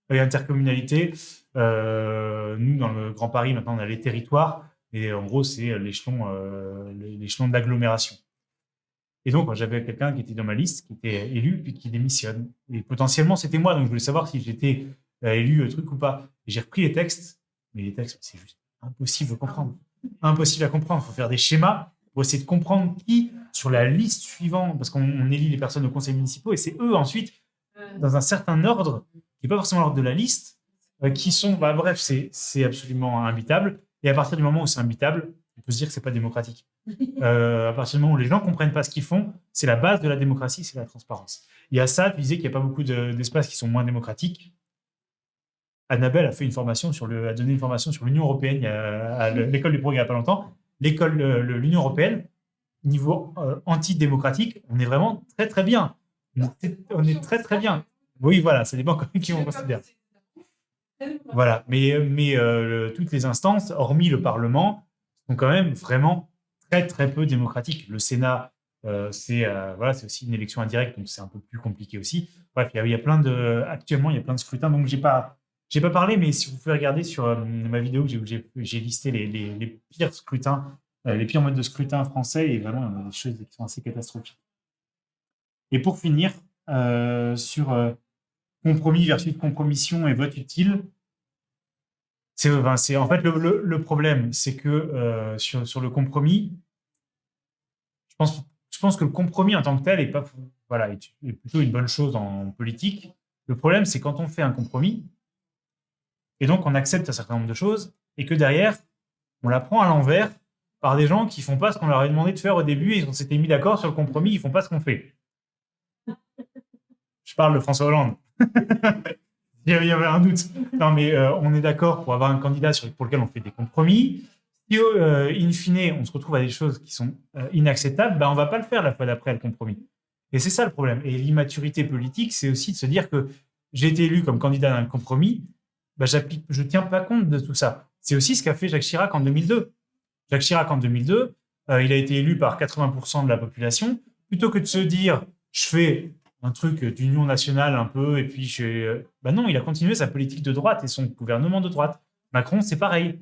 L'intercommunalité, nous, dans le Grand Paris, maintenant, on a les territoires. Et en gros, c'est l'échelon d'agglomération. Et donc, moi, j'avais quelqu'un qui était dans ma liste, qui était élu, puis qui démissionne. Et potentiellement, c'était moi. Donc, je voulais savoir si j'étais élu truc ou pas. Et j'ai repris les textes. Mais les textes, c'est juste impossible à comprendre. Impossible à comprendre. Il faut faire des schémas pour essayer de comprendre qui, sur la liste suivante, parce qu'on élit les personnes au conseil municipal, et c'est eux, ensuite, dans un certain ordre, qui n'est pas forcément l'ordre de la liste, qui sont... Bah, bref, c'est absolument imbitable. Et à partir du moment où c'est imbitable, on peut se dire que ce n'est pas démocratique. À partir du moment où les gens ne comprennent pas ce qu'ils font, c'est la base de la démocratie, c'est la transparence. Il y a ça, tu disais qu'il n'y a pas beaucoup d'espaces qui sont moins démocratiques. Annabelle a donné une formation sur l'Union européenne à l'école du progrès il n'y a pas longtemps. L'Union européenne, niveau antidémocratique, on est vraiment très très bien. On est très très bien. Oui, voilà, ça dépend qui on considère. Voilà, mais toutes les instances, hormis le Parlement, sont quand même vraiment très très peu démocratiques. Le Sénat, c'est aussi une élection indirecte, donc c'est un peu plus compliqué aussi. Bref, actuellement il y a plein de scrutins, donc j'ai pas parlé, mais si vous pouvez regarder sur ma vidéo où j'ai listé les pires scrutins, les pires modes de scrutin français, et vraiment des choses qui sont assez catastrophiques. Et pour finir, sur compromis versus compromission et vote utile, c'est en fait le problème, c'est que sur le compromis, je pense que le compromis en tant que tel est plutôt une bonne chose en politique. Le problème, c'est quand on fait un compromis, et donc on accepte un certain nombre de choses, et que derrière, on la prend à l'envers par des gens qui ne font pas ce qu'on leur a demandé de faire au début, et on s'était mis d'accord sur le compromis, ils ne font pas ce qu'on fait. Je parle de François Hollande. Il y avait un doute. Non, mais on est d'accord pour avoir un candidat pour lequel on fait des compromis. Si, in fine, on se retrouve à des choses qui sont inacceptables, on ne va pas le faire la fois d'après, le compromis. Et c'est ça le problème. Et l'immaturité politique, c'est aussi de se dire que j'ai été élu comme candidat dans le compromis, je ne tiens pas compte de tout ça. C'est aussi ce qu'a fait Jacques Chirac en 2002. Jacques Chirac, en 2002, il a été élu par 80% de la population. Plutôt que de se dire, je fais un truc d'union nationale un peu, et puis non, il a continué sa politique de droite et son gouvernement de droite. Macron, c'est pareil.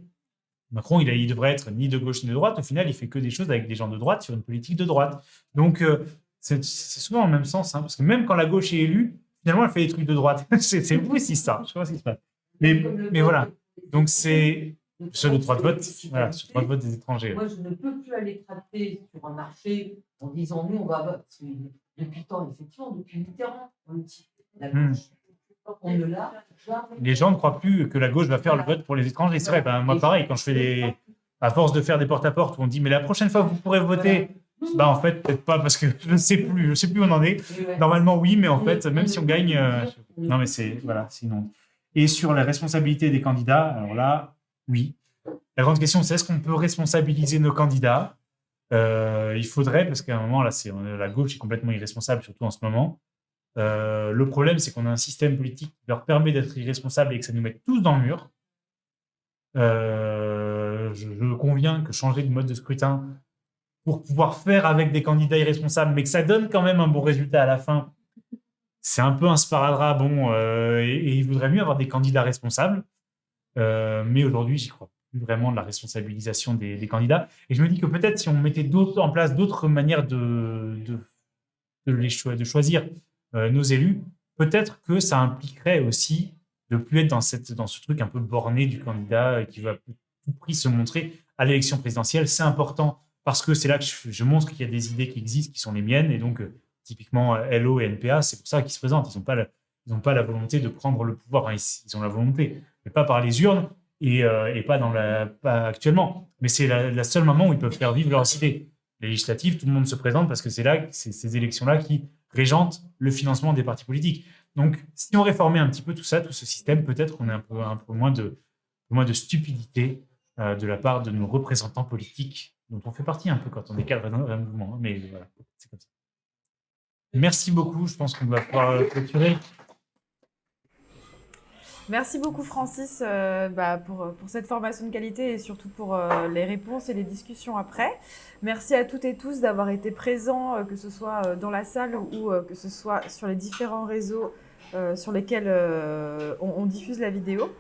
Macron, il devrait être ni de gauche ni de droite. Au final, il fait que des choses avec des gens de droite sur une politique de droite. Donc, c'est souvent en même sens, parce que même quand la gauche est élue, finalement, elle fait des trucs de droite. c'est fou aussi ça. Je sais pas ce qui se passe. Mais voilà. Donc, c'est sur le droit de vote, voilà, sur le droit de vote des étrangers.
Moi, je ne peux plus aller traiter sur un marché en disant nous, on va voter. Depuis effectivement, depuis Mitterrand, on dit la gauche. On ne l'a jamais.
Les gens ne croient plus que la gauche va faire le vote pour les étrangers. C'est vrai, moi pareil, quand je fais à force de faire des porte-à-porte où on dit mais la prochaine fois vous pourrez voter, en fait peut-être pas parce que je ne sais plus où on en est. Normalement oui, mais en fait même si on gagne, non mais c'est non. Et sur la responsabilité des candidats, alors là, oui. La grande question, c'est est-ce qu'on peut responsabiliser nos candidats ? Il faudrait, parce qu'à un moment, là, la gauche est complètement irresponsable, surtout en ce moment. Le problème, c'est qu'on a un système politique qui leur permet d'être irresponsables et que ça nous mette tous dans le mur. Je conviens que changer de mode de scrutin pour pouvoir faire avec des candidats irresponsables, mais que ça donne quand même un bon résultat à la fin, c'est un peu un sparadrap. Bon, et il vaudrait mieux avoir des candidats responsables. Mais aujourd'hui, j'y crois plus vraiment de la responsabilisation des candidats. Et je me dis que peut-être si on mettait en place d'autres manières de choisir nos élus, peut-être que ça impliquerait aussi de plus être dans ce truc un peu borné du candidat qui va à tout prix se montrer à l'élection présidentielle. C'est important parce que c'est là que je montre qu'il y a des idées qui existent, qui sont les miennes. Et donc, typiquement, LO et NPA, c'est pour ça qu'ils se présentent. Ils n'ont pas la volonté de prendre le pouvoir. Enfin, ils ont la volonté, mais pas par les urnes et pas actuellement. Mais c'est la seule moment où ils peuvent faire vivre leur idée. Les législatives, tout le monde se présente parce que c'est ces élections-là qui régentent le financement des partis politiques. Donc, si on réformait un petit peu tout ça, tout ce système, peut-être qu'on ait un peu moins de stupidité de la part de nos représentants politiques, dont on fait partie un peu quand on est cadre d'un mouvement. Mais voilà, c'est comme ça. Merci beaucoup. Je pense qu'on va pouvoir clôturer.
Merci beaucoup Francis pour cette formation de qualité et surtout pour les réponses et les discussions après. Merci à toutes et tous d'avoir été présents, que ce soit dans la salle ou que ce soit sur les différents réseaux sur lesquels on diffuse la vidéo.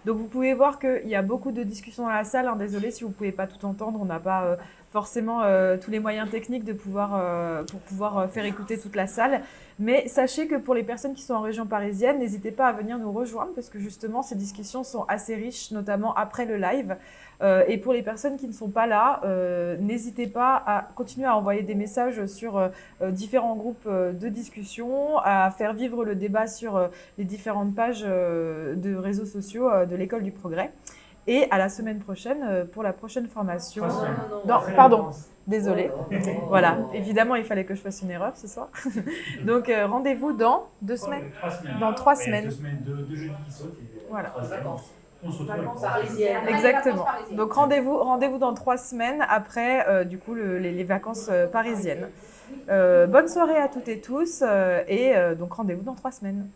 Donc vous pouvez voir qu'il y a beaucoup de discussions dans la salle. Hein. Désolée si vous ne pouvez pas tout entendre, on n'a pas forcément tous les moyens techniques pour pouvoir faire écouter toute la salle. Mais sachez que pour les personnes qui sont en région parisienne, n'hésitez pas à venir nous rejoindre parce que justement ces discussions sont assez riches, notamment après le live. Et pour les personnes qui ne sont pas là, n'hésitez pas à continuer à envoyer des messages sur différents groupes de discussion, à faire vivre le débat sur les différentes pages de réseaux sociaux de l'École du Progrès. Et à la semaine prochaine pour la prochaine formation. Pardon, désolée. Voilà, évidemment, il fallait que je fasse une erreur ce soir. Donc, rendez-vous dans 2 semaines. Dans 3 semaines.
2 semaines, 2 jeudis qui sautent.
Voilà.
On se retrouve.
Exactement. Donc, rendez-vous dans 3 semaines après, du coup, les vacances parisiennes. Bonne soirée à toutes et tous. Et donc, rendez-vous dans 3 semaines.